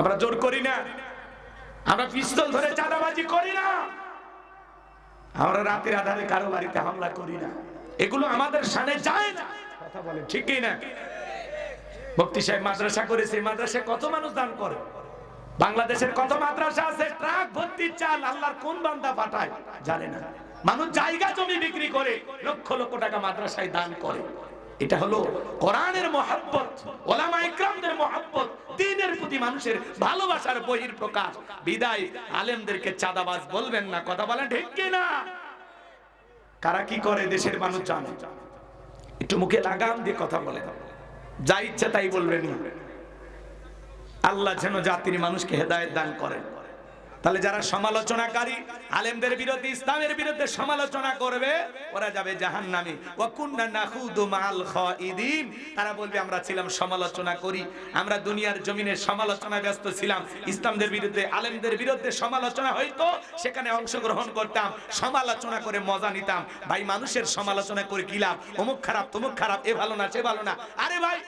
আমরা জোর করি না, আমরা পিস্তল ধরে চাঁদাবাজি করি না, আমরা রাতের আধারে কারো বাড়িতে হামলা করি না, এগুলো আমাদের শানে যায় না। কথা বলেন ঠিক কি না? মুফতি সাহেব মাদ্রাসা করেছে, মাদ্রাসায় কত মানুষ দান করে? বাংলাদেশের কত মাদ্রাসা আছে, ট্রাক ভর্তি চাল আল্লাহর কোন বান্দা পাঠায় জানে না। মানুষ জায়গা জমি বিক্রি করে লক্ষ লক্ষ টাকা মাদ্রাসায় দান করে। এটা হলো কোরআনের মহব্বত, ওলামা ইকরামদের মহব্বত, দ্বীনের প্রতি মানুষের ভালোবাসার বহির প্রকাশ। বিদায় আলেমদেরকে চাঁদাবাজ বলবেন না। কথা বলেন ঠিক কি না? কারা কি করে দেশের মানুষ জানে। একটু মুখে লাগাম দিয়ে কথা বলেন, যা ইচ্ছা তাই বলবেন না। আল্লাহ যেন জাতির মানুষকে হেদায়েত দান করেন। তাহলে যারা সমালোচনাকারী, আলেমদের বিরুদ্ধে, ইসলামের বিরুদ্ধে সমালোচনা করবে, ওরা যাবে জাহান্নামে। ওয়া কুননা নাখুদু মাল খাইদিন, তারা বলবে আমরা ছিলাম সমালোচনা করি, আমরা দুনিয়ার জমিনে সমালোচনায় ব্যস্ত ছিলাম। ইসলামদের বিরুদ্ধে, আলেমদের বিরুদ্ধে সমালোচনা হইতো, সেখানে অংশগ্রহণ করতাম, সমালোচনা করে মজা নিতাম। ভাই মানুষের সমালোচনা করে কি লাভ? অমুক খারাপ, তমুক খারাপ, এ ভালো না, সে ভালো না। আরে ভাই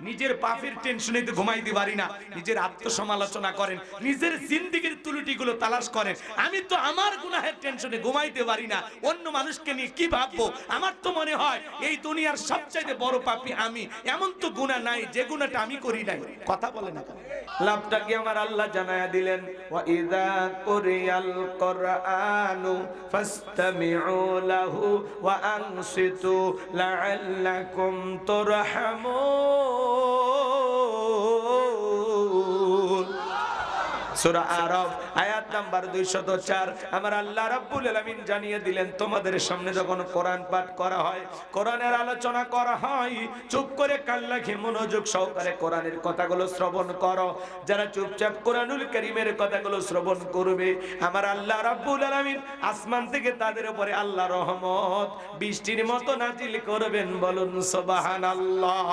নিজের পাপের টেনশনে তো ঘুমাইতে পারি না, নিজের আত্মসমালোচনা করেন, নিজের জিন্দেগীর ত্রুটিগুলো তালাশ করেন। আমি তো আমার গুনাহের টেনশনে ঘুমাইতে পারি না, অন্য মানুষকে নিয়ে কি ভাববো? আমার তো মনে হয় এই দুনিয়ার সবচাইতে বড় পাপী আমি। এমন তো গুনাহ নাই যে গুনাহটা আমি করি নাই। কথা বলে না, লাভটা কি আমার আল্লাহ জানায়া দিলেন, ওয়া ইযা কুরিয়াল কুরআনু ফাসতামিউ লাহু ওয়া আনসিতু লাআল্লাকুম তুরহামুন। সূরা আরাফ আয়াত নাম্বার 204। আমার আল্লাহ রাব্বুল আলামিন জানিয়ে দিলেন, তোমাদের সামনে যখন কোরআন পাঠ করা হয়, কোরআনের আলোচনা করা হয়, চুপ করে কান লাগিয়ে মনোযোগ সহকারে কোরআনের কথাগুলো শ্রবণ করো। যারা চুপচাপ কোরআনুল কারীমের কথাগুলো শ্রবণ করবে, আমার আল্লাহ রাব্বুল আলামিন আসমান থেকে তাদের উপরে আল্লাহ রহমত বৃষ্টির মতো নাজিল করবেন। বলুন সুবহানাল্লাহ।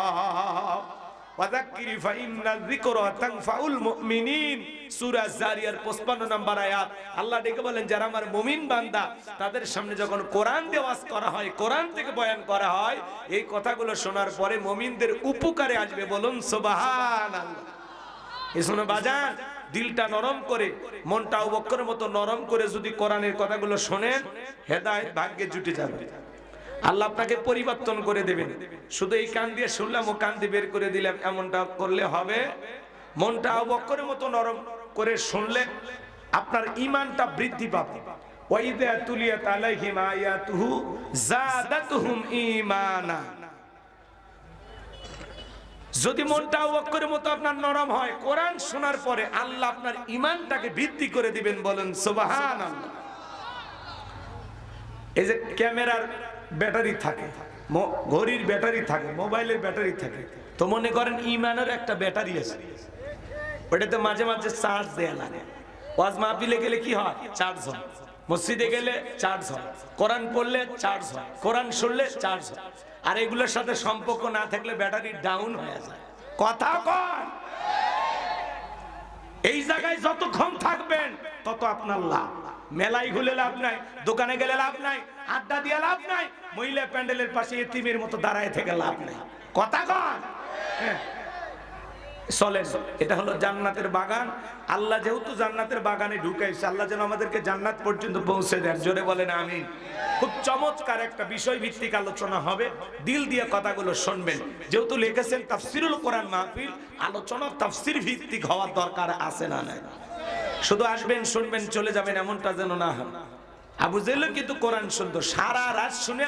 ওয়াযাক্কির ফাইন্না যিকরা তানফাউল মুমিনিন, সূরা জারিয়ার 55 নম্বর আয়াত। আল্লাহ ডেকে বলেন, যারা আমার মুমিন বান্দা, তাদের সামনে যখন কোরআন দিয়ে ওয়াজ করা হয়, কোরআন থেকে বয়ান করা হয়, এই কথাগুলো শোনার পরে মুমিনদের উপকারে আসবে। বলুন সুবহানাল্লাহ। এই শোনো বাজান, দিলটা নরম করে, মনটা আবু বকরের মতো নরম করে যদি কোরআনের কথাগুলো শোনেন, হেদায়েত ভাগ্যে জুটে যাবে। আল্লাহ আপনাকে পরিবর্তন করে দেবেন। শুধু এই কান দিয়ে শুনলাম ও কান দিয়ে বের করে দিলাম, এমনটা করলে হবে? মনটা আবু বকরের মতো নরম করে শুনলে আপনার ঈমানটা বৃদ্ধি পাবে। ওয়া ইযা তুলিয়াত আলাইহিম আয়াতুহু যাদাতুহুম ঈমানা। যদি মনটা আবু বকরের মতো আপনার নরম হয়, কোরআন শোনার পরে আল্লাহ আপনার ঈমানটাকে বৃদ্ধি করে দিবেন। বলেন সুবহানাল্লাহ। এই যে ক্যামেরার ব্যাটারি থাকে, ঘড়ির ব্যাটারি থাকে, মোবাইলের ব্যাটারি থাকে, তো মনে করেন ঈমানের একটা ব্যাটারি আছে, ওটাতে মাঝে মাঝে চার্জ দেয়া লাগে। ওয়াজ মাহফিলে গেলে কি হয়? চার্জ হয়। মসজিদে গেলে চার্জ হয়, কোরআন পড়লে চার্জ হয়, কোরআন শুনলে চার্জ হয়। আর এগুলোর সাথে সম্পর্ক না থাকলে ব্যাটারি ডাউন হয়ে যায়। কথা কন। এই জায়গায় যতক্ষণ থাকবেন তত আপনার লাভ। মেলায় ঘুরে লাভ নাই, দোকানে গেলে লাভ নাই, আড্ডা দিয়ে লাভ নাই, মহিলা প্যান্ডেলের পাশে এতিমের মতো দাঁড়ায় থেকে লাভ নাই। কথা কন। চলেন, এটা হলো জান্নাতের বাগান। আল্লাহ যেহেতু জান্নাতের বাগানে ঢুকাইছে, আল্লাহ যেন আমাদেরকে জান্নাত পর্যন্ত পৌঁছে দেন। জোরে বলেন আমিন। খুব চমৎকার একটা বিষয় ভিত্তিক আলোচনা হবে, দিল দিয়ে কথাগুলো শুনবেন। যেহেতু লিখেছেন তাফসিরুল কোরআন মাহফিল, আলোচনা তাফসির ভিত্তিক হওয়ার দরকার আছে না নাই? শুধু আসবেন, শুনবেন, চলে যাবেন, এমনটা যেন না হয়। আবু জেহেল কিন্তু কোরআন শুনতো, সারা রাত শুনে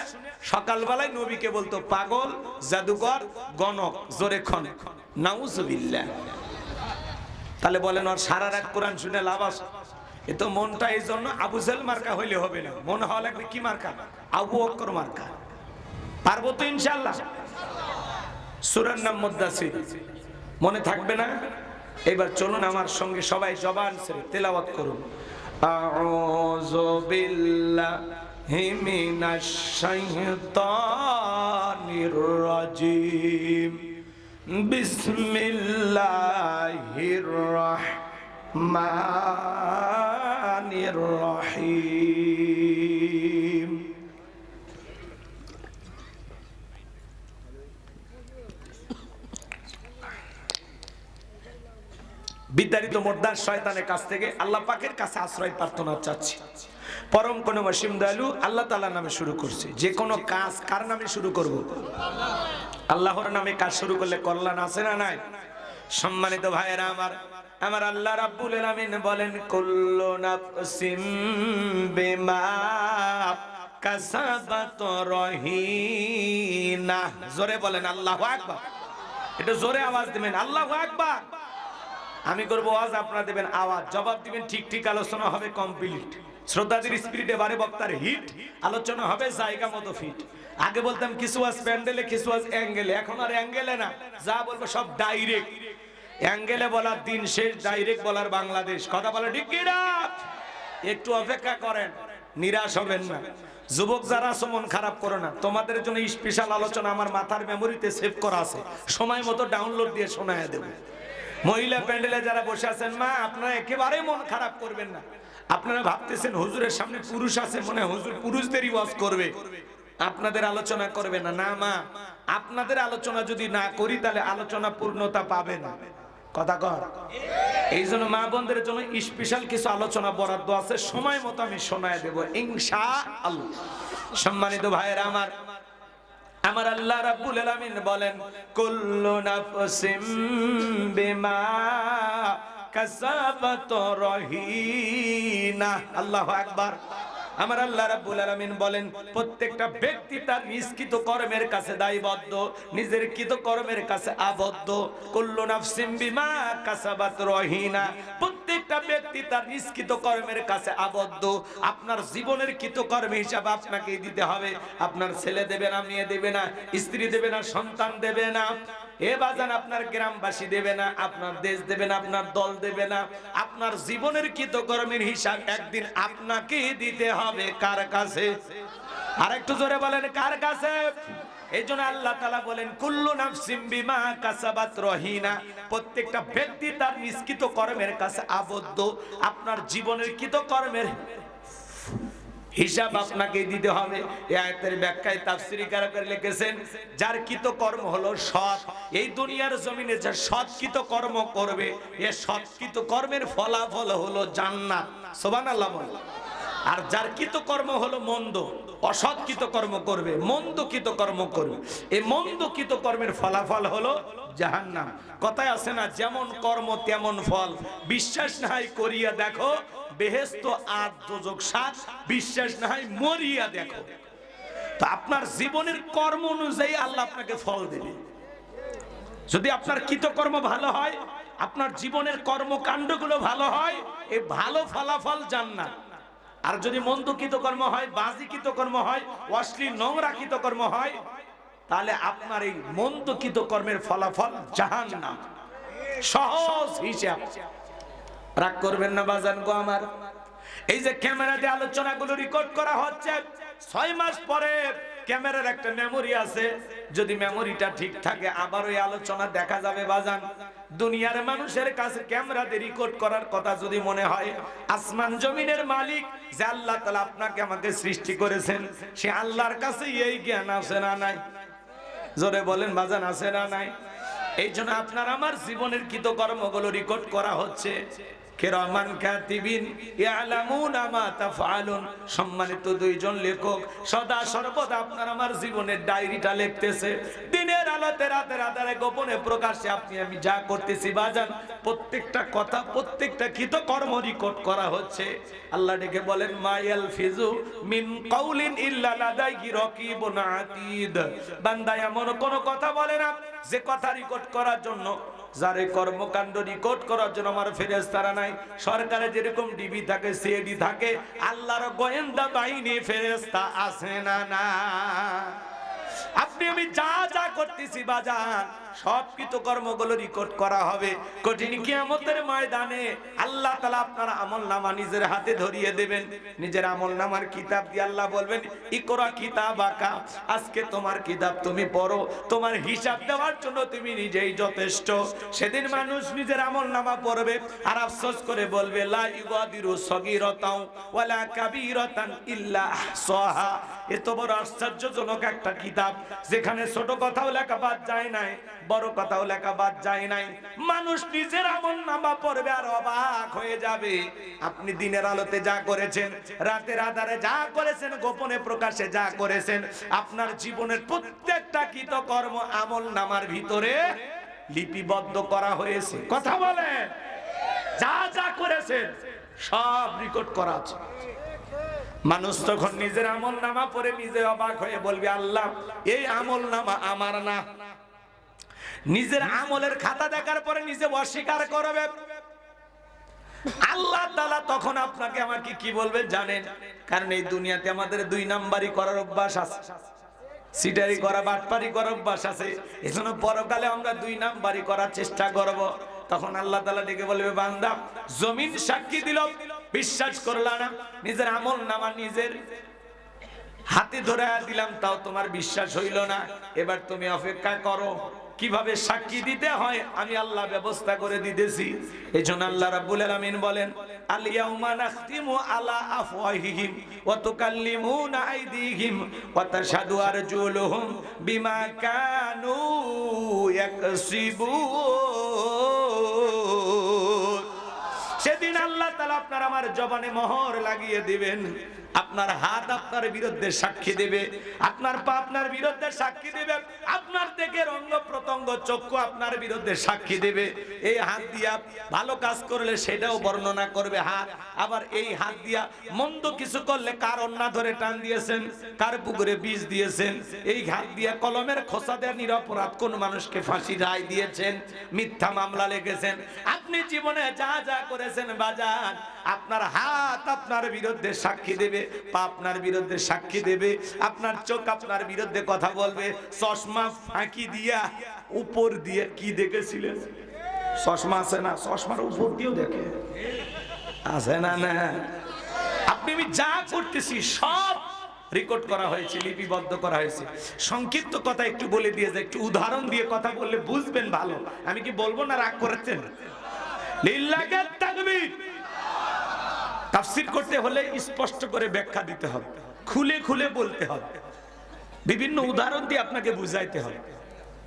সকালবেলায় নবীকে বলতো পাগল, জাদুকর, গণক। জোরে খন নাউজুবিল্লাহ। তাহলে বলেন ওর সারা রাত কোরআন শুনে লাভ আছে? এ তো মনটা এই জন্য আবু জেহেল মার্কা হইলে হবে না, মন হওয়া লাগবে কি মার্কা? আবু বকর মার্কা। পারবো তো ইনশাআল্লাহ। সূরার নাম মুদ্দাসির, মনে থাকবে না? এবার চলুন আমার সঙ্গে সবাই জবান ছেড়ে তেলাওয়াত করুন। আউযু বিল্লাহি মিনাশ শাইতানির রাজিম। বিসমিল্লাহির রাহমানির রহিম। বিতাড়িত মোর্দার শয়তানের কাছ থেকে আল্লাহ পাকের কাছে আশ্রয় প্রার্থনা চাচ্ছি। পরম কোন অসীম দয়ালু আল্লাহ তাআলার নামে শুরু করছি। যে কোনো কাজ কার নামে শুরু করব? আল্লাহর নামে কাজ শুরু করলে কল্যাণ আছে না নাই? সম্মানিত ভাইয়েরা আমার, আমার আল্লাহ রাব্বুল আলামিন বলেন কুল্লু নাফসিম বিমা কাসাবাত রহিনা। জোরে বলেন আল্লাহু আকবার। এটা জোরে আওয়াজ দিবেন আল্লাহু আকবার। আমি করব আওয়াজ, আপনারা দিবেন আওয়াজ, জবাব দিবেন ঠিক ঠিক, আলোচনা হবে কমপ্লিট। শ্রদ্ধাদের স্পিরিটে বারে বক্তার হিট, আলোচনা হবে জায়গা মতো ফিট। আগে বলতাম কিছু আজ প্যান্ডেলে কিছু আজ অ্যাঙ্গেলে, এখন আর অ্যাঙ্গেলে না, যা বলবো সব ডাইরেক্ট। অ্যাঙ্গেলে বলার দিন শেষ, ডাইরেক্ট বলার বাংলাদেশ। কথা বলে ঠিক কি না? একটু অপেক্ষা করেন, নিরাশ হবেন না। যুবক যারা আছো মন খারাপ করো না, তোমাদের জন্য স্পেশাল আলোচনা আমার মাথার মেমোরিতে সেভ করা আছে, সময় মতো ডাউনলোড দিয়ে শোনায় দেব। মহিলা প্যান্ডেলে যারা বসে আছেন মা, আপনারা একেবারে মন খারাপ করবেন না। আপনারা ভাবতেছেন হুজুরের সামনে পুরুষ আছে, মনে হয় হুজুর পুরুষদেরই ওয়াজ করবে, আপনাদের আলোচনা করবে না। না মা, আপনাদের আলোচনা যদি না করি তাহলে আলোচনা পূর্ণতা পাবে না। কথা কর। এই জন্য মা বোনদের জন্য স্পেশাল কিছু আলোচনা বরাদ্দ আছে, সময় মতো আমি শোনায় দেব ইনশাআল্লাহ। সম্মানিত ভাইয়েরা আমার, আমার আল্লাহ রাব্বুল আলামিন বলেন কুল্লু নাফসিম বিমা কাসাবাত রহিনা। আল্লাহু আকবার। আমার আল্লাহ রাব্বুল আলামিন বলেন প্রত্যেকটা ব্যক্তি তার নিষ্কৃত কর্মের কাছে দায়বদ্ধ, নিজের কৃত কর্মের কাছে আবদ্ধ। কুল্লু নাফসিম বিমা কাসাবাত রহিনা। প্রত্যেকটা ব্যক্তি তার নিষ্কৃত কর্মের কাছে আবদ্ধ। আপনার জীবনের কৃত কর্ম হিসাব আপনাকে দিতে হবে। আপনার ছেলে দেবে না, মেয়ে দেবে না, স্ত্রী দেবে না, সন্তান দেবে না, এ বাজান আপনার গ্রামবাসী দেবে না, আপনার দেশ দেবে না, আপনার দল দেবে না। আপনার জীবনের কৃতকর্মের হিসাব একদিন আপনাকে দিতে হবে। কার কাছে? আর একটু জোরে বলেন কার কাছে? এই জন্য আল্লাহ তাআলা বলেন কুল্লু নাফসিম বিমা কাসাবাত রহিনা। প্রত্যেকটা ব্যক্তি তার নিষ্কৃত কর্মের কাছে আবদ্ধ। আপনার জীবনের কৃতকর্মের হিসাব আপনাকে দিতে হবে। এই আয়াতের ব্যাখ্যায় তাফসীরকাররা লিখেছেন যার কৃতকর্ম হলো সৎ, এই দুনিয়ার জমিনে যে সৎকৃত কর্ম করবে, এই সৎকৃত কর্মের ফলাফল হলো জান্নাত। সুবহানাল্লাহ বলেন। আর যার কৃতকর্ম হলো মন্দ, অসৎ কৃতকর্ম করবে, মন্দ কৃতকর্ম করবে, এই মন্দ কৃতকর্মের ফলাফল হলো জাহান্নাম। কথায় আছে না, যেমন কর্ম তেমন ফল। বিশ্বাস নাই করিয়া দেখো, বেহেশত ৮ দোজখ ৭। বিশ্বাস নাই মরিয়া দেখো। তো আপনার জীবনের কর্ম অনুযায়ী আল্লাহ আপনাকে ফল দেবে। যদি আপনার কৃতকর্ম ভালো হয়, আপনার জীবনের কর্মকাণ্ডগুলো ভালো হয়, এই ভালো ফলাফল জান্নাত। আর যদি মন্দ কৃতকর্ম হয়, বাজে কৃতকর্ম হয়, অশ্লীল নোংরা কৃতকর্ম হয়, তাহলে আপনার এই মন্দ কৃতকর্মের ফলাফল জাহান্নাম। সহজ হিসাব। রাগ করবেন না বাজান গো আমার। এই যে ক্যামেরাতে আলোচনাগুলো রেকর্ড করা হচ্ছে, 6 মাস পরে ক্যামেরার একটা মেমোরি আছে, যদি মেমোরিটা ঠিক থাকে আবার ওই আলোচনা দেখা যাবে বাজান। দুনিয়ার মানুষের কাছে ক্যামেরাতে রেকর্ড করার কথা যদি মনে হয়, আসমান জমিনের মালিক যে আল্লাহ তাআলা আপনাকে আমাকে সৃষ্টি করেছেন, সে আল্লাহর কাছে এই জ্ঞান আছে না নাই? জোরে বলেন বাজান, আছে না নাই? এই জন্য আপনার আমার জীবনের কৃতকর্মগুলো রেকর্ড করা হচ্ছে। কিরামান কাতিবিন ইয়ালামুনা মা তাফআলুন। সম্মানিত দুইজন লেখক সদা সর্বদা আপনার আমার জীবনের ডায়েরিটা লিখতেছে। দিনের আলোতে রাতের আধারে গোপনে প্রকাশ্যে আপনি আমি যা করতেছি বাজান, প্রত্যেকটা কথা প্রত্যেকটা কৃতকর্ম রেকর্ড করা হচ্ছে। আল্লাহ ডেকে বলেন মা ইয়ালফিজু মিন কাউলিন ইল্লা লাদাইহি রাকিবুন আতীদ। বান্দা এমন কোন কথা বলে না যে কথা রেকর্ড করার জন্য, যার কর্মকাণ্ড রেকর্ড করার জন্য আমার ফেরেশতারা নাই। সরকারে যেরকম ডিবি থাকে, সিআইডি থাকে, আল্লাহর গোয়েন্দা বাহিনী ফেরেশতা আছে না না? আপনি আমি যা যা করতেছি বাজান, সব কৃতকর্মগুলো রেকর্ড করা হবে। কঠিন কিয়ামতের ময়দানে আল্লাহ তাআলা আপনার আমলনামা নিজের হাতে ধরিয়ে দেবেন। নিজের আমলনামার কিতাব দিয়ে আল্লাহ বলবেন ইকরা কিতাবাকা, আজকে তোমার কিতাব তুমি পড়ো, তোমার হিসাব দেওয়ার জন্য তুমি নিজেই যথেষ্ট। সেদিন মানুষ নিজের আমলনামা পড়বে আর আফসোস করে বলবে লা ইগাদিরু সগীরাতাও ওয়ালা কাবীরাতান ইল্লা আহসাহা। এত বড় আশ্চর্যজনক একটা কিতাব যেখানে ছোট কথাও লেখা বাদ যায় নাই, বড় কথাও লেখা বাদ যায় নাই। মানুষ নিজের আমলনামা পড়বে আর অবাক হয়ে যাবে। আপনি দিনের আলোতে যা করেছেন, রাতের আধারে যা করেছেন, গোপনে প্রকাশে যা করেছেন, আপনার জীবনের প্রত্যেকটা কৃতকর্ম আমলনামার ভিতরে লিপিবদ্ধ করা হয়েছে। কথা বলেন, যা যা করেছেন সব রেকর্ড করা আছে। মানুষ তখন নিজের আমলনামা পড়ে নিজে অবাক হয়ে বলবে, আল্লাহ এই আমলনামা আমার না। নিজের আমলের খাতা দেখার পরে নিজে অস্বীকার করবে। আল্লাহ তাআলা তখন আপনাকে আমাকে কি বলবেন জানেন? কারণ এই দুনিয়াতে আমাদের দুই নাম্বারি করার অভ্যাস আছে, সিটারি করা, বাটপারি করার অভ্যাস আছে। এজন্য পরকালে আমরা দুই নাম্বারি করার চেষ্টা করব। তখন আল্লাহ তাআলা ডেকে বলবে, বান্দা জমিন সাক্ষী দিল, বিশ্বাস করলা না, নিজের আমলনামা নিজের হাতে ধরে দিলাম, তাও তোমার বিশ্বাস হইল না। এবার তুমি অপেক্ষা করো, কিভাবে সাক্ষী দিতে হয় আমি আল্লাহ ব্যবস্থা করে দিতেছি। এজন্য আল্লাহ রাব্বুল আলামিন বলেন, আল ইয়াউমা নাখতিমু আলা আফওয়াহিহিম ওয়া তুকাল্লিমুনা আইদিহিম ওয়া তাশহাদু আরজুলুহুম বিমা কানু ইয়াকসিবুন। সেদিন আল্লাহ তাআলা আপনার আমার জবানে মোহর লাগিয়ে দিবেন। আপনার হাত আপনার বিরুদ্ধে সাক্ষী দেবে, আপনার পা আপনার বিরুদ্ধে সাক্ষী দেবে, আপনার দেখে অঙ্গ প্রত্যঙ্গ চক্ষু আপনার বিরুদ্ধে সাক্ষী দেবে। এই হাত দিয়া ভালো কাজ করলে সেটাও বর্ণনা করবে হাত, আবার এই হাত দিয়া মন্দ কিছু করলে কার অন্না ধরে টান দিয়েছেন, কার পুকুরে বিষ দিয়েছেন, এই হাত দিয়া কলমের খোসা দেওয়া নিরপরাধ কোন মানুষকে ফাঁসি রায় দিয়েছেন, মিথ্যা মামলা লেগেছেন। আপনি জীবনে যা যা করেছেন বাজান, আপনার হাত আপনার বিরুদ্ধে সাক্ষী দেবে, পা আপনার বিরুদ্ধে সাক্ষী দেবে, আপনার চোখ আপনার বিরুদ্ধে কথা বলবে। চশমা ফাঁকি দিয়া উপর দিয়ে কি দেখেছিলেন? চশমা আছে না, চশমার উপর দিয়েও দেখে, আছে না? না, আপনি আমি যা করতেছি সব রেকর্ড করা হয়েছে, লিপিবদ্ধ করা হয়েছে। সংক্ষিপ্ত কথা একটু বলে দিয়ে যায়, একটু উদাহরণ দিয়ে কথা বললে বুঝবেন ভালো। আমি কি বলবো না, রাগ করেছেন? লিল্লাহি তাকবীর। তাফসীর করতে হলে স্পষ্ট করে ব্যাখ্যা দিতে হবে, খুলে খুলে বলতে হবে, বিভিন্ন উদাহরণ দিয়ে আপনাকে বুঝাইতে হবে,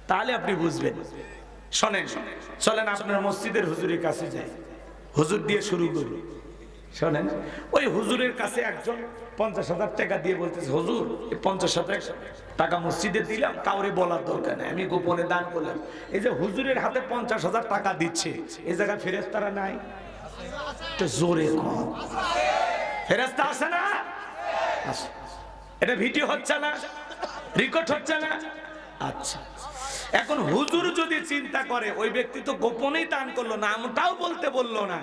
তাহলে আপনি বুঝবেন। শোনেন, চলেন আপনার মসজিদের হুজুরের কাছে যাই, হুজুর দিয়ে শুরু করি। শোনেন, ওই হুজুরের কাছে একজন 50,000 টাকা দিয়ে বলতেছে, হুজুর এই 50,000 টাকা মসজিদে দিলাম, কাউরে বলার দরকার নেই, আমি গোপনে দান করলাম। এই যে হুজুরের হাতে 50,000 টাকা দিচ্ছে, এই জায়গায় ফেরেশতারা নাই? তো জোরে কম, ফেরেশতা আছে না? আছে। এটা ভিডিও হচ্ছে না, রেকর্ড হচ্ছে না? আচ্ছা, এখন হুজুর যদি চিন্তা করে ওই ব্যক্তি তো গোপনেই দান করলো, নামটাও বলতে বললো না,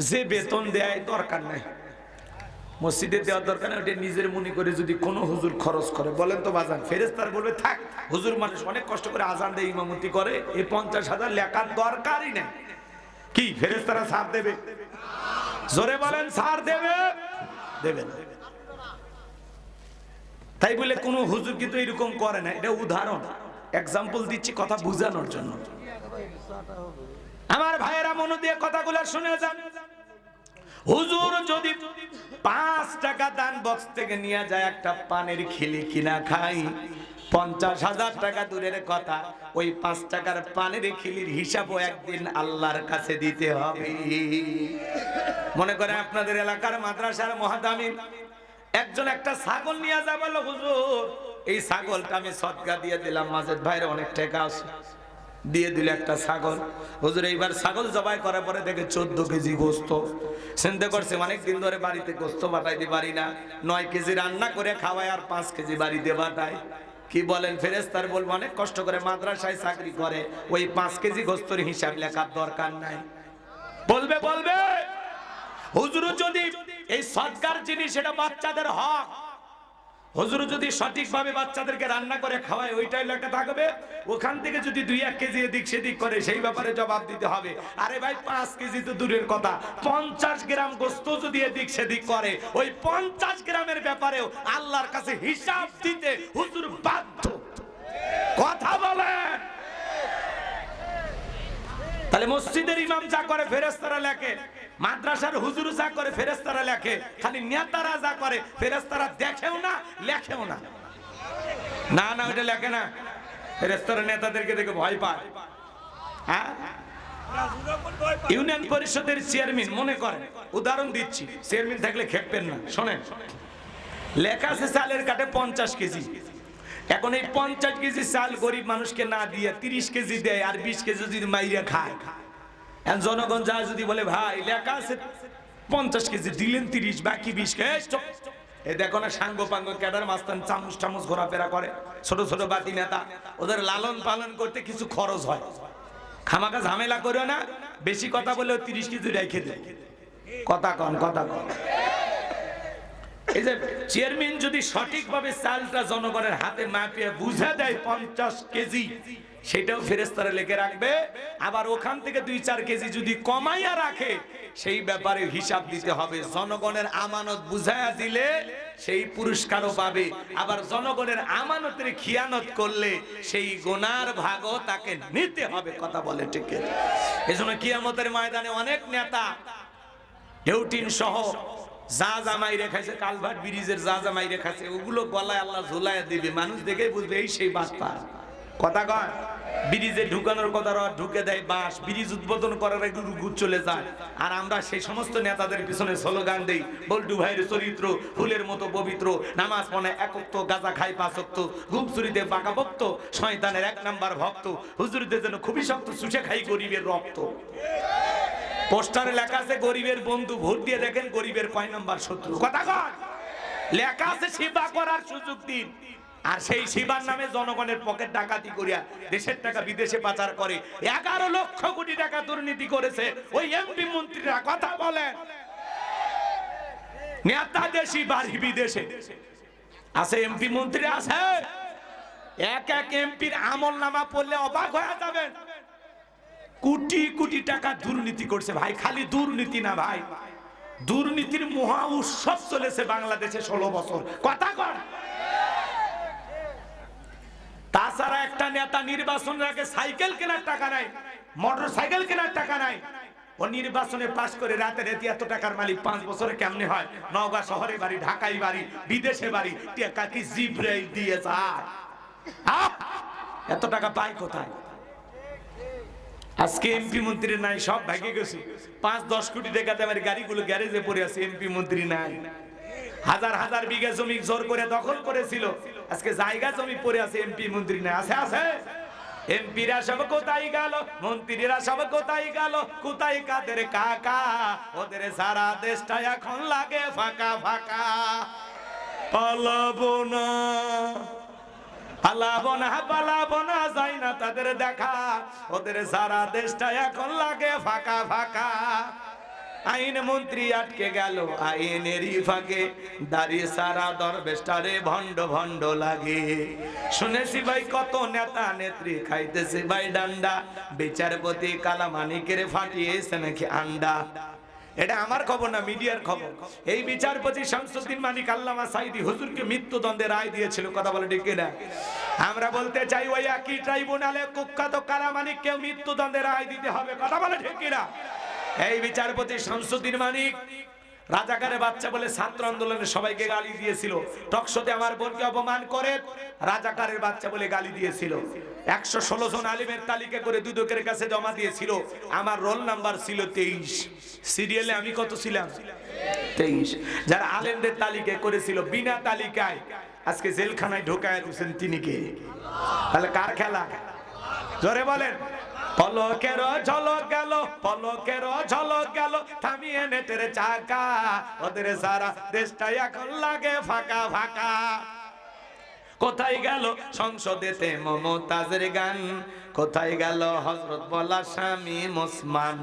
যে বেতন দেয় দরকার নাই, মসজিদে দেওয়ার দরকার নেই, ওটা নিজের মনে করে যদি কোনো হুজুর খরচ করে, বলেন তো বাজান, ফেরেশতারা বলবে থাক, হুজুর মানুষ অনেক কষ্ট করে আজান দেয়, ইমামতি করে, এই 50,000 লেখার দরকারই নেই। কি ফেরেশতারা ছাড় দেবে? জোরে বলেন, ছাড় দেবে? দেবে না। তাই বলে কোন হুজুর কিন্তু এরকম করে না, এটা উদাহরণ, এক্সাম্পল দিচ্ছি কথা বোঝানোর জন্য। আমার ভাইয়েরা মন দিয়ে কথাগুলো শুনে যান। হুজুর যদি 5 টাকা দান বক্স থেকে নিয়ে যায়, একটা পানের খিলি কিনা খাই, 50,000 টাকা দূরের কথা, ওই 5 টাকার পানের খিলির হিসাবও একদিন আল্লাহর কাছে দিতে হবে। মনে করে আপনাদের এলাকার মাদ্রাসার মুহাদ্দিম একজন একটা ছাগল নিয়ে যায়, বলল হুজুর এই ছাগলটা আমি সদকা দিয়ে দিলাম, মাজেদ ভাইয়ের অনেক টাকা আছে, দিয়ে দিল একটা ছাগল। হুজুর এইবার ছাগল জবাই করার পরে দেখে 14 কেজি গোস্ত। চিন্তা করছে অনেকদিন ধরে বাড়িতে গোস্ত বাটাইতে পারি না, 9 কেজি রান্না করে খাওয়ায় আর 5 কেজি বাড়িতে বাটায়। কি বলেন? ফেরেশতার বলবো অনেক কষ্ট করে মাদ্রাসায় চাকরি করে, ওই 5 কেজি গোস্তের হিসাব লেখার দরকার নাই। বলবে বলবে হুজুর যদি এই সদকার জিনিস, এটা বাচ্চাদের হক, হুজুর যদি সঠিকভাবে বাচ্চাদেরকে রান্না করে খাওয়ায় ওইটাই লেখা থাকবে, ওখান থেকে যদি 2-1 কেজি এদিক সেদিক করে সেই ব্যাপারে জবাব দিতে হবে। আরে ভাই 5 কেজি তো দূরের কথা, 50 গ্রাম গোস্ত যদি এদিক সেদিক করে, ওই 50 গ্রামের ব্যাপারেও আল্লাহর কাছে হিসাব দিতে হুজুর বাধ্য। কথা বলেন। তাহলে মসজিদের ইমাম যা করে ফেরেশতারা লেখে, মাদ্রাসার হুজুর যা করে ফেরেশতারা লেখে, খালি নেতারা যা করে ফেরেশতারা দেখেও না লেখেও না। না না, ওটা লেখে না, ফেরেশতারা নেতাদেরকে দেখে ভয় পায়। হ্যাঁ, ইউনিয়ন পরিষদের চেয়ারম্যান মনে করেন, উদাহরণ দিচ্ছি, চেয়ারম্যান থাকলে খেপবেন না, শোনেন, লেখা আছে চালের কাটে 50 কেজি। এখন এই 50 কেজি চাল গরিব মানুষকে না দিয়ে 30 কেজি দেয়, আর 20 কেজি যদি মাইরা খায়, এখন জনগণ যা যদি বলে ভাই লেখা আছে 50 কেজি দিলেন 30, বাকি 20 কেজি, এই দেখো না সাঙ্গ পাঙ্গ ক্যাডার মাস্তান চামচ টামচ ঘোরাফেরা করে, ছোট ছোট বাতি নেতা, ওদের লালন পালন করতে কিছু খরচ হয়, খামাকা ঝামেলা করো না, বেশি কথা বললেও 30 কেজি রেখে দেয়। কথা কন, কথা কন। এই যে চেয়ারম্যান যদি সঠিকভাবে চালটা জনগণের হাতে মাপিয়ে বুঝা দেয় 50 কেজি, সেটাও ফেরেশতারা লিখে রাখবে। আবার ওখান থেকে 2-4 কেজি যদি কমাইয়া রাখে, সেই ব্যাপারে হিসাব দিতে হবে। জনগণের আমানত বুঝাইয়া দিলে সেই পুরস্কারও পাবে, আবার জনগণের আমানতের খিয়ানত করলে সেই গুনার ভাগও তাকে নিতে হবে। কথা বলে ঠিক? এজন্য কিয়ামতের ময়দানে অনেক নেতা হেউটিন সহ যা জামাই রেখাইছে, কালভার্ট ব্রিজের যা জামাই রেখাইছে, ওগুলো গলায় আল্লাহ ঝুলাইয়া দিবে, মানুষ দেখে বুঝবে এই সেই বাটপার। কথা কয়, ব্রিজে ঢুকানোর কথা ঢুকে দেয় বাস, ব্রিজ উদ্বোধন করার আগে গুড় চলে যায়, আর আমরা সেই সমস্ত নেতাদের পিছনে স্লোগান দেই, বল্টু ভাইয়ের চরিত্র ফুলের মতো পবিত্র, নামাজ পড়ে একত্ব, গাঁজা খাই 5 ওয়াক্ত, ঘুম চুরিতে বাঁকা ভক্ত, শয়তানের 1 নাম্বার ভক্ত, হুজুরিদের জন্য খুবই শক্ত, চুষে খাই গরিবের রক্ত। পোস্টারে লেখা আছে গরিবের বন্ধু, ভোট দিয়ে দেখেন গরিবের কয় নাম্বার শত্রু। কথা কয়, লেখা আছে সেবা করার সুযোগ দিন, আর সেই সেবার নামে জনগণের পকেট ডাকাতি করিয়া দেশের টাকা বিদেশে পাচার করে। 11 লক্ষ কোটি টাকা দুর্নীতি করেছে ওই এমপি মন্ত্রীরা। কথা বলেন, নেতা দেশি বাড়ি বিদেশে আছে, এমপি মন্ত্রী আছে। এক এক এমপির আমল নামা পড়লে অবাক হয়ে যাবেন, কোটি কোটি টাকা দুর্নীতি করছে ভাই। খালি দুর্নীতি না ভাই, দুর্নীতির মহা উৎসব চলেছে বাংলাদেশে 16 বছর। কথা কর। তাছাড়া একটা নেতা নির্বাচনের আগে সাইকেল কেনার টাকা নাই, মোটর সাইকেল কেনার টাকা নাই, ও নির্বাচনে পাশ করে রাতে রাতে এত টাকার মালিক 5 বছরে কেমনে হয়? নওগাঁ শহরে বাড়ি, ঢাকায় বাড়ি, বিদেশে বাড়ি, টাকা কি জিব্রাইল দিয়ে যায়? এত টাকা পায় কোথায়? আজকে এমপি মন্ত্রী নাই, সব ভাগে গেছে। 5-10 কোটি টাকা দামের গাড়িগুলো গ্যারেজে পড়ে আছে, এমপি মন্ত্রী নাই। হাজার হাজার বিঘা জমি জোর করে দখল করেছিল, আজকে জায়গা জমি পড়ে আছে, এমপি মন্ত্রী নাই। আছে আছে? এমপিরা সব কোথায় গেল, মন্ত্রীরা সব কোথায় গেল, কোথায় কাদের কাকা? ওদের সারা দেশটা এখন লাগে ফাঁকা ফাঁকা। পালাবো না, পালাবো না, পালাবো না, যাই না তাদের দেখা, ওদের সারা দেশটা এখন লাগে ফাঁকা ফাঁকা। আইন মন্ত্রী আটকে গেল আইনেরই ফাঁকে, দাঁড়িয়ে সারা দরবেশটারে ভণ্ড ভণ্ড লাগে। শুনেছি ভাই কত নেতা নেত্রী খাইতেছে ভাই ডান্ডা, বিচারপতি কালামানিকের ফাটিয়েছে নাকি আন্ডা। এটা আমার খবর না, মিডিয়ার খবর। এই বিচারপতি শামসুদ্দিন মানিক আল্লামা সাঈদী হুজুরকে মৃত্যুদণ্ডের রায় দিয়েছিল। কথা বলে ঠিক কিনা? আমরা বলতে চাই ওই একই ট্রাইব্যুনালে কুখ্যাত কালামানিককে মৃত্যুদণ্ডের রায় দিতে হবে। কথা বলে ঠিক কিনা? এই বিচারপতি শামসুদ্দিন মানিক রাজাকারের বাচ্চা বলে ছাত্র আন্দোলনে সবাইকে গালি দিয়েছিল। টকশোতে আমার বোনকে অপমান করে রাজাকারের বাচ্চা বলে গালি দিয়েছিল। 116 জন আলিমের তালিকা করে দুদকের কাছে জমা দিয়েছিল। আমার রোল নাম্বার ছিল 23। সিরিয়ালে আমি কত ছিলাম? 23। যারা আলেমদের তালিকা করেছিল বিনা তালিকায় আজকে জেলখানায় ঢোকায় দিয়েছেন তিনি কে? তাহলে কার খেলা? জোরে বলেন। পলকের ঝলক গেল, পলকের ঝলক গেল, থামিয়ে নেটের চাকা, ওদের সারা দেশটা এখন লাগে ফাঁকা ফাঁকা। কোথায় গেল সংসদেতে মমতাজের গান, কোথায় গেল হযরত বলা স্বামী ওসমান।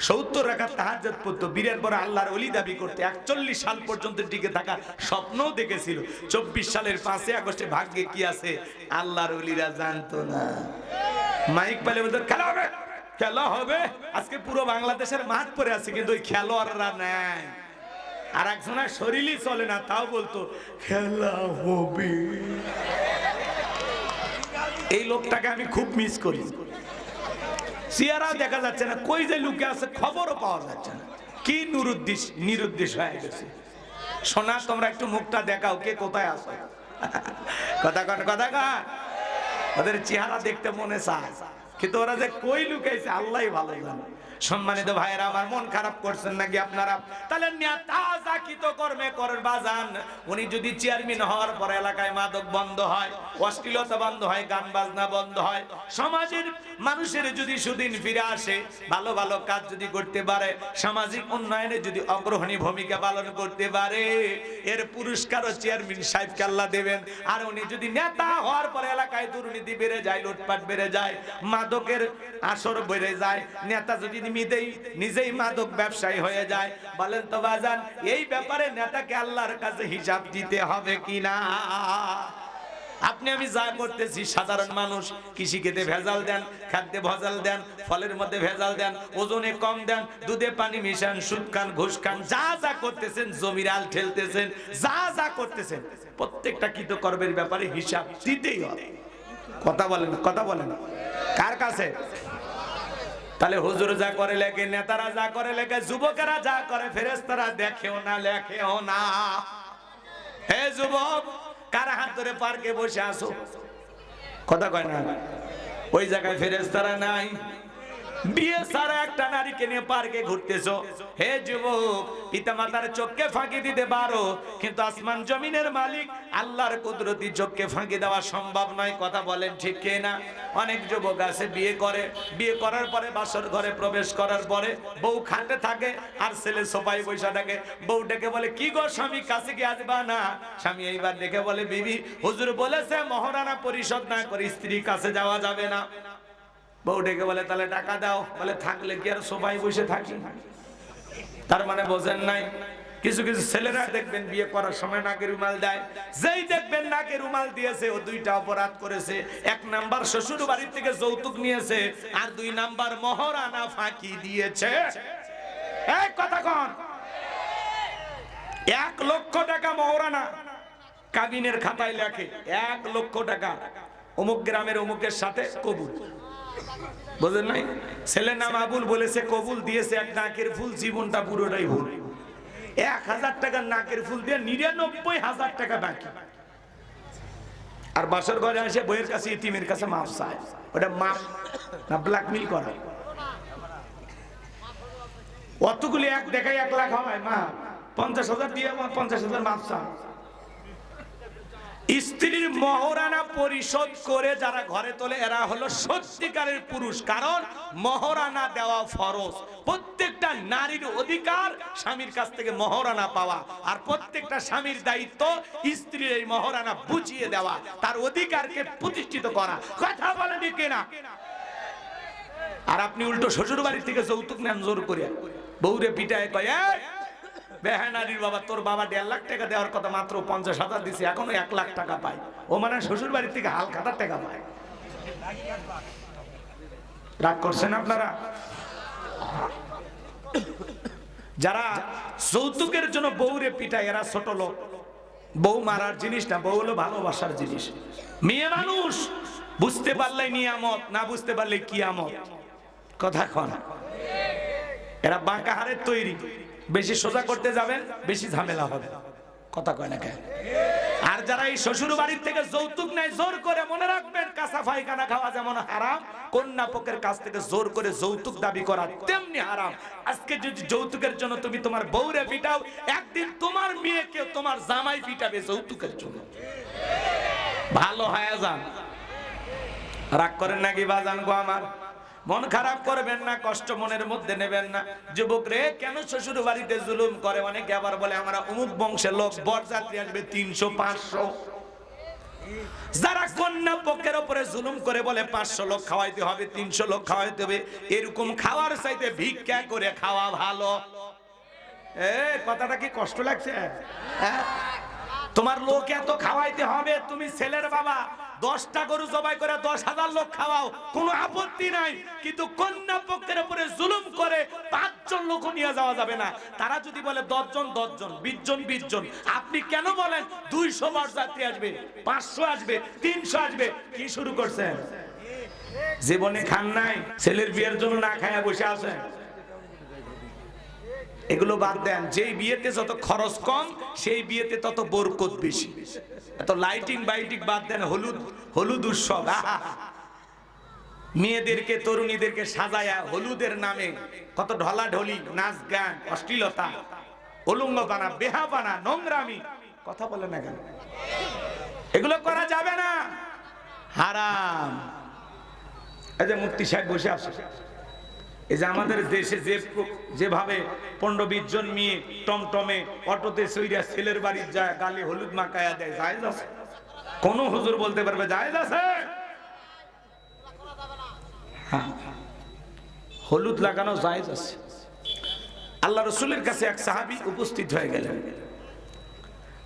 70 রাকাত তাহাজ্জুদ পড়তো, বীরের পরে আল্লাহর ওলি দাবি করতে 41 সাল পর্যন্ত টিকে থাকা স্বপ্নও দেখেছিল। 24 সালের 5 আগস্টে ভাগ্যে কি আছে আল্লাহর ওলিরা জানতো না। মাইক পেলে বলতো খেলা হবে, খেলা হবে। আজকে পুরো বাংলাদেশের মাঠ পরে আছে, কিন্তু ওই খেলোয়াড়রা নাই। আর একজনের শরীরই চলে না, তাও বলতো খেলা হবে। এই লোকটাকে আমি খুব মিস করি। চেহারাও দেখা যাচ্ছে না, কই যে লুকে আছে খবরও পাওয়া যাচ্ছে না। কি নিরুদ্দেশ হয়ে গেছে। সোনা তোমরা একটু মুখটা দেখাও, কে কোথায় আছো? কথা কন, কথা কন। ওদের চেহারা দেখতে মনে চায়, কিন্তু ওরা যে কই লুকাইছে আল্লাহই ভালো জানে। সম্মানিত ভাইয়েরা আমার, মন খারাপ করছেন নাকি আপনারা? তাহলে নেতা জাকিত কর্মে করেন বাজান, উনি যদি চেয়ারম্যান হওয়ার পর এলাকায় মাদক বন্ধ হয়, অশ্লীলতা বন্ধ হয়, গান বাজনা বন্ধ হয়, সমাজের মানুষের যদি সুদিন ফিরে আসে, ভালো ভালো কাজ যদি করতে পারে, সামাজিক উন্নয়নে যদি অগ্রণী ভূমিকা পালন করতে পারে, এর পুরস্কারও চেয়ারম্যান সাহেবকে আল্লাহ দেবেন। আর উনি যদি নেতা হওয়ার পর এলাকায় দুর্নীতি বেড়ে যায়, লুটপাট বেড়ে যায়, মাদকের আসর বেড়ে যায়, নেতা যদি নিজেই মাদক ব্যবসায়ী হয়ে যায়, বলেন তো বাজান এই ব্যাপারে নেতাকে আল্লাহর কাছে হিসাব দিতে হবে কিনা? আপনি আমি যা করতেছি, সাধারণ মানুষ কৃষি খেতে ভেজাল দেন, খাদ্যে ভেজাল দেন, ফলের মধ্যে ভেজাল দেন, ওজনে কম দেন, দুধে পানি মিশান, সুদ খান, ঘুষ খান, যা যা করতেছেন, জমির আল ঠেলতেছেন, যা যা করতেছেন, প্রত্যেকটা কৃতকর্মের ব্যাপারে হিসাব দিতেই হবে। কথা বলেন, কথা বলেন, কার কাছে? তাহলে হুজুর যা করে লেখে, নেতারা যা করে লেখে, যুবকেরা যা করে ফেরেশতারা দেখেও না, লেখেও না। হে যুবক, কার হাত ধরে পার্কে বসে আসো? কথা কয় না? ওই জায়গায় ফেরেশতারা নাই। বিয়ে সারা একটা নারীকে নিয়ে পার্কে ঘুরতেছো। হে যুবক, পিতামাতার চোখকে ফাঁকি দিতে পারো, কিন্তু আসমান জমিনের মালিক আল্লাহর কুদরতি চোখকে ফাঁকি দেওয়া সম্ভব নয়। কথা বলেন ঠিক কি না? অনেক যুবক আছে বিয়ে করে, বিয়ে করার পরে বাসর ঘরে প্রবেশ করার পরে বউ খাটে থাকে আর ছেলে সোফায় বসে থাকে। বউ ডেকে বলে, কি গো স্বামী, কাছে কি আসবা না? স্বামী এইবার ডেকে বলে, বিবি হুজুর বলেছে মহারানা পরিশোধ না করে স্ত্রীর কাছে যাওয়া যাবে না। বউ ডেকে বলে, তাহলে টাকা দাও। বলে, থাকলে কি আর সোফায় বসে থাকি? তার মানে বোঝেন নাই? কিছু কিছু ছেলেরা দেখবেন বিয়ে করার সময় নাকে রুমাল দেয়, যেই দেখবেন নাকে রুমাল দিয়েছে, ও দুইটা অপরাধ করেছে। এক নাম্বার শ্বশুর বাড়ির থেকে যৌতুক নিয়েছে, আর দুই নাম্বার মহারানা ফাঁকি দিয়েছে। এই কথা কোন? 1 লক্ষ টাকা মহারানা কাবিনের খাতায় লেখে, 1 লক্ষ টাকা অমুক গ্রামের অমুকের সাথে কবুল। বুঝেন নাই? ছেলের নাম আবুল বলেছে, কবুল দিয়েছে এক নাকের ফুল, জীবনটা পুরোটাই ভুল। 1000 টাকার নাকের ফুল দিয়ে 99,000 টাকা বাকি। আর বাসর ঘরে আসে বইয়ের কাছে, ইতিমের কাছে মাপ চায়। ওটা মাপ না ব্ল্যাকমেল করা? অতগুলি এক দেখায় 1 লাখ হয়, মা 50,000 দিয়ে 50,000 মাপ চায়। স্ত্রীর মহারানা পরিশোধ করে যারা ঘরে তোলে, এরা হলো সত্যিকারের পুরুষ। কারণ মহারানা দেওয়া ফরজ। প্রত্যেকটা নারীর অধিকার স্বামীর কাছ থেকে মহারানা পাওয়া, আর প্রত্যেকটা স্বামীর দায়িত্ব স্ত্রীর এই মহারানা বুঝিয়ে দেওয়া, তার অধিকারকে প্রতিষ্ঠিত করা। কথা বলেন কিনা? আর আপনি উল্টো শ্বশুর বাড়ি থেকে যৌতুক নেন জোর করে, বউরে পিটায় কয়, বেহানারির বাবা, তোর বাবা 1.5 লাখ টাকা দেওয়ার কথা, মাত্র 50,000 দিছে, এখনো 1 লাখ টাকা পায়। ও মানে শ্বশুর বাড়ির থেকে হালখাতার টাকা পায়। রাগ করছেন আপনারা? যারা যৌতুকের জন্য বউরে পিটায়, এরা ছোট লোক। বউ মারার জিনিস না, বউ হলো ভালোবাসার জিনিস। মেয়ে মানুষ বুঝতে পারলে নিয়ামত, না বুঝতে পারলে কিয়ামত। কথা কন? এরা বাঁকা হারের তৈরি। বেশি সোজা করতে যাবেন, বেশি ঝামেলা হবে। কথা কয় না কেন? আর যারা এই শ্বশুর বাড়ির থেকে যৌতুক নেয় জোর করে, মনে রাখবেন কাঁচা পায়খানা খাওয়া যেমন হারাম, কন্যা পক্ষের কাছ থেকে জোর করে যৌতুক দাবি করা তেমনি হারাম। আজকে যদি যৌতুকের জন্য তুমি তোমার বউরে পিটাও, একদিন তোমার মেয়েকে তোমার জামাই পিটাবে যৌতুকের জন্য। ভালো হয়ে যান। রাগ করেন নাকি বাজান গো আমার? মন খারাপ করবেন না, কষ্ট মনের মধ্যে নেবেন না। যুবক রে, কেন শ্বশুর বাড়িতে জুলুম করে? অনেকে আবার বলে, আমরা অমুক বংশের লোক, বরযাত্রী আসবে 300-500। যারা কন্যা পক্ষের উপরে জুলুম করে বলে 500 লোক খাওয়াইতে হবে, 300 লোক খাওয়াইতে হবে, এরকম খাওয়ার চাইতে ভিক্ষা করে খাওয়া ভালো। কথাটা কি কষ্ট লাগছে? তোমার লোক এত খাওয়াইতে হবে, তুমি ছেলের বাবা, 10টা গরু জবাই করে 10,000 লোক খাওয়াও, কোনো আপত্তি নাই। কিন্তু কন্যা পক্ষের উপরে জুলুম করে 5 জন লোক নিয়ে যাওয়া যাবে না। তারা যদি বলে 10 জন 10 জন, 20 জন 20 জন, আপনি কেন বলেন 200 বরযাত্রী আসবে, 500 আসবে, 300 আসবে? কি শুরু করছেন? জীবনে খান নাই, ছেলের বিয়ের জন্য না খায়া বসে আছেন। এগুলো বাদ দেন, যেই বিয়েতে যত খরচ কম সেই বিয়েতে তত বরকত বেশি। এত লাইটিং বাইটিং বাদ দেন, হলুদ হলুদ উৎসব, মেয়েদেরকে তরুণীদেরকে সাজায়া হলুদের নামে কত ঢলাঢলি, নাচ গান, অশ্লীলতা, উলঙ্গপানা, বেহাপানা, নোংরামি, কথা বলে না কেন? এগুলো করা যাবে না, হারাম। এই যে মুফতি সাহেব বসে আছে, এই যে আমাদের দেশে যেভাবে 15-20 জন মেয়ে টমটমে অটোতে সইরা ছেলের বাড়ি যায়, গালে হলুদ মাখায়া দেয়, জায়েজ আছে? কোন হুজুর বলতে পারবে জায়েজ আছে? হ্যাঁ, হলুদ লাগানো জায়েজ আছে। আল্লাহ রসুলের কাছে এক সাহাবী উপস্থিত হয়ে গেলেন।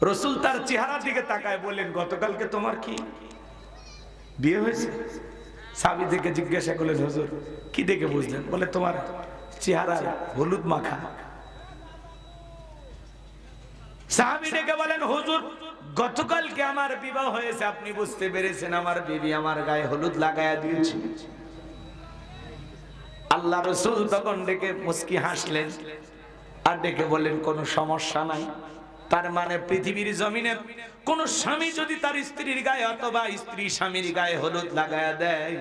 রসুল তার চেহারার দিকে তাকায় বললেন, গতকালকে তোমার কি বিয়ে হয়েছে? সাহাবী থেকে জিজ্ঞাসা করলেন, হুজুর কি দেখে বুঝলেন? বলে, তোমার চেহারা হলুদ মাখা। সাহাবী ডেকে বলেন, হুজুর গতকালকে আমার বিবাহ হয়েছে, আপনি বুঝতে পেরেছেন আমার বিবি আমার গায়ে হলুদ লাগায়া দিয়েছে। আল্লাহ রসুল তখন ডেকে মুস্কি হাসলেন আর ডেকে বললেন, কোনো সমস্যা নাই। তার মানে পৃথিবীর জমিনে কোন স্বামী যদি তার স্ত্রীর গায়ে অথবা স্ত্রী স্বামীর গায়ে হলুদ লাগায়া দেয়,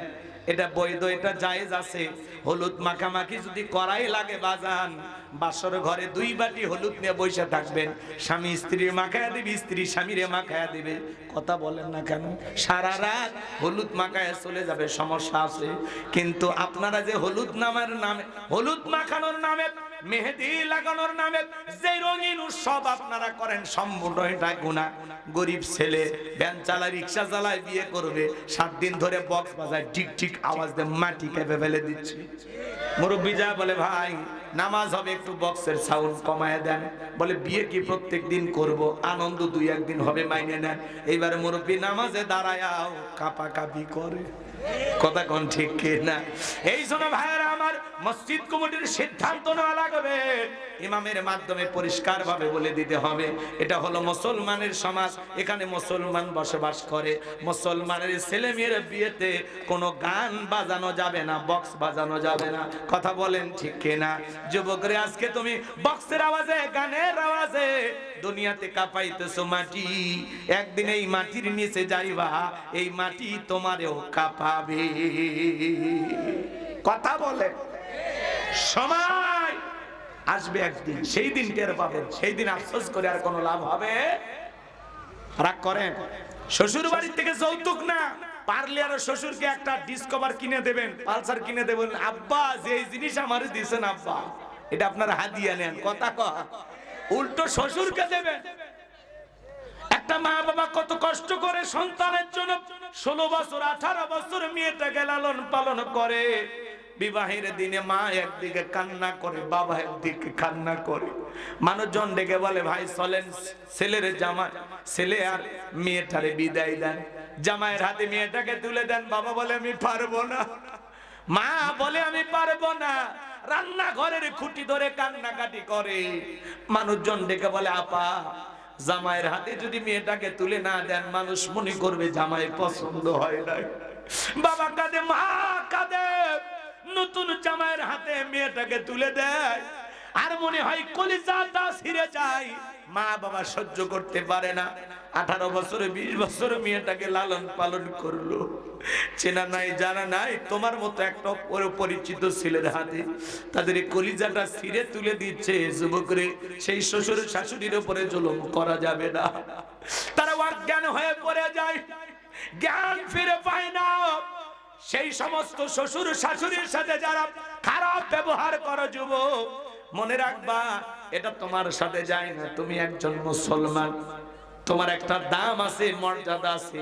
এটা বৈধ, এটা জায়েজ আছে। হলুদ মাখামাখি যদি করাই লাগে বাজান, বাসর ঘরে 2 বাটি হলুদ নিয়ে বসে থাকবেন, স্বামী স্ত্রীর মাখায়া দিবে, স্ত্রী স্বামীরে মাখায়া দিবে, কথা বলেন না কেন? সারা রাত হলুদ মাখায়া চলে যাবে, সমস্যা আছে। কিন্তু আপনারা যে হলুদ নামের নামে, হলুদ মাখানোর নামে, মেহেদি লাগানোর নামে যে রঙিন উৎসব আপনারা করেন, সম্পূর্ণ এটা গুনাহ। গরিব ছেলে ভ্যান চালায়, রিক্সা চালায়, বিয়ে করবে, 7 দিন ধরে বক্স বাজায়, ঠিক ঠিক আওয়াজ দিয়ে মাটি কেঁপে ফেলে দিচ্ছে। মুরব্বি যা বলে, ভাই নামাজ হবে, একটু বক্সের সাউন্ড কমায় দেন। বলে, বিয়ে কি প্রত্যেক দিন করব? আনন্দ 2-1 দিন হবে, মাইনে নেন। এইবার মুরব্বি নামাজে দাঁড়ায়াও কাঁপাকাঁপি করে, কথা কোন ঠিক না? এই জন্য ভাইয়েরা আমার, মসজিদ কমিটির সিদ্ধান্ত নেওয়া লাগবে, ইমামের মাধ্যমে পরিষ্কার ভাবে বলে দিতে হবে, এটা হলো মুসলমানের সমাজ, এখানে মুসলমান বসবাস করে, মুসলমানের ছেলে মেয়ের বিয়েতে কোনো গান বাজানো যাবে না, বক্স বাজানো যাবে না, কথা বলেন ঠিক কিনা? যুবকরে আজকে তুমি বক্সের আওয়াজে, গানের আওয়াজে দুনিয়াতে কাঁপাইতেছো মাটি, একদিন এই মাটির নিচে যাইবা, এই মাটি তোমারেও কাঁপাবে, কথা বলে। সময় আসবে একদিন, সেই দিন টের পাবেন, সেই দিন আফসোস করে আর কোনো লাভ হবে? রাগ করেন? শ্বশুর বাড়ি থেকে যৌতুক না, পারলে আর শ্বশুরকে একটা ডিসকভার কিনে দেবেন, পালসার কিনে দেবেন, আব্বা যে জিনিস আমারে দিয়েছেন আব্বা, এটা আপনার হাদিয়া নেন, কথা কয়। উল্টো শ্বশুরকে দেবেন। একটা মা বাবা কত কষ্ট করে সন্তানের জন্য 16 বছর 18 বছর মেয়েটাকে লালন পালন করে, বিবাহের দিনে মা একদিকে কান্না করে, বাবা একদিকে কান্না করে, মানুষজন ডেকে বলে, ভাই চলেন ছেলের জামাই, ছেলে আর মেয়েটারে বিদায় দেন, জামাইয়ের হাতে মেয়েটাকে তুলে দেন। বাবা বলে, আমি পারবো না, মা বলে, আমি পারবো না, রান্নাঘরের খুঁটি ধরে কান্নাকাটি করে। মানুষজন ডেকে বলে, আপা জামাইয়ের হাতে যদি মেয়েটাকে তুলে না দেন, মানুষ মনে করবে জামাই পছন্দ হয় না। বাবা কাঁদে, মা কাঁদে, নতুন জামাইয়ের হাতে মেয়েটাকে তুলে দেয় আর মনে হয় কলিজাটা ছিঁড়ে যায়। মা বাবা সহ্য করতে পারে না, 18 বছর 20 বছর মেয়েটাকে লালন পালন করলো, চেনা নাই জানা নাই, তোমার মতো একটা পরিচিত ছেলের হাতে তাদের কলিজাটা ছিঁড়ে তুলে দিচ্ছে। যুবকরে, সেই শ্বশুর শাশুড়ির উপরে জুলুম করা যাবে না, তারা অজ্ঞান হয়ে পড়ে যায়, জ্ঞান ফিরে পায় না। সেই সমস্ত শ্বশুর শাশুড়ির সাথে যারা খারাপ ব্যবহার করো যুবক, মনে রাখবা এটা তোমার সাথে যায় না, তুমি একজন মুসলমান, তোমার একটা দাম আছে, মর্যাদা আছে,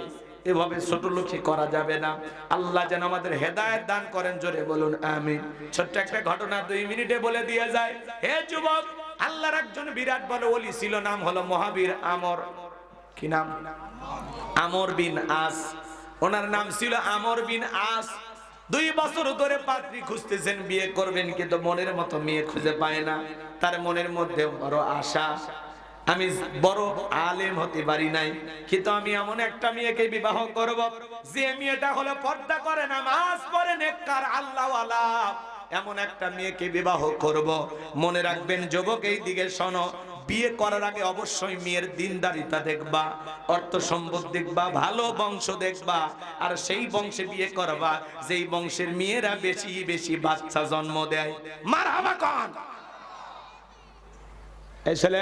এভাবে ছোট লোকই করা যাবে না। আল্লাহ যেন আমাদের হেদায়েত দান করেন, জোরে বলুন আমিন। ছোট্ট একটা ঘটনা 2 মিনিটে বলে দিয়ে যায়। হে যুবক, আল্লাহর একজন বিরাট বড় ওলি ছিল, নাম হলো মহাবীর আমর। কি নাম? আমর বিন আস। ওনার নাম ছিল আমর বিন আস। 2 বছর ধরে পাত্রী খুঁজতেছেন, বিয়ে করবেন, কিন্তু মনের মতো মেয়ে খুঁজে পায় না। তার মনের মধ্যে বড় আশা, আমি বড় আলেম হতে পারি নাই, কিন্তু আমি এমন একটা মেয়েকে বিবাহ করব যে মেয়েটা হলো পর্দা করে, নামাজ পড়ে, নেককার, আল্লাহওয়ালা, এমন একটা মেয়েকে বিবাহ করব। মনে রাখবেন যুবক, এই দিকে শোনো, বিয়ে করার আগে অবশ্যই মেয়ের দিনদারিতা দেখবা, অর্থ সম্পদ দেখবা, ভালো বংশ দেখবা, আর সেই বংশে বিয়ে করবা যেই বংশের মেয়েরা বেশি বেশি বাচ্চা জন্ম দেয়। মারহাবা কোন এই ছেলে,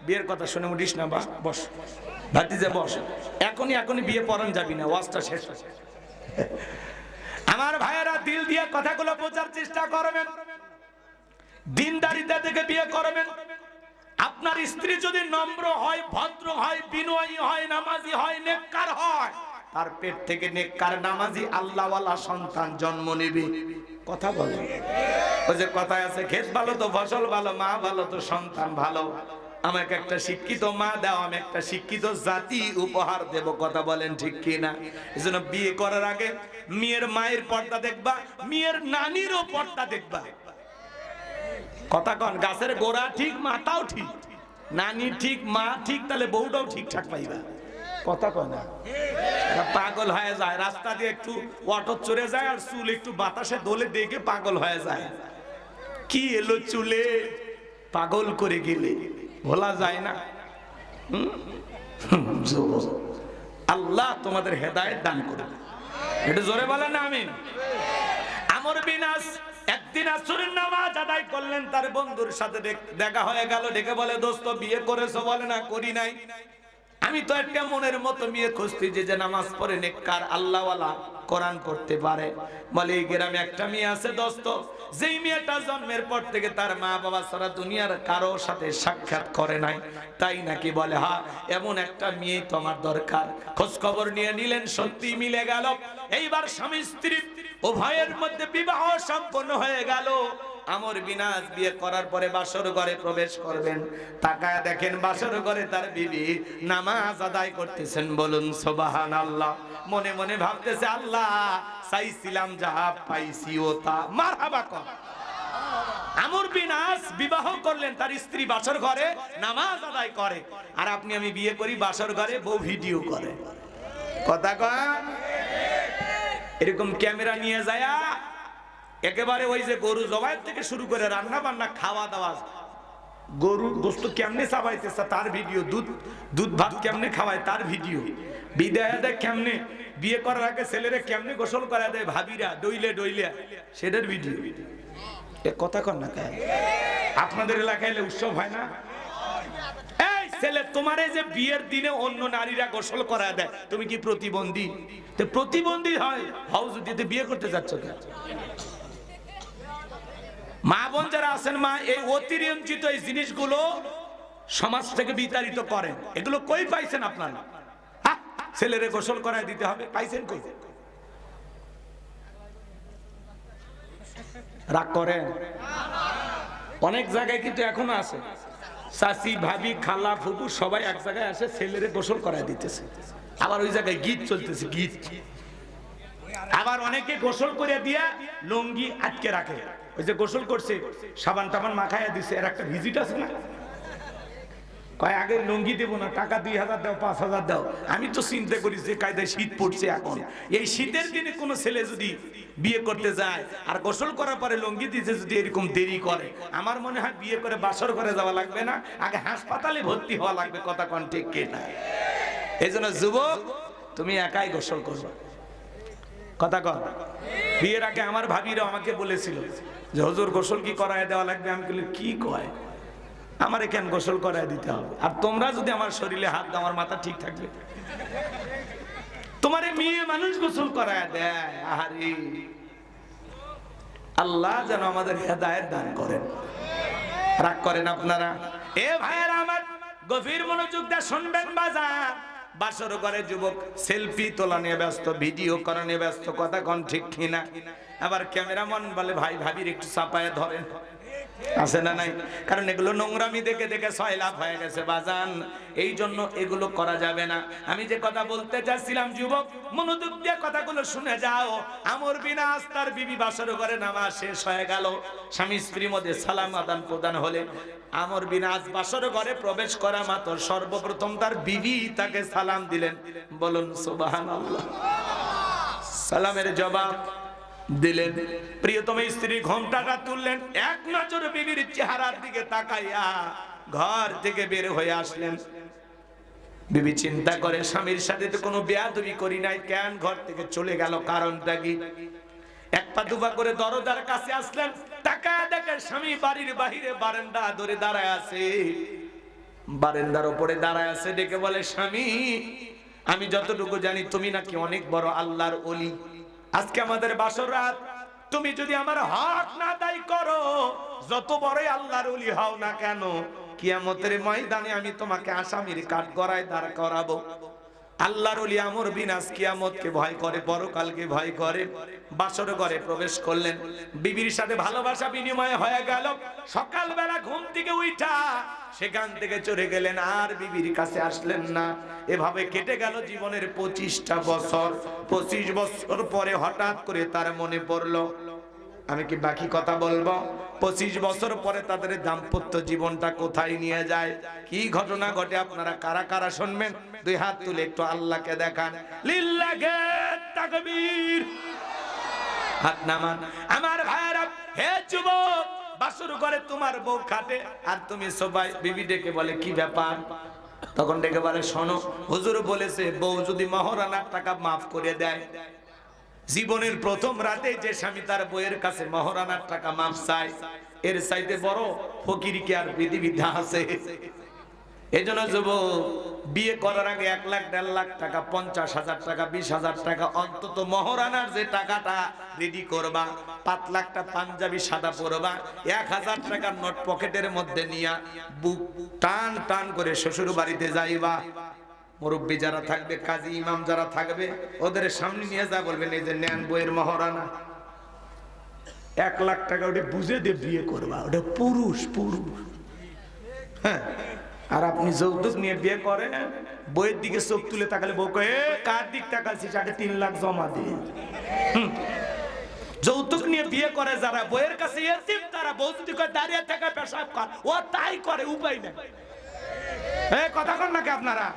বিয়ের কথা শুনে উঠিস না, বা বস ভাতিজা বস, এখনই বিয়ে পড়ান যাবি না, ওয়াজটা শেষ। আমার ভাইয়েরা, দিল দিয়ে কথাগুলো বোঝার চেষ্টা করবেন, দিনদারিতা থেকে বিয়ে করবেন। আপনার স্ত্রী যদি নম্র হয়, ভদ্র হয়, বিনয়ী হয়, নামাজি হয়, নেককার হয়, তার পেট থেকে নেককার নামাজি আল্লাহওয়ালা সন্তান জন্ম নেবে। কথা বলে, ওই যে কথায় আছে, ক্ষেত ভালো তো ফসল ভালো, মা ভালো তো সন্তান ভালো। আমাকে একটা শিক্ষিত মা দাও, আমি একটা শিক্ষিত জাতি উপহার দেব। কথা বলেন ঠিক কিনা? এজন্য বিয়ে করার আগে মেয়ের মায়ের পর্দা দেখবা, মেয়ের নানিরও পর্দা দেখবা। কথা কন, গাছের গোড়া ঠিক, মাথাও ঠিক, নানি ঠিক, মা ঠিক, তাহলে বউটাও ঠিকঠাক পাইবা। কথা কয় না, পাগল হয়ে যায়, রাস্তা দিয়ে একটু অটো চড়ে যায় আর চুল একটু বাতাসে দোলে দেখে পাগল হয়ে যায়। কি এলো চুলে, পাগল করে গেলে ভোলা যায় না। আল্লাহ তোমাদের হেদায়েত দান করুন। একটু জোরে বলেন না আমিন। আমর বিন আস একদিন আসরের নামাজ আদায় করলেন, তার বন্ধুর সাথে দেখা হয়ে গেল। ডেকে বলে, দোস্ত বিয়ে করেছো? বলে, না করি নাই। আমি তো একটা মনের মতো মেয়ে খুঁজছি যে নামাজ পড়ে, নেককার, আল্লাহওয়ালা, কোরআন পড়তে পারে। বলে, এই গ্রামে একটা মেয়ে আছে দোস্ত, যেই মেয়েটা জন্মের পর থেকে তার মা বাবা ছাড়া দুনিয়ার কারো সাথে সাক্ষাৎ করে নাই। তাই নাকি? বলে, হ্যাঁ, এমন একটা মেয়ে তো আমার দরকার। খোঁজ খবর নিয়ে নিলেন, সত্যি মিলে গেল। এইবার স্বামী স্ত্রী উভয়ের মধ্যে বিবাহ সম্পন্ন হয়ে গেল। আমর বিন আস বিয়ে করার পরে বাসর ঘরে প্রবেশ করবেন, তাকায় দেখেন বাসর ঘরে তার বিবি নামাজ আদায় করতেছেন। বলুন সুবহানাল্লাহ। মনে মনে ভাবতেছে, আল্লাহ, চাইছিলাম যা পাইছি ও তা। মারহাবা কর। আমর বিন আস বিবাহ করলেন, তার স্ত্রী বাসর ঘরে নামাজ আদায় করে, আর আপনি আমি বিয়ে করি বাসর ঘরে, বউ ভিডিও করে। কথা কন, এরকম ক্যামেরা নিয়ে যায় একেবারে ওই যে গরু জবাইয়ের থেকে শুরু করে রান্না বান্না, খাওয়া দাওয়া, গরুর গোশত কেমনে চাবাইতেছে তার ভিডিও, দুধ ভাত কেমনে খাওয়ায় তার ভিডিও, বিদায় দেয় কেমনে, বিয়ে করার আগে ছেলেরা কেমনে গোসল করা দেয় ভাবিরা ডইলে ডইলে, সেটার ভিডিও। এ কথা কন না কেন? আপনাদের এলাকায় উৎসব হয় না? এই ছেলে, তোমার এই যে বিয়ের দিনে অন্য নারীরা গোসল করা দেয়, তুমি কি প্রতিবন্ধী? প্রতিবন্ধী হয় হাউ যদি বিয়ে করতে যাচ্ছ কেন? মা বোন যারা আছেন, মা, এই অতিরঞ্জিত এই জিনিসগুলো সমাজ থেকে বিতাড়িত করেন। এগুলো কই পাইছেন আপনারা? ছেলেরে গোসল করায় দিতে হবে, পাইছেন কই? রাগ করেন? অনেক জায়গায় কিন্তু এখনো আছে, চাচি, ভাবি, খালা, ফুপু সবাই এক জায়গায় আসে, ছেলেরে গোসল করায় দিতেছে। আবার ওই জায়গায় গীত চলতেছে, গীত। আবার অনেকে গোসল করে দিয়া লুঙ্গি আটকে রাখে, ওই যে গোসল করছে সাবান টাবান মাখাইয়া দিছে, এর একটা ভিজিট আছে না, কয় আগে লুঙ্গি দেবো না, টাকা 2000 দাও, 5000 দাও। আমি তো চিন্তা করি যে কায়দায় শীত পড়ছে এখন, এই শীতের দিনে কোনো ছেলে যদি বিয়ে করতে যায় আর গোসল করার পরে লুঙ্গি দিতে যদি এরকম দেরি করে, আমার মনে হয় বিয়ে করে বাসর ঘরে যাওয়া লাগবে না, আগে হাসপাতালে ভর্তি হওয়া লাগবে। কথা কোন ঠিক কিনা? এই জন্য যুবক, তুমি একাই গোসল করবে। কথা কন। বিয়ের আগে আমার ভাবিরা আমাকে বলেছিল যে হুজুর গোসল কি করায় দেওয়া লাগবে? আমি বলি, কি কয়, আমার কেন গোসল করায় দিতে হবে? আর তোমরা যদি আমার শরীরে হাত দাও, আমার মাথা ঠিক থাকবে? তোমার মেয়ে মানুষ গোসল করায় দেয়। আহারে, আল্লাহ যেন আমাদের হেদায়েত দান করেন। রাগ করেন আপনারা? এ ভাইয়েরা আমার, গভীর মনোযোগ দিয়ে শুনবেন। বাজার বাসর ঘরে যুবক সেলফি তোলা নিয়ে ব্যস্ত, ভিডিও করা নিয়ে ব্যস্ত। কথা কোন ঠিক কিনা? আবার ক্যামেরাম্যান বলে, ভাই ভাবির একটু চাপায় ধরেন, আছে না নাই? কারণ এগুলো নোংরামি দেখে দেখে সয়লাভ হয়ে গেছে বাজান, এই জন্য এগুলো করা যাবে না। আমি যে কথা বলতে চাচ্ছিলাম, যুবক মনোযোগ দিয়ে কথাগুলো শুনে যাও। আমর বিন আস তার বিবি বাসর ঘরে নামাজ শেষ হয়ে গেল, স্বামী স্ত্রীর মধ্যে সালাম আদান প্রদান হলে আমর বিন আস বাসর ঘরে প্রবেশ করা মাত্র সর্বপ্রথম তার বিবি তাকে সালাম দিলেন। বলুন সুবহানাল্লাহ। সালামের জবাব দিলেন। প্রিয়তম স্ত্রী ঘোমটাটা তুললেন, এক নজর বিবির চেহারার দিকে তাকাইয়া ঘর থেকে বের হয়ে আসলেন। বিবি চিন্তা করে, স্বামীর সাথে তো কোনো বেয়াদবি করি নাই, কেন ঘর থেকে চলে গেল, কারণটা কি? এক পা দুপা করে দরজার কাছে আসলেন, তাকায় দেখে স্বামী বাড়ির বাহিরে বারান্দা ধরে দাঁড়ায় আছে। বারান্দার উপরে দাঁড়ায় আছে, ডেকে বলে, স্বামী আমি যতটুকু জানি তুমি নাকি অনেক বড় আল্লাহর ওলি। আজকে আমাদের বাসর রাত, তুমি যদি আমার হক না আদায় করো, যত বড়ই আল্লাহর ওলি হও না কেন, কিয়ামতের ময়দানে আমি তোমাকে আসামির কাঠগড়ায় দাঁড় করাবো। আল্লাহর ওলি আমর বিনাশ কিয়ামতকে ভয় করে, পরকালকে ভয় করে। বাসর ঘরে প্রবেশ করলেন, বিবির সাথে ভালোবাসা বিনিময় হয়ে গেল। সকালবেলা ঘুম থেকে উঠা সেখান থেকে চলে গেলেন, আর বিবির কাছে আসলেন না। এভাবে কেটে গেল জীবনের 25টা বছর। 25 বছর পরে হঠাৎ করে তার মনে পড়লো, আমি কি বাকি কথা বলবো? 25 বছর পরে তাদের দাম্পত্য জীবনটা কোথায় নিয়ে যায়, কি ঘটনা ঘটে, আপনারা কারা কারা শুনবেন? দুই হাত তুলে একটু আল্লাহকে দেখান। লিল্লাহে তাকবীর। হাত নামান। আমার ভাইরা, হে যুবক, বাসর ঘরে তোমার বউ খাটে আর তুমি সবাই। বিবি ডেকে বলে, কি ব্যাপার? তখন ডেকে বলে, শোনো, হুজুর বলেছে বউ যদি মহারানার টাকা মাফ করে দেয়, জীবনের প্রথম রাতে যে স্বামী তার বউয়ের কাছে মহারানার টাকা মাফ চায়, এর চাইতে বড় ফকিরি কি আর পৃথিবীতে আছে? এজন্য যুবক, বিয়ে করার আগে 1 লাখ 1.5 লাখ টাকা, 50,000 টাকা, 20,000 টাকা অন্তত মহারানার যে টাকাটা রেডি করবা, 5 লাখটা পাঞ্জাবি সাদা পরবা, 1000 টাকার নোট পকেটের মধ্যে নিয়া বুক টান টান করে শ্বশুর বাড়িতে যাইবা। মুরব্বী যারা থাকবে, কাজী ইমাম যারা থাকবে, ওদের সামনে নিয়ে যা বলবেন, এই যে নেন বইয়ের মহারানা। 1 লাখ টাকা ওটা বুঝে দিয়ে বিয়ে করবা, ওটা পুরুষ পুরুষ। হ্যাঁ, আর আপনি যৌতুক নিয়ে বিয়ে করেন, বইয়ের দিকে চোখ তুলে তাকালে বউ কয়ে, কার দিক তাকাচ্ছিস, আগে 3 লাখ জমা দিয়ে। যৌতুক নিয়ে বিয়ে করে যারা, বইয়ের কাছে এতিম তারা, বউ যদি কয় দাঁড়িয়ে থাকা পেশাব কর, ও তাই করে, উপায় নেই। কথা কন নাকি আপনারা?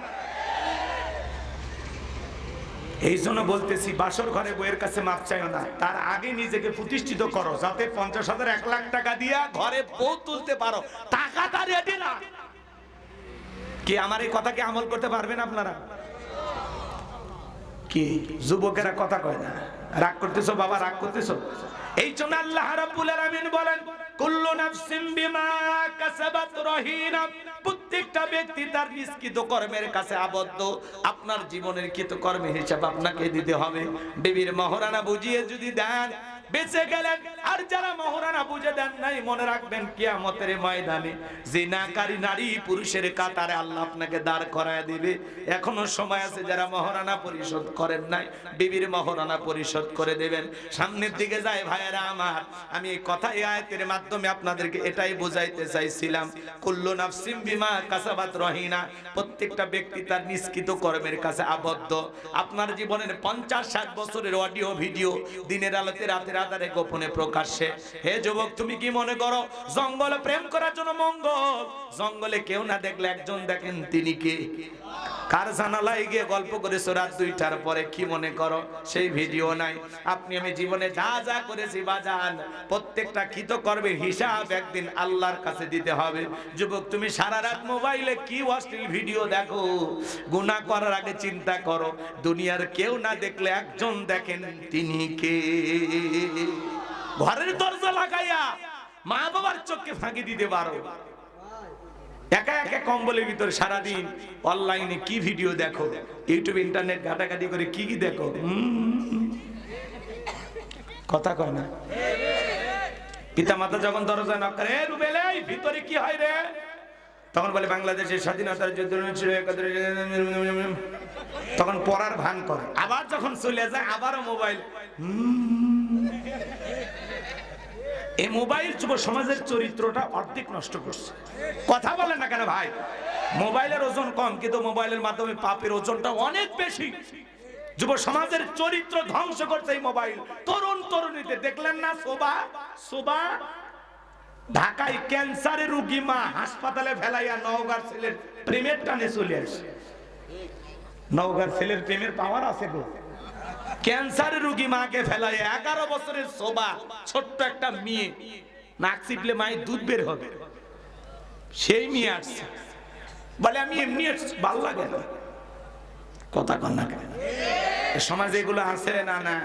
এই জন্য বলতেছি, বাসর ঘরে বইয়ের কাছে মাপ চাইও না, তার আগে নিজেকে প্রতিষ্ঠিত করো, যাতে 50,000 1 লাখ টাকা দিয়া ঘরে বউ তুলতে পারো। টাকাটা রেডি না। কি আমার এই কথাকে আমল করতে পারবেন আপনারা? কি যুবকেরা কথা কয় না? রাগ করতেছো বাবা, রাগ করতেছো? এই জন্য আল্লাহ রাব্বুল আলামিন বলেন, কুল্লু নাফসিন বিমা কাসাবাত রহিনা। প্রত্যেকটা ব্যক্তি তার নিষ্কৃত কর্মের কাছে আবদ্ধ। আপনার জীবনের কৃতকর্মের হিসাব আপনাকে দিতে হবে। বিবির মহারানা বুঝিয়ে যদি দেন, বেঁচে গেলেন। আর যারা মহারানা বুঝে দেন নাই, মনে রাখবেন কিয়ামতের ময়দানে জিনাকারী নারী পুরুষের কাতারে আল্লাহ আপনাকে দাঁড় করায় দিবে। এখনো সময় আছে, যারা মহারানা পরিশোধ করেন নাই, বিবির মহারানা পরিশোধ করে দেবেন। সামনের দিকে যায় ভাইয়েরা আমার, আমি এই কথা এই আয়াতের মাধ্যমে আপনাদেরকে এটাই বোঝাইতে চাইছিলাম, কুল্লু নাফসিন বিমা কাসাবাত রহিনা। প্রত্যেকটা ব্যক্তি তার নিষ্কৃত কর্মের কাছে আবদ্ধ। আপনার জীবনের 50-60 বছরের অডিও ভিডিও দিনের আলোতে রাতের আধারে গোপনে প্রকাশ্যে। হে যুবক, তুমি কি মনে করো জঙ্গলে প্রেম করার জন্য মঙ্গল? জঙ্গলে কেউ না দেখলে একজন দেখেন, তিনি কে? কার জানালায় গিয়ে গল্প করেছো রাত 2টার পরে, কি মনে করো সেই ভিডিও নাই? আপনি আমি জীবনে যা যা করেছি বাজান, প্রত্যেকটা কৃতকর্মের হিসাব একদিন আল্লাহর কাছে দিতে হবে। যুবক, তুমি সারা রাত মোবাইলে কি অশ্লীল ভিডিও দেখো, গুনাহ করার আগে চিন্তা করো, দুনিয়ার কেউ না দেখলে একজন দেখেন, তিনি কে? ঘরের দরজা লাগাইয়া মা বাবার চোখকে ফাঁকি দিতে পারো। একা একা কম্বলের ভিতরে সারাদিন অনলাইনে কি ভিডিও দেখো, ইউটিউব ইন্টারনেট ঘাটাঘাটি করে কি কি দেখো। কথা কয় না? পিতা মাতা যখন দরজা নক করে, রুবেল এই ভিতরে কি হয় রে? তখন বলে বাংলাদেশের স্বাধীনতার যুদ্ধ ছিল, তখন পড়ার ভান করে। আবার যখন চলে যায়, আবারও মোবাইল। এই মোবাইল যুব সমাজের চরিত্রটা অর্ধেক নষ্ট করছে। কথা বলেন না কেন ভাই? মোবাইলের ওজন কম, কিন্তু মোবাইলের মাধ্যমে পাপের ওজনটা অনেক বেশি। যুব সমাজের চরিত্র ধ্বংস করছে এই মোবাইল। তরুণ তরুণীদের দেখলেন না, শোভা ঢাকায় ক্যান্সারের রোগী মা হাসপাতালে ফেলাইয়া নওগাঁর ছেলের প্রেমের টানে চলে আসে। নওগাঁর ছেলের প্রেমের পাওয়ার আছে গো। ক্যান্সারের রোগী মাকে ফেলায় 11 বছরের শোভা ছোট্ট একটা মেয়ে, নাক চিপলে মায়ের দুধ বের হবে, সেই মেয়ে আসছে বলে আমি এমনি ভালো লাগে না। কথা কন না কেন? সমাজে এগুলো আছে না? না,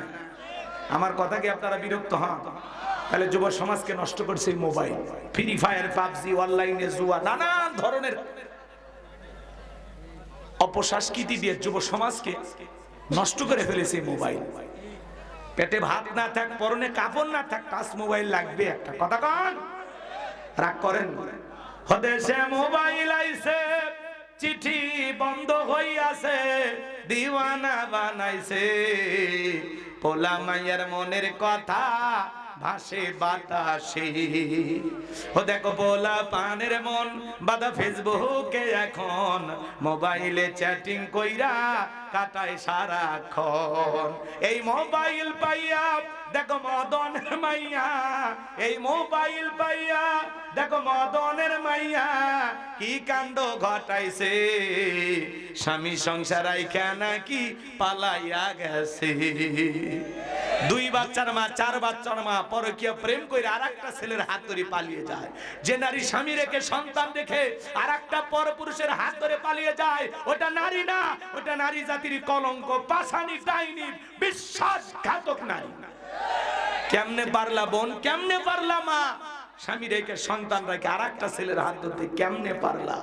আমার কথা কি আপনারা বিরক্ত হন? তাহলে যুব সমাজকে নষ্ট করছে মোবাইল, ফ্রি ফায়ার, পাবজি, অনলাইনে জুয়া, নানান ধরনের অপসংস্কৃতি দিয়ে যুব সমাজকে নষ্ট করে ফেলেছে মোবাইল। পেটে ভাত না থাক, পরনে কাপড় না থাক, টাচ মোবাইল লাগবে একটা। কথা কন, রাগ করেন? হদেশে মোবাইল আইছে, চিঠি বন্ধ হইয়াছে, দিওয়ানা বানাইছে, পোলা মাইয়ার মনের কথা ভাসে বাতাসে। ও দেখো পোলা পানের মন বাদা ফেসবুকে এখন, মোবাইলে চ্যাটিং কইরা কাটায় সারাক্ষণ। এই মোবাইল পাইয়া দেখো মদনের মাইয়া, এই মোবাইল পাইয়া দেখো মদনের মাইয়া কি কাণ্ড ঘটাইছে, স্বামী সংসার আইখা নাকি পালাইয়া গেছে। 2 বাচ্চার মা, 4 বাচ্চার মা পরকীয়া প্রেম করে আরেকটা ছেলের হাত ধরে পালিয়ে যায়। যে নারী স্বামী রেখে সন্তান রেখে আরেকটা পরপুরুষের হাত ধরে পালিয়ে যায়, ওটা নারী না, ওটা নারী জাতির কলঙ্ক, পাষাণী, ডাইনি, বিশ্বাসঘাতক নারী। কেমনে পারলা বোন, কেমনে পারলা মা, স্বামী রেখে সন্তান রেখে আরেকটা ছেলের হাত ধরতে কেমনে পারলা?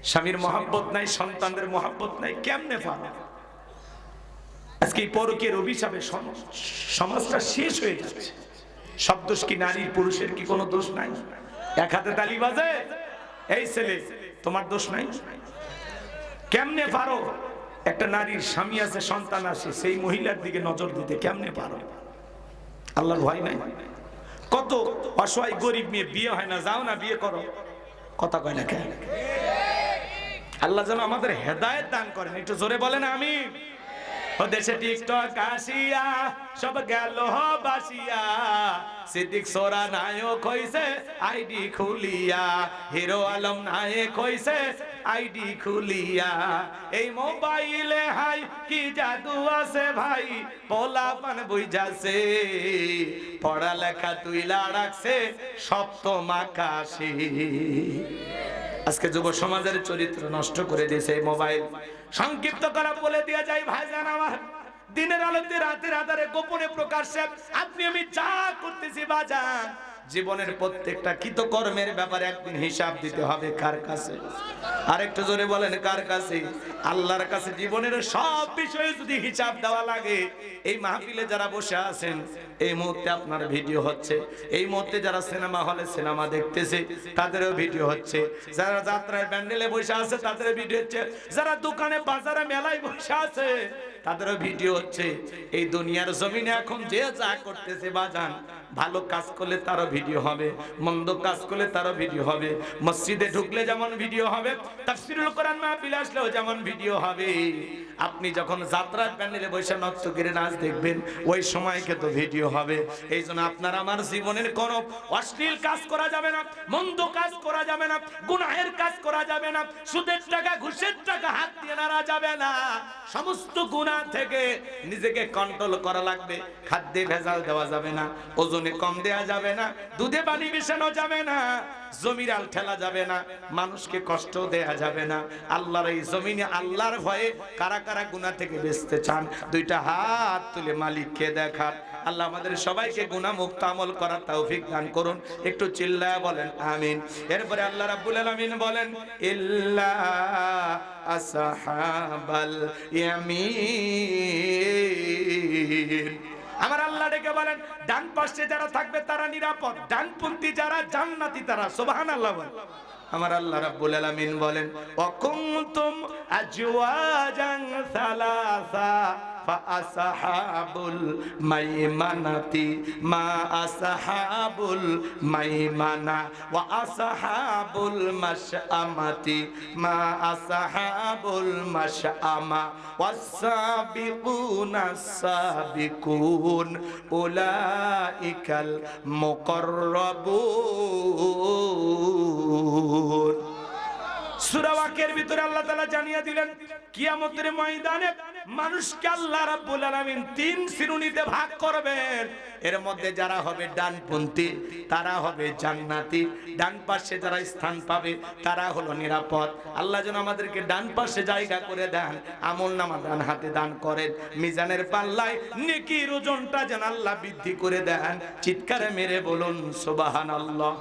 স্বামীর মহব্বত নাই, সন্তানদের মহব্বত নাই, কেমনে পারলা? আজকে এই পরকীয়ার অভিশাপে সমাজটা শেষ হয়ে যাচ্ছে। সব দোষ কি নারীর, পুরুষের কি কোনো দোষ নাই? এক হাতে তালি বাজে, এই ছেলে তোমার দোষ নাই? কেমনে পারো একটা নারীর স্বামী আছে, সন্তান আছে, সেই মহিলার দিকে নজর দিতে কেমনে পারো? আল্লাহর ভয় নাই? কত অসহায় গরিব মেয়ে বিয়ে হয় না, যাও না বিয়ে করো। কথা কয় না কেন? আল্লাহ যেন আমাদের হেদায়েত দান করেন, একটু জোরে বলেন আমিন। ও দেশে টিকটক আসিয়া সব গেল বাসিয়া, সিদ্দিক সোরা নায়ক হইছে আইডি খুলিয়া, হিরো আলম নায়ক হইছে আইডি খুলিয়া। এই মোবাইলে হাই কি জাদু আছে ভাই, পোলাপান বুঝাছে, পড়ালেখা তুইলা রাখছে সপ্তম আকাশে। আজকে যুব সমাজের চরিত্র নষ্ট করে দিয়েছে এই মোবাইল। সংক্ষিপ্ত করা বলে দেয়া যায় ভাইজান আমার, দিনের আলোতে রাতের আধারে গোপনে প্রকাশ্যে আপনি আমি যা করতেছি বাজান, জীবনের প্রত্যেকটা কৃতকর্মের ব্যাপারে একদিন হিসাব দিতে হবে। কার কাছে? আরেকটু জোরে বলেন কার কাছে? আল্লাহর কাছে। জীবনের সব বিষয়ে যদি হিসাব দেওয়া লাগে, এই মাহফিলে যারা বসে আছেন, এই মুহূর্তে আপনার ভিডিও হচ্ছে, এই মুহূর্তে যারা সিনেমা হলে সিনেমা দেখতেছে তাদেরও ভিডিও হচ্ছে, যারা যাত্রায় প্যান্ডেলে বসে আছে তাদেরও ভিডিও হচ্ছে, যারা দোকানে বাজারে মেলায় বসে আছে তাদেরও ভিডিও হচ্ছে। এই দুনিয়ার জমিনে এখন যে যা করতেছে বাজান, ভালো কাজ করলে তারও ভিডিও হবে, মন্দ কাজ করলে তারও ভিডিও হবে। মসজিদে ঢুকলে যেমন ভিডিও হবে, তাফসীরুল কোরআন মাহফিলে আসলেও যেমন ভিডিও হবে। আপনি যখন যাত্রার প্যান্ডেলে বসে নর্তকীর নাচ দেখবেন, ওই সময়কে তো ভিডিও হবে। এই জন্য আপনার আমার জীবনের কোন অশ্লীল কাজ করা যাবে না, মন্দ কাজ করা যাবে না, গুনাহের কাজ করা যাবে না, সুদের টাকা ঘুষের টাকা হাত দিয়ে নাড়া যাবে না। সমস্ত গুনাহ থেকে নিজেকে কন্ট্রোল করা লাগবে। খাদ্যে ভেজাল দেওয়া যাবে না, ওজনে কম দেওয়া যাবে না, দুধে পানি মিশানো যাবে না, জমিরাল ঠেলা যাবে না, মানুষকে কষ্ট দেয়া যাবে না। আল্লাহর এই জমিনে আল্লাহর ভয়ে কারা কারা গুনাহ থেকে বাঁচতে চান, দুইটা হাত তুলে মালিককে দেখান। আল্লাহ আমাদের সবাইকে গুনাহ মুক্ত আমল করার তৌফিক দান করুন। একটু চিল্লায়া বলেন আমিন। এরপরে আল্লাহ রাব্বুল আলামিন বলেন, ইল্লা আসহাবাল ইয়ামিন। আমার আল্লাহ ডেকে বলেন, ডান পাশে যারা থাকবে তারা নিরাপদ, ডানপন্থী যারা জান্নাতি তারা। সুবহানাল্লাহ বলেন। আমার আল্লাহ রাব্বুল আলামিন বলেন, ওয়া কুনতুম আজওয়াজান সালাসা ফাআসহাবুল মাইমানাতি মা আসহাবুল মাইমানা ওয়া আসহাবুল মাশআমাতি মা আসহাবুল মাশআমা ওয়াস-সাবিকুনাস সাবিকুন উলাইকাল মুকাররাবুন। সূরা ওয়াকিয়ার ভিতরে আল্লাহ তাআলা জানিয়ে দিলেন, কিয়ামতের ময়দানে মানুষকে আল্লাহ রাব্বুল আলামিন তিন শ্রেণীতে ভাগ করবেন। এর মধ্যে যারা হবে ডানপন্থী তারা হবে জান্নাতি, ডান পাশে যারা স্থান পাবে তারা হলো নিরাপদ। আল্লাহ যেন আমাদেরকে ডান পাশে জায়গা করে দেন, আমলনামা ডান হাতে দান করেন, মিজানের পাল্লায় নেকির ওজনটা যেন আল্লাহ বৃদ্ধি করে দেন। চিৎকারে মেরে বলুন সুবহানাল্লাহ।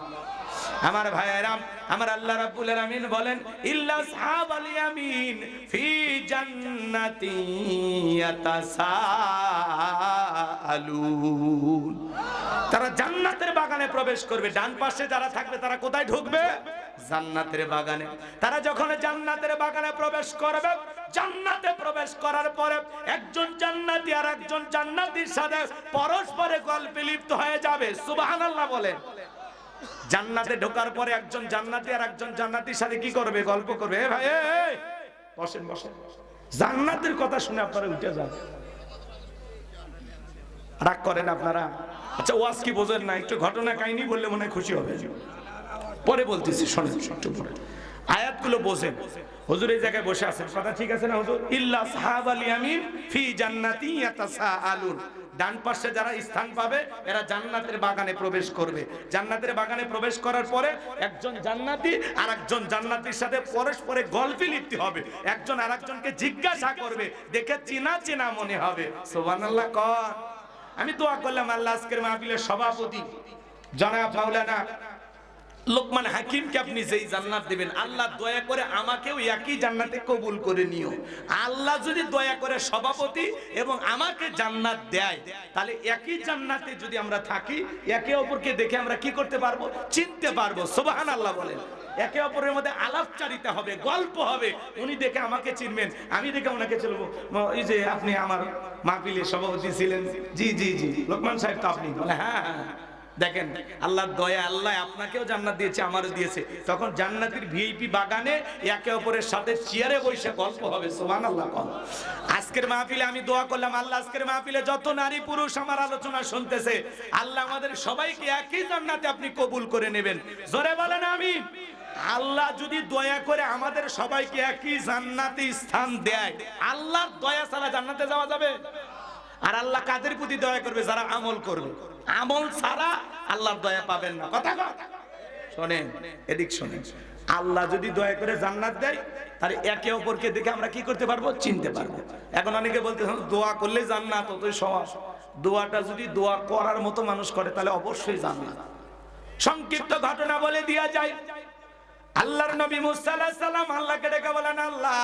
আমার ভাইয়েরা, আমার আল্লাহ রাব্বুল আলামিন বলেন ইল্লা আসহাবাল ইয়ামিন ফি জান্নাতি ইয়াতাসাআলুন, তারা জান্নাতের বাগানে প্রবেশ করবে। ডান পাশে যারা থাকবে তারা কোথায় ঢুকবে? জান্নাতের বাগানে। তারা যখন জান্নাতের বাগানে প্রবেশ করবে, জান্নাতে প্রবেশ করার পরে একজন জান্নাতি আর একজন জান্নাতীর সাথে পরস্পরে গল্পে লিপ্ত হয়ে যাবে। সুবহানাল্লাহ বলেন। জান্নাতে ঢোকার পরে একজন জান্নাতি আর একজন জান্নাতীর সাথে কি করবে? গল্প করবে। এ ভাই বসেন বসেন, জান্নাতের কথা শুনে আপনারা উঠে যান। রাগ করেন আপনারা? আচ্ছা ওয়াজ কি বোঝেন না? একটু ঘটনা কাহিনী বললে মনে হয় খুশি হবে। পরে বলতেছি, শোনেন একটু পরে আয়াতগুলো বোঝেন। হুজুর এই জায়গায় বসে আছেন, কথা ঠিক আছে না হুজুর? ইল্লা আসহাবাল ইয়ামিন ফি জান্নাতি ইয়াতাসাআলুন, ডান পাশে যারা স্থান পাবে এরা জান্নাতের বাগানে প্রবেশ করবে। জান্নাতের বাগানে প্রবেশ করার পরে একজন জান্নাতি আর একজন জান্নাতীর সাথে পরস্পরে গল্পে লিপ্ত হবে। একজন আর একজনকে জিজ্ঞাসা করবে, দেখে চেনা চেনা মনে হবে। সুবহানাল্লাহ কর। আমি দোয়া করলাম আল্লাহ আজকের মাহফিলের সভাপতি জনাব মাওলানা লোকমান হাকিমকে আপনি যেই জান্নাত দিবেন, আল্লাহ দয়া করে আমাকেও একই জান্নাতে কবুল করে নিও। আল্লাহ যদি দয়া করে সভাপতি এবং আমাকে জান্নাত দেয়, তাহলে একই জান্নাতে যদি আমরা থাকি, একে অপরকে দেখে আমরা কি করতে পারবো? চিনতে পারবো। সুবহানাল্লাহ বলেন। একে অপরের মধ্যে আলাপচারিতা হবে, গল্প হবে। উনি দেখে আমাকে চিনবেন, আমি দেখে ওনাকে চিনবো। এই যে আপনি আমার মাহফিলের সভাপতি ছিলেন, জি জি জি লোকমান সাহেব তো আপনি? বলে হ্যাঁ হ্যাঁ। দেখেন আল্লাহর দয়া, আল্লাহ আপনাকেও জান্নাত দিয়েছে, আমারও দিয়েছে। তখন জান্নাতের ভিআইপি বাগানে একে অপরের সাথে চেয়ারে বসে গল্প হবে। সুবহানাল্লাহ। আজকের মাহফিলে আমি দোয়া করলাম আল্লাহ আজকের মাহফিলে যত নারী পুরুষ আমার আলোচনা শুনতেছে, আল্লাহ আমাদের সবাইকে একই জান্নাতে আপনি কবুল করে নেবেন। জোরে বলেন আমিন। আল্লাহ যদি দয়া করে আমাদের সবাইকে একই জান্নাতে স্থান দেয়, আল্লাহর দয়া ছাড়া জান্নাতে যাওয়া যাবে? আর আল্লাহ কাদের প্রতি দয়া করবে? যারা আমল করবে। আমল ছাড়া আল্লাহর দয়া পাবেন না। কথা শোনেন, এদিক শোনেন। আল্লাহ যদি দয়া করে জান্নাত দেয়, তাহলে একে অপরকে দেখে আমরা কি করতে পারবো? চিনতে পারবো। এখন অনেকে বলতে দোয়া করলে জান্নাত, অতই সহজ। দোয়াটা যদি দোয়া করার মতো মানুষ করে তাহলে অবশ্যই জান্নাত। সংক্ষিপ্ত ঘটনা বলে দেয়া যায়। আল্লাহর নবী মুসা আলাইহিস সালাম আল্লাহকে ডেকে বলেন, আল্লাহ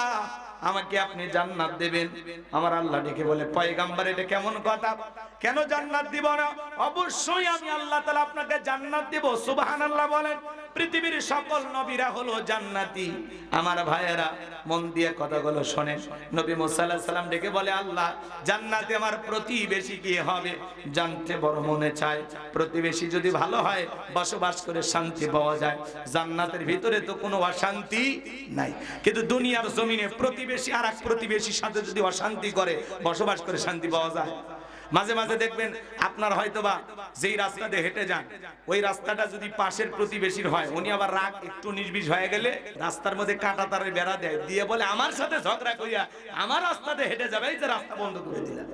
আমাকে আপনি জান্নাত দেবেন। আমার আল্লাহ ডেকে বলে, পয়গম্বর এটা কেমন কথা? কেন জান্নাত দিব না? অবশ্যই আমি আল্লাহ তাআলা আপনাকে জান্নাত দেব। সুবহানাল্লাহ বলেন। পৃথিবীর সকল নবীরা হলো জান্নাতি। আমার ভাইয়েরা মন দিয়ে কথাগুলো শোনেন। নবী মুসা আলাইহিস সালাম ডেকে বলে, আল্লাহ জান্নাতে আমার প্রতিবেশী কি হবে জানতে বড় মনে চায়। প্রতিবেশী যদি ভালো হয়, বসবাস করে শান্তি পাওয়া যায়। জান্নাতের ভিতরে তো কোনো অশান্তি নাই, কিন্তু দুনিয়ার জমিনে প্রতিবেশী আর এক প্রতিবেশীর সাথে যদি অশান্তি করে, বসবাস করে শান্তি পাওয়া যায়? মাঝে মাঝে দেখবেন আপনার হয়তোবা যেই রাস্তা দিয়ে হেঁটে যান, ওই রাস্তাটা যদি পাশের প্রতিবেশীর হয়, উনি আবার রাগ একটু নির্বিষ হয়ে গেলে রাস্তার মধ্যে কাঁটা তারের বেড়া দেয়, দিয়ে বলে আমার সাথে ঝগড়া করিয়া আমার রাস্তাতে হেঁটে যাবে, এই যে রাস্তা বন্ধ করে দিলাম।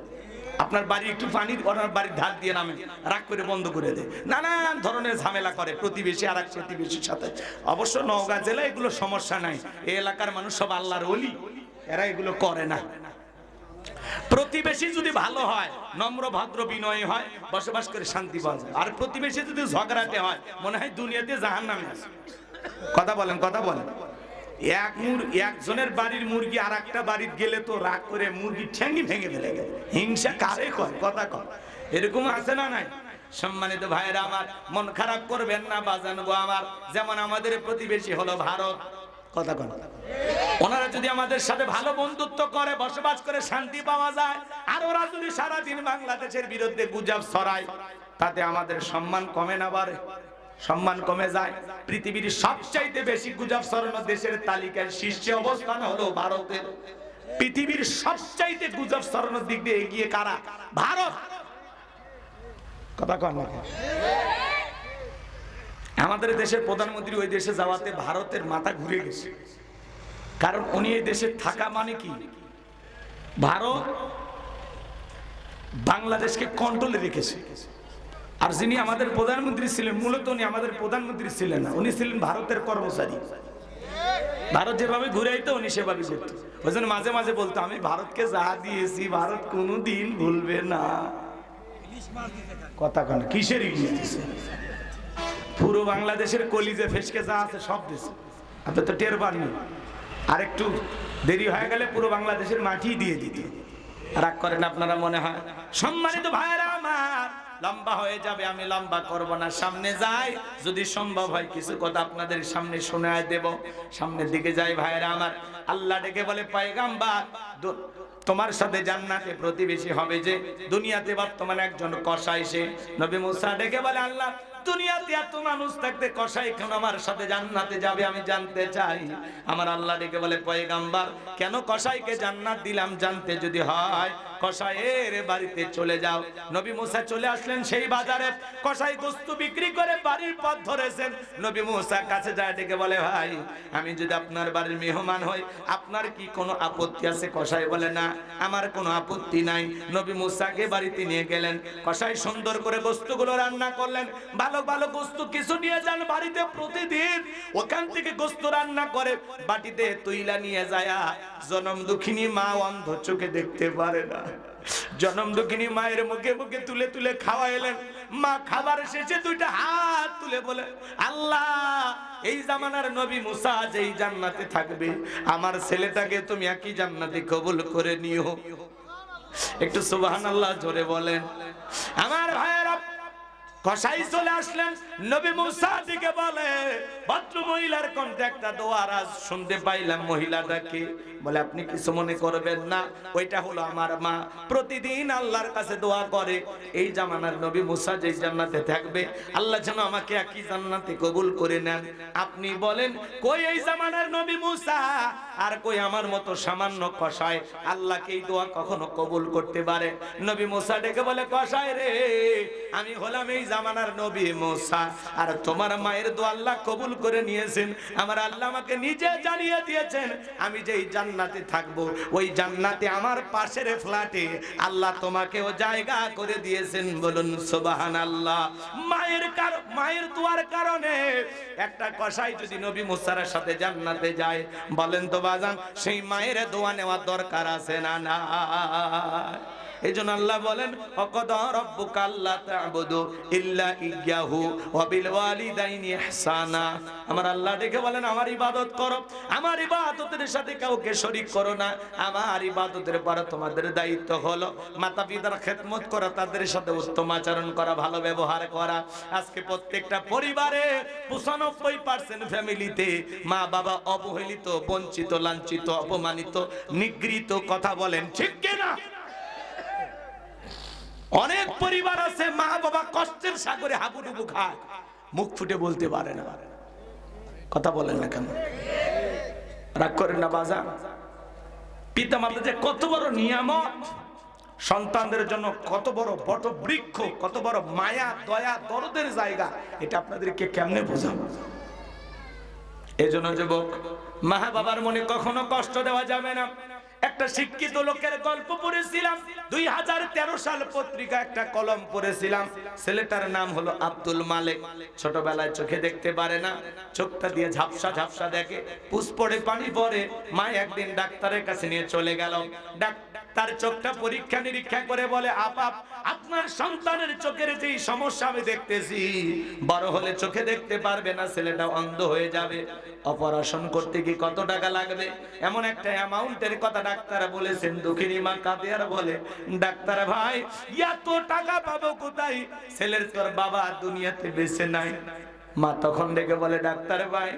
আপনার বাড়ি একটু পানি ওনার বাড়ির ধার দিয়ে নামে, রাগ করে বন্ধ করে দেয়। নানান ধরনের ঝামেলা করে প্রতিবেশী আর এক প্রতিবেশীর সাথে। অবশ্য নওগাঁ জেলায় এগুলো সমস্যা নাই, এই এলাকার মানুষ সব আল্লাহর ওলি, এরা এগুলো করে না। প্রতিবেশী যদি ভালো হয়, নম্র ভদ্র বিনয়ী হয়, বসবাস করে শান্তি পাওয়া যায়। আর প্রতিবেশী যদি ঝগড়াটে হয়, মনে হয় দুনিয়াতে জাহান্নামে আছে। কথা বলেন, কথা বলেন। একজনের বাড়ির মুরগি আর একটা বাড়ির গেলে তো রাগ করে মুরগি ঠ্যাঙ্গি ভেঙে ফেলে গেল। হিংসা কারে কয়? কথা কয়। এরকম আছে না নাই? সম্মানিত ভাইরা আমার, মন খারাপ করবেন না বাজান গো আমার। যেমন আমাদের প্রতিবেশী হলো ভারত। কথা কয়। ওনারা যদি আমাদের সাথে ভালো বন্ধুত্ব করে, বসবাস করে শান্তি পাওয়া যায়। আর ওরা যদি সারাদিন বাংলাদেশের বিরুদ্ধে গুজব ছড়ায়, তাতে আমাদের সম্মান কমে না বাড়ে? সম্মান কমে যায়। পৃথিবীর সবচাইতে বেশি গুজব ছড়ানো দেশের তালিকায় শীর্ষে অবস্থান হলো ভারতের। পৃথিবীর সবচাইতে গুজব ছড়ানোর দিক দিয়ে এগিয়ে কারা? ভারত। কথা কন না? আমাদের দেশের প্রধানমন্ত্রী ওই দেশে যাওয়াতে ভারতের মাথা ঘুরে গেছে। কারণ উনি এই দেশে থাকা মানে কি? ভারত বাংলাদেশকে কন্ট্রোলে রেখেছে। আর যিনি আমাদের প্রধানমন্ত্রী ছিলেন, মূলত উনি আমাদের প্রধানমন্ত্রী ছিলেন না, উনি ছিলেন ভারতের কর্মচারী। ভারত যেভাবে ঘুরাইতো উনি সেভাবে করতো। ওই জন্য মাঝে মাঝে বলতো, আমি ভারতকে যা দিয়েছি ভারত কোনোদিন ভুলবে না। কথা কেন কিসের ইলিশ দিছে? পুরো বাংলাদেশের কলিজে ফেসকে যা আছে সব দিছে। আপনি তো টের পাননি। আর একটু দেরি হয়ে গেলে পুরো বাংলাদেশের মাটি দিয়ে দিত। রাগ করেন আপনারা মনে হয়? সম্মানিত ভাইরা আমার, লম্বা হয়ে যাবে, আমি লম্বা করব না, সামনে যাই। যদি সম্ভব হয় কিছু কথা আপনাদের সামনে শোনায় দেব। সামনের দিকে যাই ভাইরা আমার। আল্লাহ ডেকে বলে, পয়গম্বর তোমার সাথে জান্নাতে প্রতিবেশী হবে যে দুনিয়াতে বর্তমানে একজন কসাই, সে নবী মুসা ডেকে বলে, আল্লাহ দুনিয়াতে এত মানুষ থাকতে কসাই কেন আমার সাথে জান্নাতে যাবে, আমি জানতে চাই। আমার আল্লাহ ডেকে বলে, পয়গম্বর কেন কসাইকে জান্নাত দিলাম জানতে যদি হয়, কসাইয়ের বাড়িতে চলে যাও। নবী মুসা চলে আসলেন সেই বাজারে। কসাই গোস্ত বিক্রি করে বাড়ির পথ ধরেছেন। নবী মুসা কাছে যায়, ডেকে বলে, ভাই আমি যদি আপনার বাড়ির মেহমান হই আপনার কি কোনো আপত্তি আছে? কসাই বলে, না আমার কোনো আপত্তি নাই। নবী মুসাকে বাড়িতে নিয়ে গেলেন। কসাই সুন্দর করে গোস্তগুলো রান্না করলেন। ভালো ভালো গোস্ত কিছু নিয়ে যান বাড়িতে, প্রতিদিন ওখান থেকে গোস্ত রান্না করে বাটিতে তুইলা নিয়ে যায়। জনম দুঃখিনী মা অন্ধ চোখে দেখতে পারে না, জনম দুঃখিনী মায়ের মুখে মুখে তুলে তুলে খাওয়াইলেন। মা খাবার শেষে দুইটা হাত তুলে বলে, আল্লাহ এই জামানার নবী মুসা যেই জান্নাতে থাকবে, আমার ছেলেটাকে তুমি একই জান্নাতে কবুল করে নিও। একটু সুবহানাল্লাহ জোরে বলেন। আমার ভাইয়েরা, কসাই চলে আসলেন। নবী মুসা দিকে বলে, ভদ্র মহিলার কণ্ঠে একটা দোয়া আজ শুনতে পাইলাম। মহিলাটাকে বলে, আপনি কিছু মনে করবেন না, ওইটা হলো আমার মা। প্রতিদিন আল্লাহর কাছে দোয়া করে এই জামানার নবী মুসা যেই জান্নাতে থাকবে, আল্লাহ যেন আমাকে একই জান্নাতে কবুল করে নেন। আপনি বলেন, কই এই জামানার নবী মুসা আর কই আমার মতো সামান্য কসাই আল্লাহকে এই দোয়া কখনো কবুল করতে পারে? নবী মুসা ডেকে বলে, কসাই রে, আমি হলাম এই জামানার নবী মুসা, আর তোমার মায়ের দোয়া আল্লাহ কবুল করে নিয়েছেন। আমার আল্লাহ আমাকে নিজে জানিয়ে দিয়েছেন, আমি যেই জান্নাতে থাকবো ওই জান্নাতে আমার পাশের ফ্ল্যাটে আল্লাহ তোমাকেও জায়গা করে দিয়েছেন। বলুন সুবহানাল্লাহ। মায়ের দোয়ার কারণে একটা কসাই যদি নবী মুসার সাথে জান্নাতে যায়, বলেন তো বাজান, সেই মায়ের দোয়া নেওয়ার দরকার আছে না? না। এই জন্য আল্লাহ বলেন, ওয়াকাদা রাব্বুকা আল্লা তা'বুদু ইল্লা ইয়্যাহু ওয়া বিল ওয়ালিদাইনি ইহসানা। আমার আল্লাহ ডেকে বলেন, আমার ইবাদত করো, আমার ইবাদতের সাথে কাউকে শরীক করো না। আমার ইবাদতের পর তোমাদের দায়িত্ব হলো মাতা পিতার খেদমত করা, তাদের সাথে উত্তম আচরণ করা, ভালো ব্যবহার করা। আজকে প্রত্যেকটা পরিবারে 95% ফ্যামিলিতে মা বাবা অবহেলিত, বঞ্চিত, লাঞ্ছিত, অপমানিত, নিগৃহীত। কথা বলেন ঠিক কিনা? অনেক পরিবার আছে মা বাবা কষ্টের সাগরে হাবুডুবু খায়, মুখ ফুটে বলতে পারে না। কথা বলেন না কেন? রাগ করেন না বাজান। পিতা মাতা যে কত বড় নিয়ামত, সন্তানদের জন্য কত বড় বট বৃক্ষ, কত বড় মায়া দয়া দরদের জায়গা, এটা আপনাদেরকে কেমনে বোঝাবো? এজন্য যুবক, মা বাবার মনে কখনো কষ্ট দেওয়া যাবে না। একটা শিক্ষিত লোকের গল্প পড়েছিলাম, 2013 সাল পত্রিকা একটা কলম পড়েছিলাম। ছেলেটার নাম হলো আব্দুল মালিক। ছোটবেলায় চোখে দেখতে পারে না, চোখটা দিয়ে ঝাপসা ঝাপসা দেখে, পুষ পড়ে পানি পড়ে। মা একদিন ডাক্তারের কাছে নিয়ে চলে গেল। তার চোখটা পরীক্ষা নিরীক্ষা করে বলে, আপনার সন্তানের চোখের যেই সমস্যা আমি দেখতেছি, বড় হলে চোখে দেখতে পারবে না, ছেলেটা অন্ধ হয়ে যাবে। অপারেশন করতে কি কত টাকা লাগবে? এমন একটা অ্যামাউন্টের কথা ডাক্তার বলেছেন। দুঃখিনী মা কাঁদে আর বলে, ডাক্তার ভাই এত টাকা পাবো কোথায়? ছেলের তোর বাবা দুনিয়াতে বেঁচে নাই। মা তখন ডেকে বলে, ডাক্তার ভাই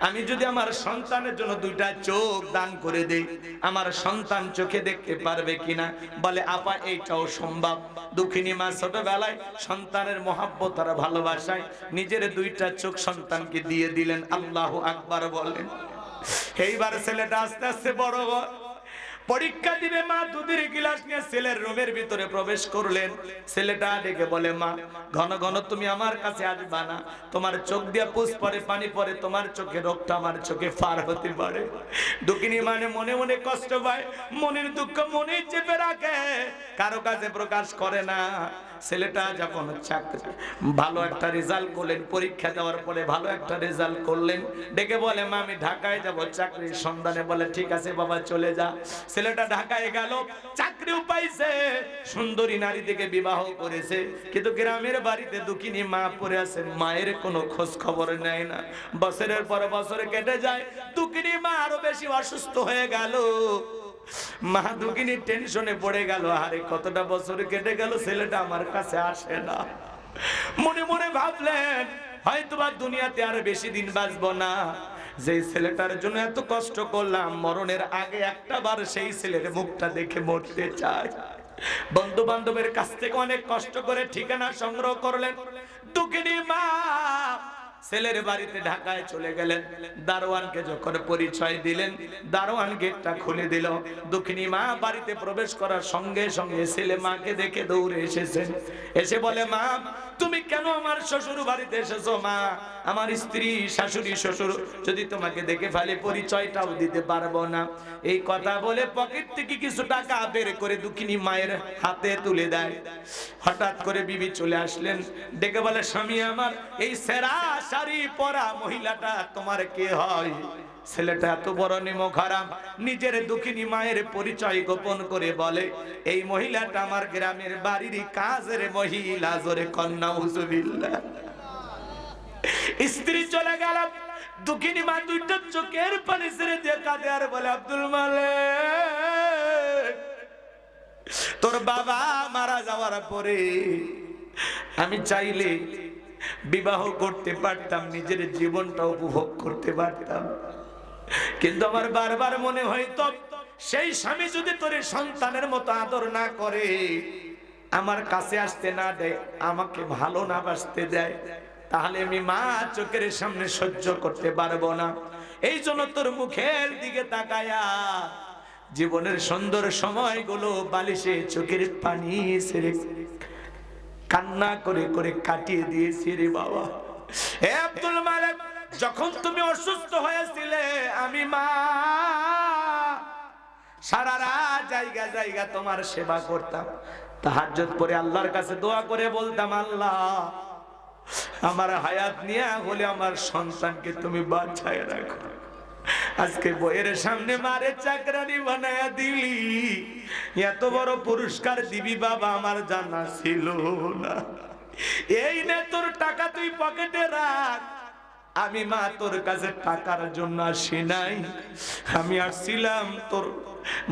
আমি যদি আমার সন্তানের জন্য 2টা চোখ দান করে দেই, আমার সন্তান চোখে দেখতে পারবে কিনা? বলে, আপা এইটাও সম্ভব। দুঃখিনী মা ছোটবেলায় সন্তানের মহব্বত আর ভালোবাসায় নিজের 2টা চোখ সন্তানকে দিয়ে দিলেন। আল্লাহু আকবার বলেন। এইবার ছেলেটা আস্তে আস্তে বড় পরীক্ষা দিবে মা দুধের গ্লাস নিয়ে ছেলের রুমের ভিতরে প্রবেশ করলেন। ছেলেটা ডেকে বলে, মা ঘন ঘন তুমি আমার কাছে আসবা না, তোমার চোখ দিয়ে পুষ পড়ে, পানি পড়ে, তোমার চোখে রক্ত আমার চোখে পার হতে পারে। দুঃখিনী মানে মনে মনে কষ্ট পায়, মনের দুঃখ মনে চেপে রাখে, কারো কাছে প্রকাশ করে না। ছেলেটা যখন ভালো একটা রেজাল্ট করলেন, পরীক্ষা দেওয়ার পরে ভালো একটা রেজাল্ট করলেন, ডেকে বলে, মা আমি ঢাকায় যাব চাকরির সন্ধানে। বলে, ঠিক আছে বাবা চলে যা। ছেলেটা ঢাকায় গেল, চাকরিও পাইছে, সুন্দরী নারী থেকে বিবাহ করেছে, কিন্তু গ্রামের বাড়িতে দুঃখিনী মা পড়ে আছে, মায়ের কোনো খোঁজ খবর নেয় না। বছরের পর বছর কেটে যায়, দুঃখিনী মা আরো বেশি অসুস্থ হয়ে গেল। মা দুঃখিনী টেনশনে পড়ে গেল, আরে কতটা বছর কেটে গেল, ছেলেটা আমার কাছে আসে না। মনে মনে ভাবলেন, হয়তোবা দুনিয়াতে আর বেশি দিন বাঁচবো না। যে ছেলেটার জন্য এত কষ্ট করলাম, মরণের আগে একটা বার সেই ছেলের মুখটা দেখে মরতে চাই। বন্ধু বান্ধবের কাছ থেকে অনেক কষ্ট করে ঠিকানা সংগ্রহ করলেন। দুঃখিনী মা ছেলের বাড়িতে ঢাকায় চলে গেলেন। দারোয়ানকে যখন পরিচয় দিলেন, দারোয়ান গেটটা খুলে দিল। দুঃখিনী মা বাড়িতে প্রবেশ করার সঙ্গে সঙ্গে ছেলে মাকে দেখে দৌড়ে এসেছেন। এসে বলে, মা তুমি কেন আমার শ্বশুর বাড়িতে এসেছো? মা আমার স্ত্রী, শাশুড়ি, শ্বশুর যদি তোমাকে দেখে ফেলে পরিচয়টাও দিতে পারবো না। এই কথা বলে পকেট থেকে কিছু টাকা বের করে দুঃখিনী মায়ের হাতে তুলে দেয়। হঠাৎ করে বিবি চলে আসলেন, ডেকে বলে, স্বামী আমার, এই সেরা শাড়ি পরা মহিলাটা তোমার কে হয়? ছেলেটা এত বড় নিমক হারাম, নিজের দুঃখিনী মায়ের পরিচয় গোপন করে বলে, এই মহিলাটা আমার গ্রামের বাড়ির কাজের মহিলা। জোরে কন্যা হুজুবিল্লাহ। স্ত্রী চলে গেল, দুঃখিনী মা দুইটা চোখের পানি ছেড়ে দিয়ে কাঁদে আর বলে, আব্দুল মালিক, তোর বাবা মারা যাওয়ার পরে আমি চাইলে বিবাহ করতে পারতাম, নিজের জীবনটা উপভোগ করতে পারতাম, কিন্তু আমার বারবার মনে হইতো সেই স্বামী যদি তোর সন্তানের মতো আদর না করে, আমার কাছে আসতে না দেয়, আমাকে ভালো না বাসতে দেয়, তাহলে আমি মা চোখের সামনে সহ্য করতে পারবো না। এই জন্য তোর মুখের দিকে তাকায়া জীবনের সুন্দর সময়গুলো বালিশে চোখের পানি ছেড়ে কান্না করে করে কাটিয়ে দিয়েছি রে বাবা। হে আব্দুল মালিক, যখন তুমি অসুস্থ হয়েছিলে, আমি মা সারা রাত জায়গা জায়গা তোমার সেবা করতাম, তাহাজ্জুদ পড়ে আল্লাহর কাছে দোয়া করে বলতাম, আল্লাহ আমার হায়াত নিয়ে হলে আমার সন্তানকে তুমি বাঁচায় রাখো। আজকে বইয়ের সামনে মারে চাকরানি বানায়া দিলি, এত বড় পুরস্কার দিবি বাবা আমার জানা ছিল না। এই নে তোর টাকা, তুই পকেটে রাখ। আমি মা তোর কাছে টাকার জন্য আসি নাই, আমি আসছিলাম তোর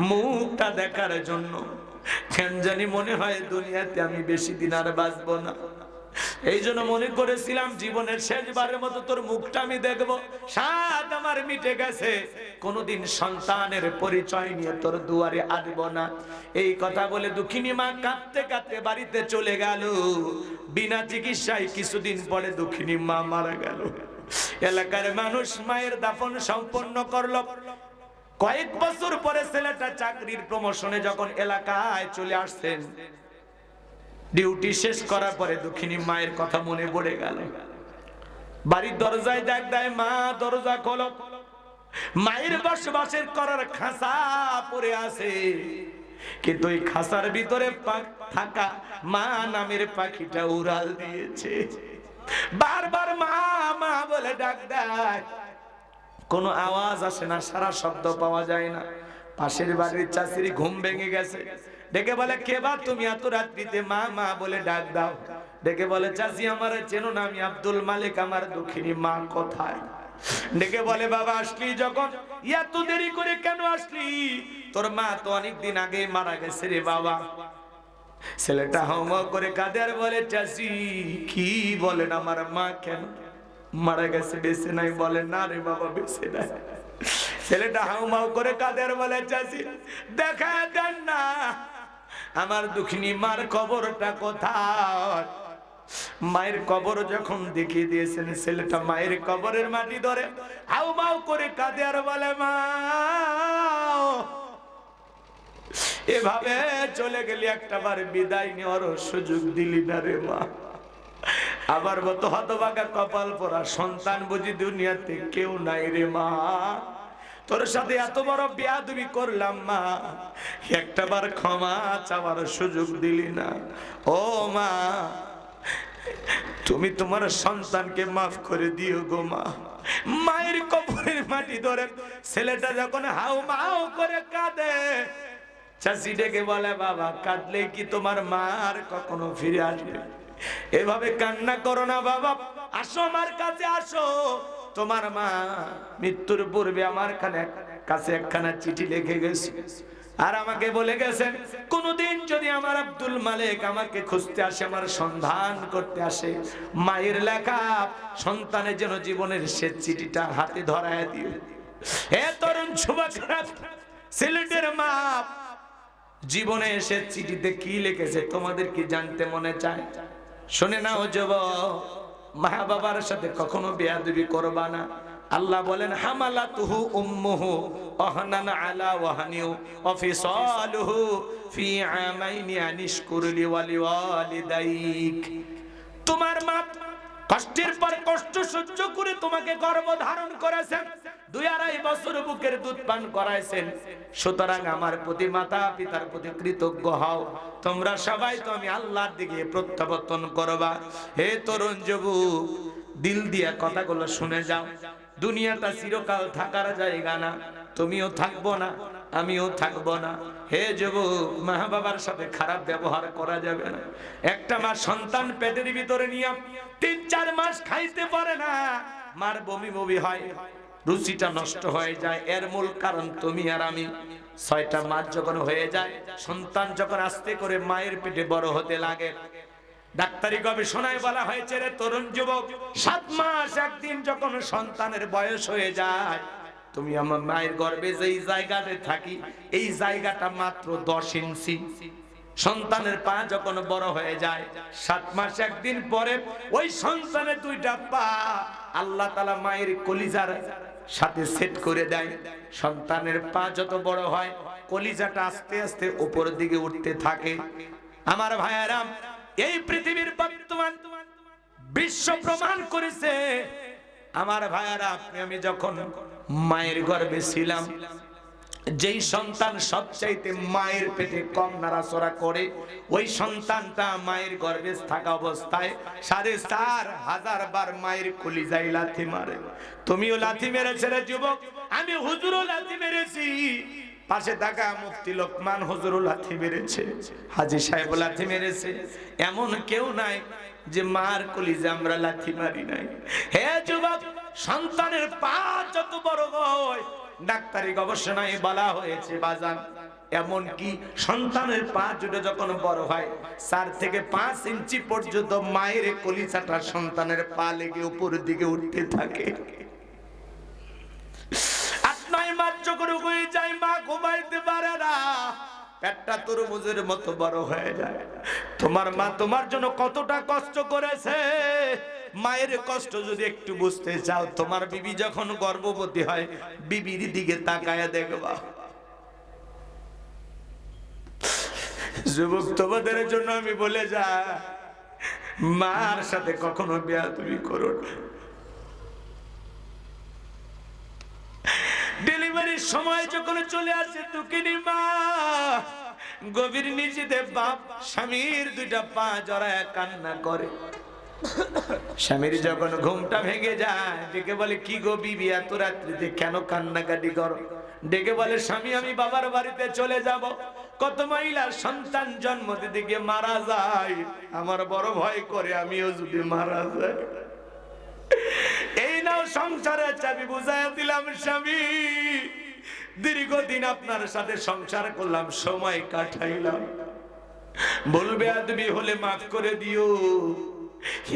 মুখটা দেখার জন্য। কেন জানি মনে হয় দুনিয়াতে আমি বেশি দিন আর বাঁচবো না, এই জন্য মনে করেছিলাম জীবনের শেষবারের মতো তোর মুখটা আমি দেখবো। সাত আমার মিটে গেছে, কোনোদিন সন্তানের পরিচয় নিয়ে তোর দুয়ারে আসবো না। এই কথা বলে দুঃখিনী মা কাঁদতে কাঁদতে বাড়িতে চলে গেল। বিনা চিকিৎসায় কিছুদিন পরে দুঃখিনী মা মারা গেল। এলাকার মানুষ মায়ের দাফন সম্পন্ন করলো। কয়েক বছর পরে ছেলেটা চাকরির প্রমোশনে যখন এলাকায় চলে আসছেন, ডিউটি শেষ করার পরে দুঃখিনী মায়ের কথা মনে পড়ে গেল। বাড়ির দরজায় ডাক দেয়, মা দরজা খোলো। মায়ের বসবাসের করার খাঁচা পড়ে আছে, কিন্তু ওই খাঁচার ভিতরে থাকা মা নামের পাখিটা উড়াল দিয়েছে। বারবার মা মা বলে ডাক দেয়, কোনো আওয়াজ আসে না, সারা শব্দ পাওয়া যায় না। পাশের বাড়ির চাষির ঘুম ভেঙে গেছে, ডেকে বলে, কে বা তুমি এত রাত্রিতে মা মা বলে ডাক দাও? ডেকে বলে, চাষি আমার চেনো না, আমি আব্দুল মালিক, আমার দুঃখিনী মা কোথায়? ডেকে বলে, বাবা আসলি যখন, এত দেরি করে কেন আসলি? তোর মা তো অনেকদিন আগে মারা গেছে রে বাবা। ছেলেটা হাউমাউ করে কাঁদে আর বলে, চাষি কি বলেন, আমার মা কেন মারা গেছে, বেঁচে নাই? বলে, না রে বাবা বেঁচে নাই। ছেলেটা হাউমাউ করে কাঁদে আর বলে, চাষি দেখা দেন না, আমার দুঃখিনী মার কবরটা কোথায়? মায়ের কবর যখন দেখিয়ে দিয়েছেন, ছেলেটা মায়ের কবরের মাটি ধরে হাউমাউ করে কাঁদে আর বলে, মা এভাবে চলে গেলি, একটাবার বিদায় নেওয়ার সুযোগ দিলি না রে মা। আবার মত হতভাগা কপাল পরা সন্তান বুঝি দুনিয়াতে কেউ নাই রে মা। তোর সাথে এত বড় বেয়াদবি করলাম মা, একটাবার ক্ষমা চাওয়ার সুযোগ দিলি না। ও মা, তুমি তোমার সন্তানকে মাফ করে দিও গো মা। মায়ের কবরের মাটি ধরে ছেলেটা যখন হাউ মাউ করে কাঁদে, চাচি ডেকে বলে বাবা, কাঁদলে কি তোমার মার কখনো ফিরে আসবে? এভাবে কান্না করো না বাবা, আসো আমার কাছে আসো। তোমার মা মৃত্যুর পূর্বে আমার কাছে একখানা চিঠি লিখে গেছে, আর আমাকে বলে গেছেন কোনদিন যদি আমার আব্দুল মালিক আমাকে খুঁজতে আসে, আমার সন্ধান করতে আসে, মায়ের লেখা সন্তানের যেন জীবনের সে চিঠিটা হাতে ধরায় দিও। হে তরুণ যুবকরা, সিলেটের মা জীবনে এসে চিঠিতে কি লিখেছে তোমাদের কি জানতে মনে চায়? শুনে নাও যুবক, মা বাবার সাথে কখনো বেয়াদবি করবা না। আল্লাহ বলেন হামালাতুহু উম্মুহু ওয়াহনান আলা ওয়াহনিউ ওয়া ফিসালুহু ফি আমাইনি আনিশকুর লি ওয়ালিদাইক। তোমার মা কষ্টের পর কষ্ট সহ্য করে তোমাকে গর্ভ ধারণ করেছেন, 2-2.5 বছর বুকের দুধ পান করাইছেন। সুতরাং আমার প্রতি মাতা পিতার প্রতি কৃতজ্ঞ হও। তোমরা সবাই তো আমি আল্লাহর দিকে প্রত্যাবর্তন করবা। হে তরুণ যুবক, দিল দিয়া কথাগুলো শুনে যাও। দুনিয়াটা চিরকাল থাকার জায়গা না, তুমিও থাকবো না, আমিও থাকবো না। হে যুবক, মা বাবার সাথে খারাপ ব্যবহার করা যাবে না। একটা মা সন্তান পেটের ভিতরে নিয়ে 3-4 মাস খাইতে পারে না, মার বমি বমি হয়, রুচিটা নষ্ট হয়ে যায়। এর মূল কারণ তুমি আর আমি। 6টা মাস যখন হয়ে যায়, সন্তান যখন আস্তে করে মায়ের পেটে বড় হতে লাগে, ডাক্তারি গবেষণায় বলা হয়েছে রে তরুণ যুবক, 7 মাস একদিন যখন সন্তানের বয়স হয়ে যায়, তুমি আমার মায়ের গর্ভে যেই জায়গাতে থাকি, এই জায়গাটা মাত্র 10 ইঞ্চি। সন্তানের পা যখন বড় হয়ে যায়, 7 মাস একদিন পরে ওই সন্তানের 2টা পা আল্লাহ তাআলা মায়ের কলিজার সাথে সেট করে দেয়। সন্তানের পা যত বড় হয়, কলিজাটা আস্তে আস্তে উপরের দিকে উঠতে থাকে। আমার ভাইয়েরা, এই পৃথিবীর বর্তমান বিশ্ব প্রমাণ করেছে, আমার ভাইয়েরা, আপনি আমি যখন মায়ের গর্ভে ছিলাম, যেই সন্তান সবচাইতে মায়ের পেটে কম নাড়াচড়া করে, ওই সন্তানটা মায়ের গর্ভে থাকা অবস্থায় 4,500 বার মায়ের কলিজায় লাথি মারে। তুমিও লাথি মেরেছে রে যুবক, আমি হুজুরও লাথি মেরেছি, পাশে থাকা মুফতি লোকমান হুজুরও লাথি মেরেছে, হাজী সাহেব লাথি মেরেছে। এমন কেউ নাই যে মার কলিজা আমরা লাথি মারি নাই। হে যুবক, সন্তানের পা যত বড় হয়, ডাক্তারি গবেষণায় বলা হয়েছে বাজান, এমন কি সন্তানের পা জুড়ে যখন বড় হয়, 4 থেকে 5 ইঞ্চি পর্যন্ত মায়ের কলিজাটা সন্তানের পা লেগে উপরের দিকে উঠতে থাকে। 8-9 মাস যখন হয়ে যায়, মা ঘুমাইতে পারে না, পেটটা তরমুজের মতো বড় হয়ে যায়। তোমার মা তোমার জন্য কতটা কষ্ট করেছে, মায়ের কষ্ট যদি একটু বুঝতে চাও, তোমার বিবি যখন গর্ভবতী হয়, বিবির দিকে তাকায়া দেখবা। যুবক, তোমাদের জন্য আমি বলে যা, মার সাথে কখনো বেয়াদবি করো না। ডেলিভারির সময় যখন চলে আসে দুঃখিনী মা, গভীর নিশীথে বাপ স্বামীর 2টা পা জড়ায় কান্না করে। স্বামীর যখন ঘুমটা ভেঙে যায়, ডেকে বলে কি গো বিবি, এত রাত্রিতে কেন কান্নাকাটি করো? ডেকে বলে স্বামী, আমি বাবার বাড়িতে চলে যাব। কত মহিলার সন্তান জন্ম দিতে গিয়ে মারা যায়, আমার বড় ভয় করে আমিও যদি মারা যাই। এই নাও সংসারের চাবি, বুঝাইয়া দিলাম স্বামী, দীর্ঘদিন আপনার সাথে সংসার করলাম, সময় কাটাইলাম, বলবে আদবি হলে মাফ করে দিও।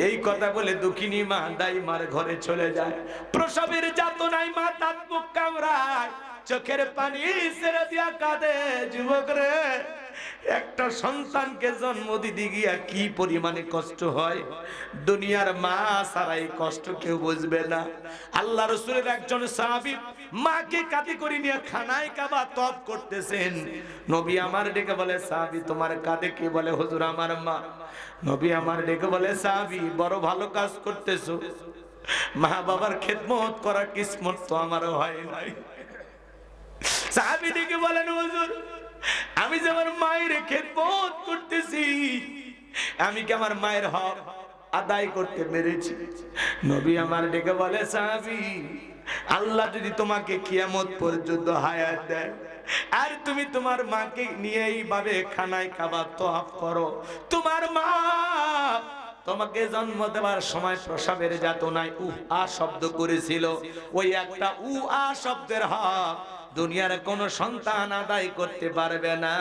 এই কথা বলে দুঃখিনী মা দাইমার ঘরে চলে যায়। প্রসবের যাতনায় মা তার বুক কামড়ায়, চোখের পানি ছেড়ে দিয়া কাঁদে যুবক রে। একটা সন্তানকে জন্ম দিতে গিয়া কি পরিমাণে কষ্ট হয়, দুনিয়ার মা ছাড়াই কষ্ট কেউ বুঝবে না। আল্লাহ রাসূলের একজন সাহাবী মাকে কাঁধে করে নিয়ে খানায় কাবা তওয়াফ করতেছেন। নবী আমার ডেকে বলে, সাহাবী তোমার কাঁধে কে? বলে, হুজুর আমার মা। নবী আমার ডেকে বলে, সাহাবী বড় ভালো কাজ করতেছো, মা বাবার খেদমত করার কিসমত তো আমারও হয় নাই। সাহাবী ডেকে বলেন, হুজুর আমি যে আমার মায়ের খেদমত করতেছি, আমি কি আমার মায়ের হক আদায় করতে পেরেছি? নবী আমার ডেকে বলে, সাহাবী আল্লাহ যদি তোমাকে কিয়ামত পর্যন্ত হায়াত দেয় আর তুমি তোমার মাকে নিয়ে এইভাবে খানায় কাবা তওয়াফ করো, তোমার মা তোমাকে জন্ম দেওয়ার সময় প্রসবের যাতনায় আ শব্দ করেছিল, ওই একটা আ শব্দের হক দুনিয়ার কোন সন্তান আদায় করতে পারবে না।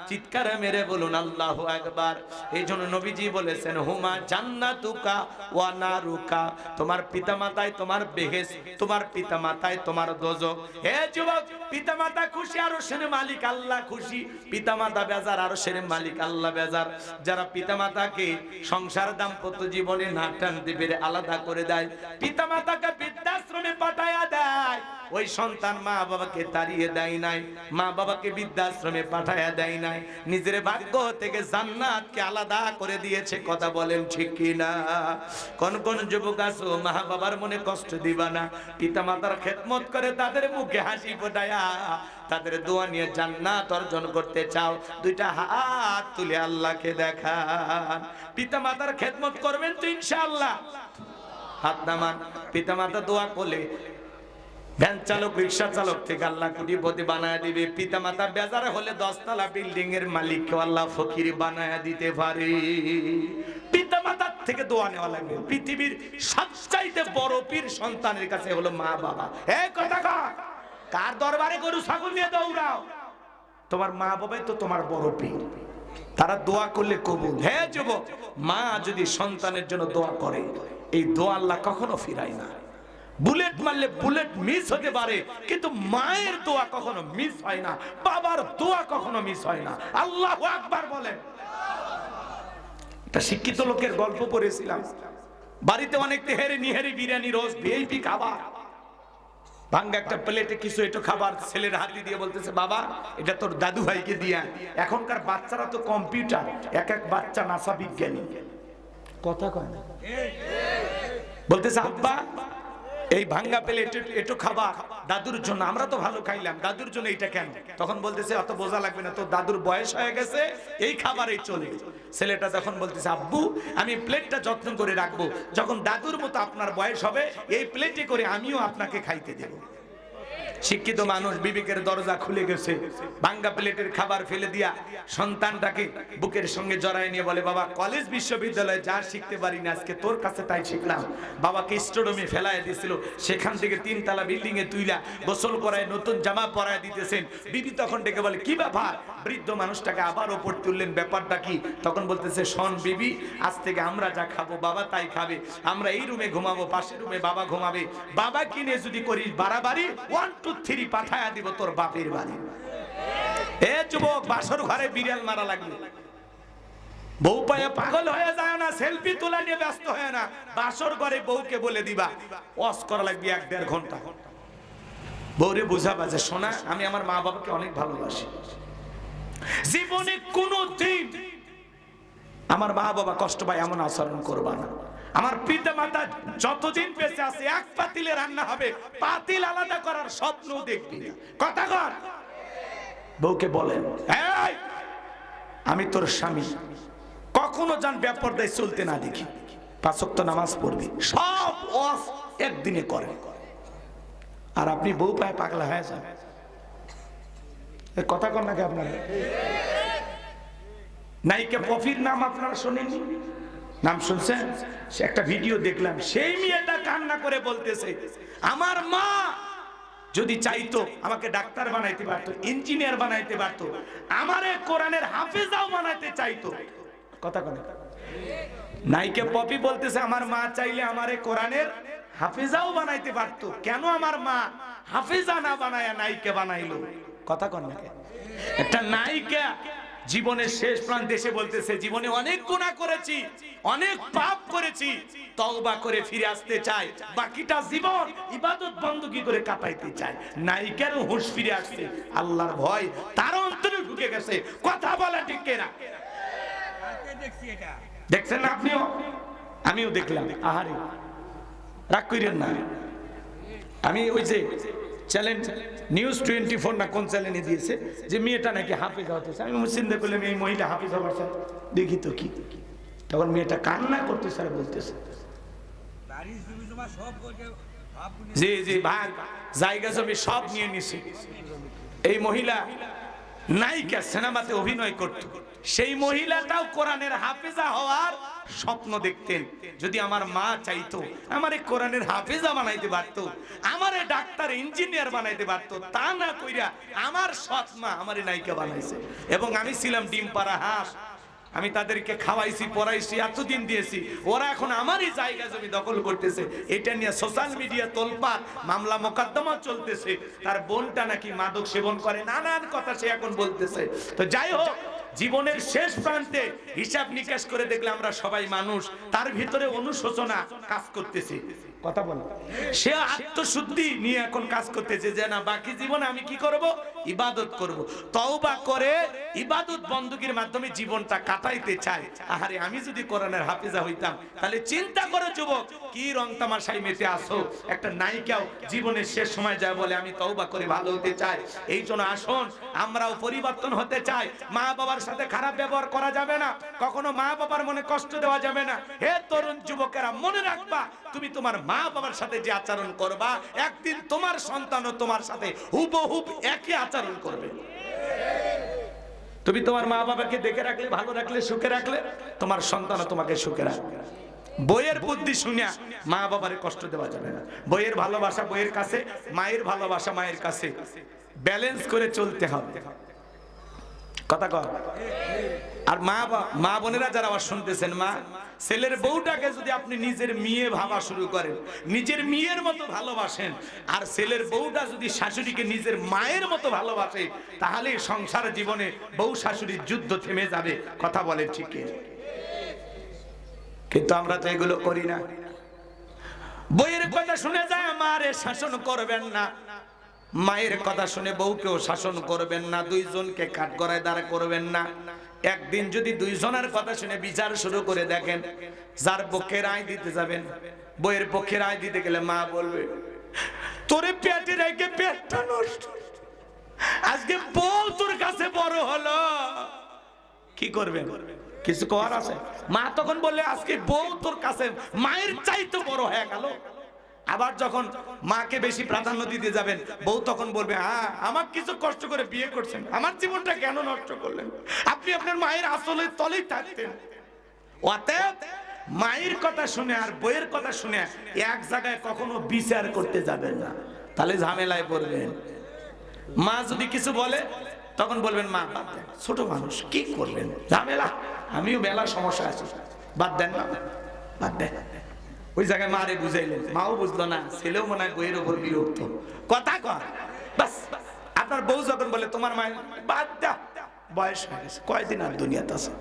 চিৎকার মেরে বলুন আল্লাহু আকবার। এই জন্য নবীজি বলেছেন, হুমা জান্নাতুকা ওয়া নারুকা, তোমার পিতামাতায় তোমার বেহেশত, তোমার পিতামাতায় তোমার দোজখ। হে যুবক, পিতামাতা খুশি, আরশের মালিক আল্লাহ খুশি। পিতামাতা বেজার, আরশের মালিক আল্লাহ বেজার। যারা পিতামাতাকে সংসার দাম্পত্য জীবনে না টানতে পেরে আলাদা করে দেয়, পিতামাতাকে বৃদ্ধাশ্রমে পাঠায়া দেয়, ওই সন্তান মা বাবাকে তাড়িয়ে দেয় নাই, মা বাবাকে বৃদ্ধাশ্রমে পাঠায়া দেয় নাই, নিজের ভাগ্য থেকে জান্নাতকে আলাদা করে দিয়েছে। কথা বলেন ঠিক কি না? কোন কোন যুবক আছো মা বাবার মনে কষ্ট দিবা না, পিতা মাতার খেদমত করে তাদের মুখে হাসি ফোটায়া তাদের দোয়া নিয়ে জান্নাত অর্জন করতে চাও, দুইটা হাত তুলে আল্লাহকে দেখান। পিতা মাতার খেদমত করবেন তো ইনশাআল্লাহ? হাত নামান। পিতা মাতা দোয়া করলে ভ্যান চালক, রিক্সা চালক থেকে আল্লাহ কোটিপতি বানায় দিবে। পিতা মাতা বেজার হলে 10 তলা বিল্ডিং এর মালিককে আল্লাহ ফকির বানায় দিতে পারে। পিতা মাতার থেকে দোয়া নেওয়া লাগবে। পৃথিবীর সবচাইতে বড় পীর সন্তানের কাছে হলো মা বাবা। এই কথা কার দরবারে গরু ছাগল নিয়ে দৌড়াও? তোমার মা বাবাই তো তোমার বড় পীর, তারা দোয়া করলে কবুল। হে যুবক, মা যদি সন্তানের জন্য দোয়া করে, এই দোয়া আল্লাহ কখনো ফিরায় না। বুলেট মারলে বুলেট মিস হতে পারে, কিন্তু মায়ের দোয়া কখনো মিস হয় না, বাবার দোয়া কখনো মিস হয় না। আল্লাহু আকবার বলেন। একটা শিক্ষিত লোকের গল্প পড়েছিলাম। বাড়িতে অনেক তেহারি নিহারি বিরিয়ানি রোজ ভিআইপি খাবার, ভাঙ্গা একটা প্লেটে কিছু একটু খাবার ছেলের হাতে দিয়ে বলতেছে, বাবা এটা তোর দাদু ভাইকে দিয়া। এখনকার বাচ্চারা তো কম্পিউটার, এক এক বাচ্চা নাসা বিজ্ঞানী। কথা কয় না, বলতেছে আব্বা এই ভাঙ্গা পেলে একটু খাবার দাদুর জন্য, আমরা তো ভালো খাইলাম, দাদুর জন্য এটা কেন? তখন বলতেছে অত বোঝা লাগবে না, তো দাদুর বয়স হয়ে গেছে, এই খাবারই চলে। ছেলেটা তখন বলতেছে, আব্বু আমি প্লেটটা যত্ন করে রাখবো, যখন দাদুর মতো আপনার বয়স হবে এই প্লেটে করে আমিও আপনাকে খাইতে দেব। শিক্ষিত মানুষ, বিবেকের দরজা খুলে গেছে, ভাঙ্গা প্লেটের খাবার ফেলে দিয়া সন্তানটাকে বুকের সঙ্গে জড়ায় নিয়ে বলে, বাবা কলেজ বিশ্ববিদ্যালয়ে যা শিখতে পারি না আজকে তোর কাছে তাই শিখলাম। বাবাকে স্টোরুমে ফেলায় দিয়েছিল, সেখান থেকে 3 তলা বিল্ডিং এ তুইলা গোসল করায় নতুন জামা পরায় দিতেছেন। বিবি তখন ডেকে বলে, কি ব্যাপার? বৃদ্ধ মানুষটাকে আবার ওপর তুললেন, ব্যাপারটা কি? তখন বলতেছে, শোন বিবি, আজ থেকে আমরা যা খাবো বাবা তাই খাবে, আমরা এই রুমে ঘুমাবো, পাশের রুমে বাবা ঘুমাবে, বাবা কিনে যদি করিস বাড়াবাড়ি 1 2 3 পাঠায়া দিব তোর বাপের বাড়ি। এ যুবক, বাসর ঘরে বিড়াল মারা লাগবে, বউ পায়ে পাগল হয়ে যায় না, সেলফি তোলা নিয়ে ব্যস্ত হয় না, বাসর ঘরে বউকে বলে দিবা ওয়াশ করা লাগবে 1-1.5 ঘন্টা। বউরে বুঝাবা যে শোনা, আমি আমার মা বাবাকে অনেক ভালোবাসি, জীবনে কোনোদিন আমার মা বাবা কষ্ট পায় এমন আচরণ করবা না। আমার পিতা মাতা যতদিন বেঁচে আছে 1 পাতিলে রান্না হবে, পাতিল আলাদা করার স্বপ্ন দেখবি না। কথা কর। বউকে বলেন, এই আমি তোর স্বামী, কখনো যেন বেপরদায় চলতে না দেখি, 5 ওয়াক্ত নামাজ পড়বি, সব ওয়াজ একদিনে করে। আর আপনি বউ পায়ে পাগলা হয়ে যান। কথা কর নাকি আপনারা? নায়িকা পপির নাম আপনারা শোনেননি? নাম শুনছেন? সে একটা ভিডিও দেখলাম, সেই মেয়েটা কান্না করে বলতেছে, আমার মা যদি চাইতো আমাকে ডাক্তার বানাইতে পারতো, ইঞ্জিনিয়ার বানাইতে পারতো, আমারে কোরআনের হাফেজাও বানাইতে চাইতো। কথা কয়। নায়িকা পপি বলতেছে, আমার মা চাইলে আমারে কোরআনের হাফেজাও বানাইতে পারতো, কেন আমার মা হাফেজা না বানায়া নায়িকা বানাইলো? কথা কন না? একটা নায়িকা জীবনের শেষ প্রান্তে এসে বলতেছে, জীবনে অনেক গুনাহ করেছি, অনেক পাপ করেছি, তওবা করে ফিরে আসতে চাই, বাকিটা জীবন ইবাদত বندگی করে কাটাইতে চাই। নায়িকার হুঁশ ফিরে আসছে, আল্লাহর ভয় তার অন্তরে ঢুকে গেছে। কথা বলা ঠিক কিনা? দেখছেন না আপনিও? আমিও দেখলাম। আহারে রাগ কইরেন না। আমি ওই যে চ্যালেঞ্জ নিউজ 24 না কোন চ্যানেলে দিয়েছে যে মেয়েটা নাকি হাফেজা হতেছে। আমি চিন্তা করলাম এই মহিলা হাফেজা হচ্ছে, দেখি তো কি। তখন মেয়েটা কান্না করতেছে আর বলতেছে, জি জি ভাই, জায়গা জমি সব নিয়ে নিছে। এই মহিলা নায়িকা সিনেমাতে অভিনয় করত, সেই মহিলাটাও কোরআনের হাফেজা হওয়ার স্বপ্ন দেখতেন। যদি আমার মা চাইতো আমারে কোরআনের হাফেজা বানাইতে পারতো, আমারে ডাক্তার ইঞ্জিনিয়ার বানাইতে পারতো, তা না কইরা আমার সৎ মা আমারে নায়িকা বানাইছে। এবং আমি ছিলাম ডিম পাড়া হাঁস, আমি তাদেরকে খাওয়াইছি, পড়াইছি, এতদিন দিয়েছি, ওরা এখন আমারই জায়গা জমি দখল করতেছে। এটা নিয়ে সোশ্যাল মিডিয়া তোলপাড়, মামলা মোকদ্দমা চলতেছে। তার বোনটা নাকি মাদক সেবন করে, নানান কথা সে এখন বলতেছে। তো যাই হোক, জীবনের শেষ প্রান্তে হিসাব নিকাশ করে দেখলে আমরা সবাই মানুষ, তার ভিতরে অনুশোচনা কাজ করতেছে। কথা বল, সে আত্মশুদ্ধি নিয়ে এখন কাজ করতেছে যে না, বাকি জীবনে আমি কি করব? ইবাদত করব, তওবা করে ইবাদত বندگির মাধ্যমে জীবনটা কাটাইতে চাই। আহারে আমি যদি কোরআনের হাফেজা হইতাম, তাহলে চিন্তা করো যুবক, কি রং তামাশায় মেতে আসো। একটা নায়িকাও জীবনের শেষ সময় যায় বলে আমি তওবা করে ভালো হতে চাই। এই জন্য আসুন আমরাও পরিবর্তন হতে চাই। মা বাবার সাথে খারাপ ব্যবহার করা যাবে না, কখনো মা বাবার মনে কষ্ট দেওয়া যাবে না। হে তরুণ যুবকেরা, মনে রাখবা, তুমি তোমার মা বাবার সাথে যে আচরণ করবা, একদিন তোমার সন্তানও তোমার সাথে হুবহুব একই আচরণ করবে। তুমি তোমার মা বাবাকে দেখে রাখলে, ভালো রাখলে, সুখে রাখলে, তোমার সন্তানও তোমাকে সুখে রাখবে। বইয়ের বুদ্ধি শুনিয়া মা বাবারে কষ্ট দেওয়া যাবে না। বইয়ের ভালোবাসা বইয়ের কাছে, মায়ের ভালোবাসা মায়ের কাছে, ব্যালেন্স করে চলতে হবে। কথা কর। আর মা বোনেরা যারা আবার শুনতেছেন, মা ছেলের বউটাকে যদি আপনি নিজের মেয়ে ভাবা শুরু করেন, নিজের মেয়ের মতো ভালোবাসেন, আর ছেলের বউটা যদি শাশুড়িকে নিজের মায়ের মতো ভালোবাসে, তাহলে সংসার জীবনে বউ শাশুড়ির যুদ্ধ থেমে যাবে। কথা বলে ঠিক। কিন্তু আমরা তো এগুলো করি না। বইয়ের কথা শুনে যায় মারে শাসন করবেন না, মায়ের কথা শুনে বউকেও শাসন করবেন না, দুইজনকে কাঠগড়ায় দাঁড় করবেন না। একদিন যদি দুইজনের কথা শুনে বিচার শুরু করে দেখেন, যার পক্ষে রায় দিতে যাবেন, বইয়ের পক্ষে রায় দিতে গেলে মা বলবে, তোরে পেটে রেখে পেটটা নষ্ট, আজকে বউ তোর কাছে বড় হলো, কি করবেন? কিছু করার আছে? মা তখন বললে, আজকে বউ তোর কাছে মায়ের চাইতে বড় হয়ে গেল। আবার যখন মাকে বেশি প্রাধান্য দিতে যাবেন, বউ তখন বলবে, হ্যাঁ আমাকে কিছু কষ্ট করে বিয়ে করছেন, আমার জীবনটা কেন নষ্ট করলেন? আপনি আপনার মায়ের আসলের তলেই থাকতেন। অতএব মায়ের কথা শুনে আর বইয়ের কথা শুনে এক জায়গায় কখনো বিচার করতে যাবেন না, তাহলে ঝামেলায় পড়বেন। মা যদি কিছু বলে তখন বলবেন, মা বাদ দেন, ছোট মানুষ, কি করবেন, ঝামেলা, আমিও মেলা সমস্যা আছে, বাদ দেন না, বাদ দেন। ওই জায়গায় মারে বুঝাইলেন, মাও বুঝলো না, ছেলেও মনে হয় বইয়ের উপর বিরক্ত। কথা কর বাস। আপনার বউ যখন বলে তোমার মায়ের, বাদ দাও, বয়স হয়ে গেছে, কয়দিন আর দুনিয়াতে আছে,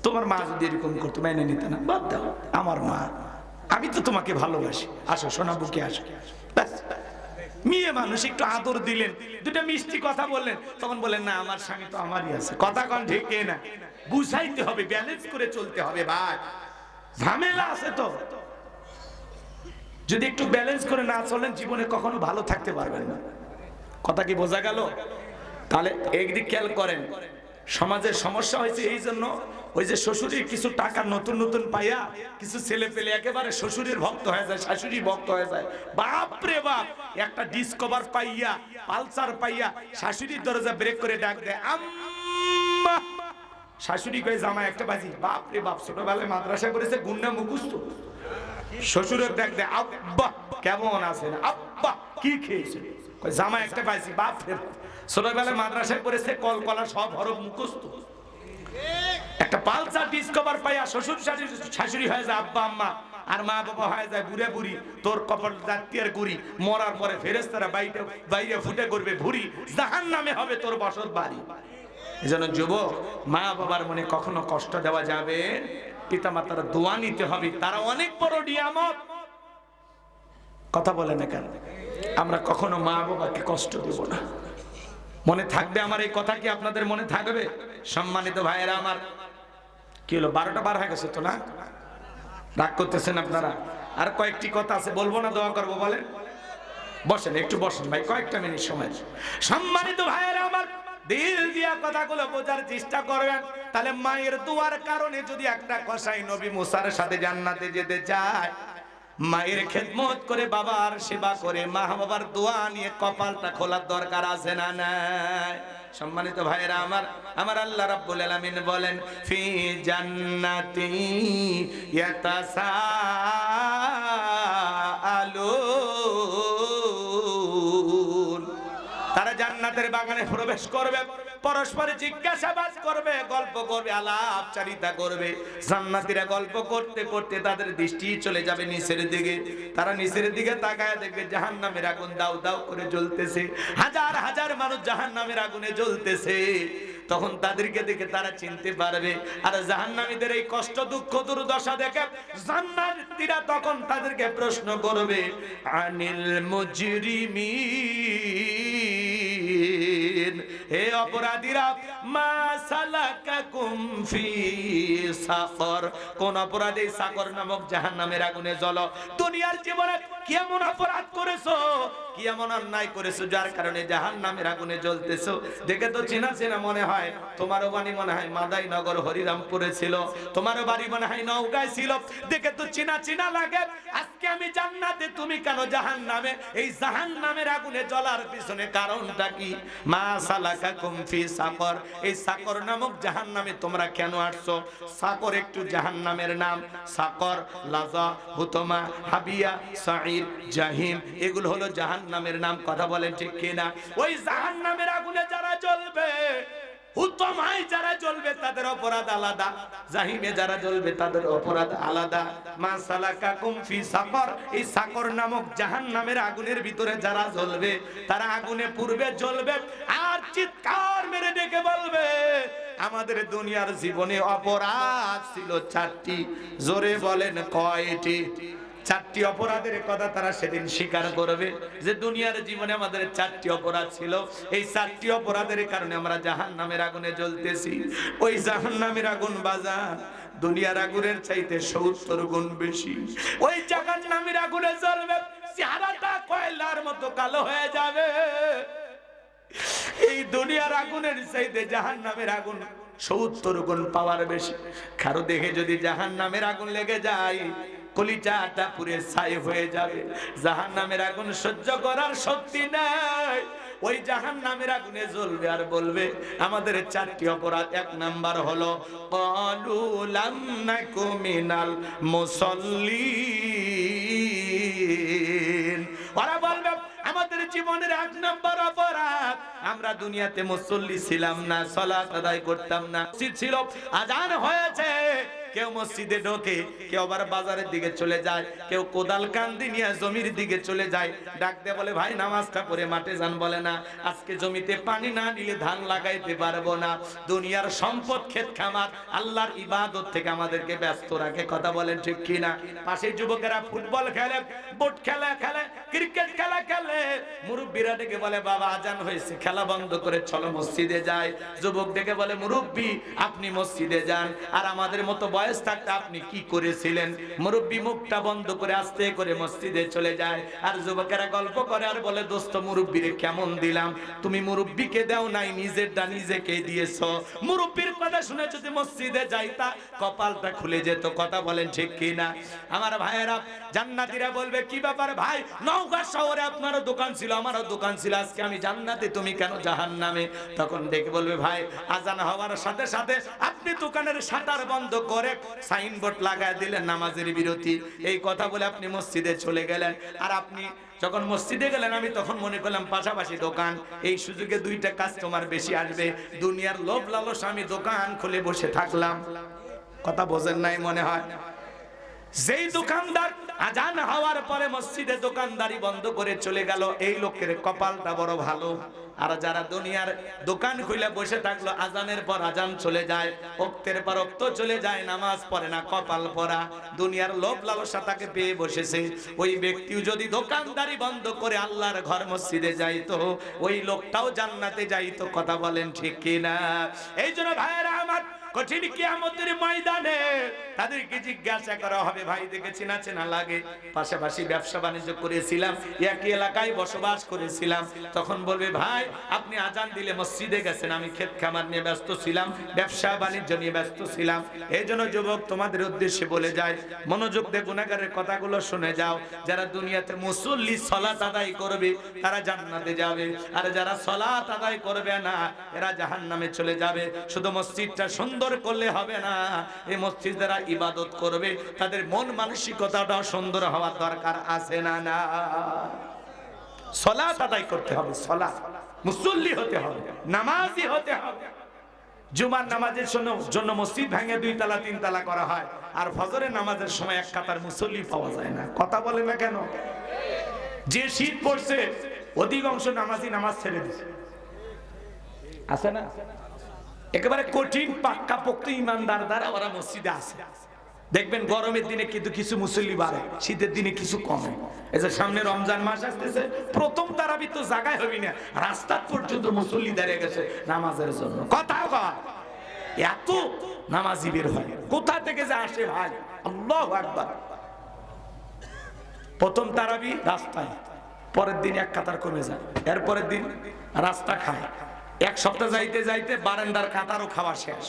তোমার মা যদি এরকম করতো মেনে নিতে না, বাদ দাও, আমার মা, আমি তো তোমাকে ভালোবাসি, আসো সোনা বুকে আসো, ব্যাস। মেয়ে মানুষ, একটু আদর দিলেন, দুটা মিষ্টি কথা বললেন, তখন বলেন, না আমার স্বামী তো আমারই আছে। কথা কন ঠিক না? বুঝাইতে হবে, ব্যালেন্স করে চলতে হবে ভাই, ঝামেলা আছে তো। যদি একটু ব্যালেন্স করে না চলেন, জীবনে কখনো ভালো থাকতে পারবেন না। কথা কি বোঝা গেল? তাহলে একদিক খেয়াল করেন, সমাজের সমস্যা হয়েছে এই জন্য, ওই যে শ্বশুরের কিছু টাকা নতুন নতুন পাইয়া কিছু ছেলে পেলে একেবারে শ্বশুরের ভক্ত হয়ে যায়, শাশুড়ির ভক্ত হয়ে যায়। বাপ রে বাপ, একটা ডিসকভার পাইয়া, পালসার পাইয়া শাশুড়ির দরজা ব্রেক করে ডাক দেয়, আম্মা। শাশুড়ি কয়ে, জামাই একটা বাজি। বাপ রে বাপ, ছোটবেলায় মাদ্রাসা করেছে, গুন্ডা মুখস্থ। শ্বশুরের ডাক দেয়, আব্বা কেমন আছেন, আব্বা কি খেয়েছেন, জামাই একটা বাজি। বাপ রে বাপ, ছোটবেলায় মাদ্রাসায় পড়েছে, কলকলা সব হরফ মুখস্থ। একটা পালসার ডিসকভার পাইয়া শ্বশুর শাশুড়ি হয়ে যায় আব্বা আম্মা। আর মা বাবা হয়ে যায় বুড়ে বুড়ি, তোর কপাল জাতীয় গুড়ি, মরার পরে ফেরেশতারা বাইরে বাইরে ফুটে করবে ভুড়ি, জাহান্নামে হবে তোর বসত বাড়ি। এজন্য যুবক, মা বাবার মনে কখনো কষ্ট দেওয়া যাবে, পিতা মাতার দোয়া নিতে হবে, তারা অনেক বড় নিয়ামত। কথা বলে না কেন? আমরা কখনো মা বাবাকে কষ্ট দেব না। মনে থাকবে আমার এই কথা? কি আপনাদের মনে থাকবে? সম্মানিত ভাইয়েরা আমার, কি হলো 12টা বার হয়ে গেছে তো না? রাগ করতেছেন আপনারা? আর কয়েকটি কথা আছে, বলবো না, দোয়া করবো বলেন? বসেন, একটু বসেন ভাই, কয়েকটা মিনিট সময়। সম্মানিত ভাইয়েরা আমার, দিল দিয়া কথাগুলো বোঝার চেষ্টা করবেন। তাহলে মায়ের দোয়ার কারণে যদি একটা কসাই নবী মুসার সাথে জান্নাতে যেতে চায়, মায়ের খেদমত করে, বাবার সেবা করে, মা বাবার দোয়া নিয়ে কপালটা খোলার দরকার আছে না নাই? সম্মানিত ভাইয়েরা আমার, আমার আল্লাহ রাব্বুল আলামিন বলেন, ফি জান্নাতি ইয়াতাসাআলুন, তারা জান্নাতের বাগানে প্রবেশ করবে, পরস্পরে জিজ্ঞাসাবাদ করবে, গল্প করবে, আলাপচারিতা করবে। জান্নাতীরা গল্প করতে করতে তাদের দৃষ্টি চলে যাবে নিচের দিকে। তারা নিচের দিকে তাকায় দেখবে জাহান্নামের আগুন দাউ দাউ করে জ্বলতেছে, হাজার হাজার মানুষ জাহান্নামের আগুনে জ্বলতেছে। তখন তাদেরকে দেখে তারা চিনতে পারবে। আর জাহান্নামীদের এই কষ্ট, দুঃখ, দুর্দশা দেখে জান্নাতীরা তখন তাদেরকে প্রশ্ন করবে, আনিল মুজরিমিন, হে অপরাধীরা, মা সালাকাকুম ফি সাকর, কোন অপরাধে সাকর নামক জাহান্নামের আগুনে জ্বলো? দুনিয়ার জীবনে কি এমন অপরাধ করেছো, কি এমন অন্যায় করেছো যার কারণে জাহান্নামের আগুনে জ্বলতেছো? দেখে তো চেনা চেনা মনে হয়। তোমারও বাড়ি মনে হয় মাদাইনগর হরিরামপুরে ছিল, তোমারও বাড়ি মনে হয় নওগাঁয় ছিল, দেখে তো চেনা চেনা লাগে। আজকে আমি জান্নাতে, তুমি কেন জাহান্নামে? এই জাহান্নামের আগুনে জ্বলার পিছনে কারণটা কি? মা সালাকাকুম ফি সাকর, এই সাকর নামক জাহান্নামে তোমরা কেন আসছো? সাকর একটু জাহান্নামের নাম। সাকর, লাযা, হুতমা, হাবিয়া, সাঈর, জাহিম, এগুলো হলো জাহান্নামের নাম। কথা বলেন ঠিক কিনা? ওই জাহান্নামের আগুনে যারা জ্বলবে, হুতমায় যারা জ্বলবে তাদের অপরাধ আলাদা, জাহিমে যারা জ্বলবে তাদের অপরাধ আলাদা। মা সালাকাকুম ফি সাকর, এই সাকর নামক জাহান্নামের আগুনের ভিতরে যারা জ্বলবে, তারা আগুনে পূর্বে জ্বলবে আর চিৎকার মেরে ডেকে বলবে, আমাদের দুনিয়ার জীবনে অপরাধ ছিল 4টি। জোরে বলেন কয়টি? 4টি অপরাধের কথা তারা সেদিন স্বীকার করবে, যে দুনিয়ার জীবনে আমাদের 4টি অপরাধ ছিল। এই 4টি অপরাধের কারণে আমরা জাহান্নামের আগুনে জ্বলতেছি। ওই জাহান্নামের আগুন বাজার দুনিয়ার আগুনের চাইতে 70 গুণ বেশি। ওই জাহান্নামের আগুনে জ্বলবে, চেহারাটা কয়লার মতো কালো হয়ে যাবে। এই দুনিয়ার আগুনের চাইতে জাহান্নামের আগুন 70 গুণ পাওয়ার বেশি। কারো দেখে যদি জাহান্নামের আগুন লেগে যায়, কলিজাটা পুরে ছাই হয়ে যাবে। জাহান্নামের আগুন সহ্য করার শক্তি নাই। ওই জাহান্নামের আগুনে জ্বলবে আর বলবে, আমাদের 4টি অপরাধ। 1 নাম্বার হলো ক্বালু লাম নাকু মিনাল মুসাল্লিন। ওরা বলবে, আমাদের জীবনের 1 নাম্বার অপরাধ, আমরা দুনিয়াতে মুসল্লি ছিলাম না, সালাত আদায় করতাম না। মসজিদ ছিল, আজান হয়েছে, কেউ মসজিদে ঢোকে, কেউ আবার বাজারের দিকে চলে যায়, কেউ কোদাল কান্দি নিয়ে জমির দিকে চলে যায়। ডাক দিয়ে বলে, ভাই নামাজটা পড়ে মাঠে যান। বলে না, আজকে জমিতে পানি না দিলে ধান লাগাইতে পারবো না। দুনিয়ার সম্পদ, ক্ষেত খামার, আল্লাহর ইবাদত থেকে আমাদেরকে ব্যস্ত রাখে। কথা বলেন ঠিক কিনা? পাশে যুবকেরা ফুটবল খেলে, বুট খেলা খেলে, ক্রিকেট খেলা খেলে। মুরব্বীরা ডেকে বলে, বাবা আজান হয়েছে, খেলা বন্ধ করে চলো মসজিদে যায়। যুবক ডেকে বলে, মুরব্বী আপনি মসজিদে যান, আর আমাদের মতো বয়স থাকতে আপনি কি করেছিলেন? মুরব্বী মুখটা বন্ধ করে আস্তে করে মসজিদে চলে যায়। আর যুবকেরা গল্প করে আর বলে, দোস্ত মুরব্বীরে কেমন দিলাম? তুমি মুরব্বীকে দাও নাই, নিজেরটা নিজেকে দিয়েছো। মুরব্বীর কথা শুনে যদি মসজিদে যাইতা, কপালটা খুলে যেত। কথা বলেন ঠিক কিনা? আমার ভাইয়েরা, জান্নাতীরা বলবে, কি ব্যাপার ভাই, নওগাঁ শহরে আপনারও দোকান ছিল, আমারও দোকান ছিল, আজকে আমি জান্নাতে, তুমি কেন জাহান্নামে? তখন ডেকে বলবে, ভাই আজান হওয়ার সাথে সাথে আপনি দোকানের শাটার বন্ধ করে সাইনবোর্ড লাগায় দিলেন, নামাজের বিরতি। এই কথা বলে আপনি মসজিদে চলে গেলেন। আর আপনি যখন মসজিদে গেলেন, আমি তখন মনে করলাম পাশাপাশি দোকান, এই সুযোগে 2টা কাস্টমার বেশি আসবে। দুনিয়ার লোভ লালসা আমি দোকান খুলে বসে থাকলাম। কথা বোঝেন নাই মনে হয়? যেই দোকানদার আজান হওয়ার পরে মসজিদে দোকানদারি বন্ধ করে চলে গেল, এই লোকের কপালটা বড় ভালো। আর যারা দুনিয়ার দোকান খুলে বসে থাকলো, আজানের পর আজান চলে যায়, ওক্তের পর ওক্ত চলে যায়, নামাজ পড়ে না, কপাল পরা, দুনিয়ার লোভ লালসা তাকে পেয়ে বসেছে, ওই ব্যক্তিও যদি দোকানদারি বন্ধ করে আল্লাহর ঘর মসজিদে যাইতো, ওই লোকটাও জান্নাতে যাইতো। কথা বলেন ঠিক কিনা? এই জন্য ভাইয়েরা আমার, কঠিন কিয়ামতের ময়দানে তাদেরকে জিজ্ঞাসা করা হবে, ভাই দেখেছি না চেনা লাগে, পাশাপাশি ব্যবসা বাণিজ্য করেছিলাম, একই এলাকায় বসবাস করেছিলাম, তখন বলবে ভাই আপনি আজান দিলে মসজিদে গেছেন, আমি ক্ষেত খামার নিয়ে ব্যস্ত ছিলাম, ব্যবসা বাণিজ্য নিয়ে ব্যস্ত ছিলাম। এই জন্য যুবক তোমাদের উদ্দেশ্যে বলে যায়, মনোযোগ দিয়ে গুনাহগারের কথাগুলো শুনে যাও। যারা দুনিয়াতে মুসল্লি সালাত আদায় করবে তারা জান্নাতে যাবে, আর যারা সালাত আদায় করবে না এরা জাহান্নামে চলে যাবে। শুধু মসজিদটা সুন্দর করলে হবে না, এই মসজিদ যারা ইবাদত করবে তাদের মন মানসিকতাটাও সুন্দর হওয়ার দরকার আছে না? না, সালাত আদায় করতে হবে, সালাত, মুসল্লি হতে হবে, নামাজি হতে হবে। জুমার নামাজের জন্য মসজিদ ভেঙে 2 তলা 3 তলা করা হয়, আর ফজরের নামাজের সময় এক কাতার মুসল্লি পাওয়া যায় না। কথা বলে না কেন? যে শীত পড়ছে অধিকাংশ নামাজি নামাজ ছেড়ে দিচ্ছে, আছে না? একেবারে কঠিন পাক্কা পোক্ত ইমানদার দ্বারা ওরা মসজিদে আসে। দেখবেন গরমের দিনে কিন্তু কিছু মুসল্লি বাড়ে, শীতের দিনে কিছু কমে। এই যে সামনে রমজান মাস আসতেছে, প্রথম তারাবি তো জায়গায় হবি না, রাস্তা পর্যন্ত মুসল্লি দাঁড়িয়ে গেছে নামাজের জন্য। কথা কয় এত নামাজি বের হয়, কোথা থেকে যে আসে ভাই, আল্লাহু আকবার। প্রথম তারাবি রাস্তায়, পরের দিন এক কাতার কমে যায়, এরপরের দিন রাস্তা খায়, এক সপ্তাহ যাইতে যাইতে বারান্দার কাতারও খাওয়া শেষ।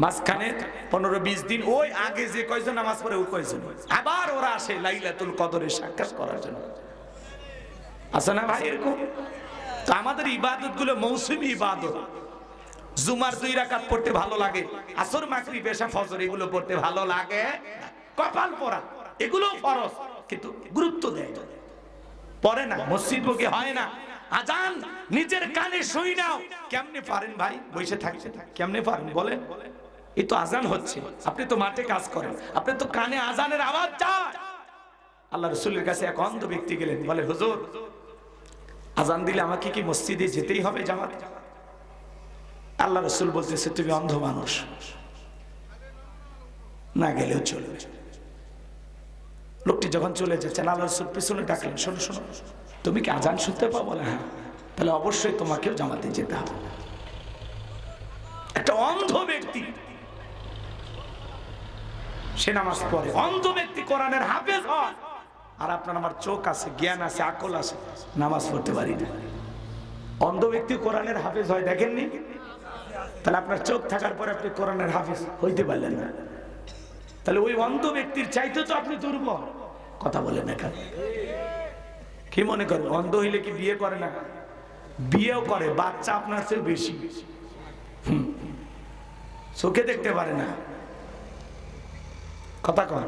মাঝখানে 15-20 দিন ওই আগে যে কয়জন নামাজ পড়ে ওই কয়জন আবার ওরা আসে লাইলাতুল কদরের সাক্ষাৎ করার জন্য। আছে না ভাই এরকম? তো আমাদের ইবাদত গুলো মৌসুমী ইবাদত। জুমার 2 রাকাত পড়তে ভালো লাগে, আসর মাগরিব এশা ফজর এগুলো পড়তে ভালো লাগে, কপাল পরা এগুলো ফরজ, কিন্তু গুরুত্ব দেয় না, পড়ে না, মসজিদ মুখী হয় না। আজান নিজের কানে শুই নাও, কেমনে পারেন ভাই বসে থাকতে? কেমনে পারেন বলেন? এই তো আজান হচ্ছে, আপনি তো মাঠে কাজ করেন, আপনি তো কানে আজানের আওয়াজ যায়। আল্লাহ রাসূলের কাছে এক অন্ধ ব্যক্তি গেলেন, বলে হুজুর আজান দিলে আমাকে কি মসজিদে যেতেই হবে জামাতে? আল্লাহ রাসূল বলতেছে তুমি অন্ধ মানুষ, না গেলেও চলবে। লোকটি যখন চলে যাচ্ছেন আল্লাহ রাসূল পিছনে ডাকলেন, শোনো শোনো, তুমি কি আজান শুনতে পাও? বলে হ্যাঁ। তাহলে অবশ্যই তোমাকেও জামাতে যেতে হবে। একটা অন্ধ ব্যক্তি সে নামাজ পড়ে, অন্ধ ব্যক্তি কোরআনের হাফেজ হয়, আর আপনার আমার চোখ আছে, জ্ঞান আছে, আকল আছে, নামাজ পড়তে পারি না। অন্ধ ব্যক্তি কোরআনের হাফেজ হয়, দেখেননি? তাহলে আপনার চোখ থাকার পরে আপনি কোরআনের হাফেজ হইতে পারলেন না, তাহলে ওই অন্ধ ব্যক্তির চাইতে তো আপনি দুর্বল। কথা বলেন না কেন? কি মনে করেন অন্ধ হইলে কি বিয়ে করে না? বিয়েও করে, বাচ্চা আপনার চেয়ে বেশি, চোখে দেখতে পারে না। কথা কয়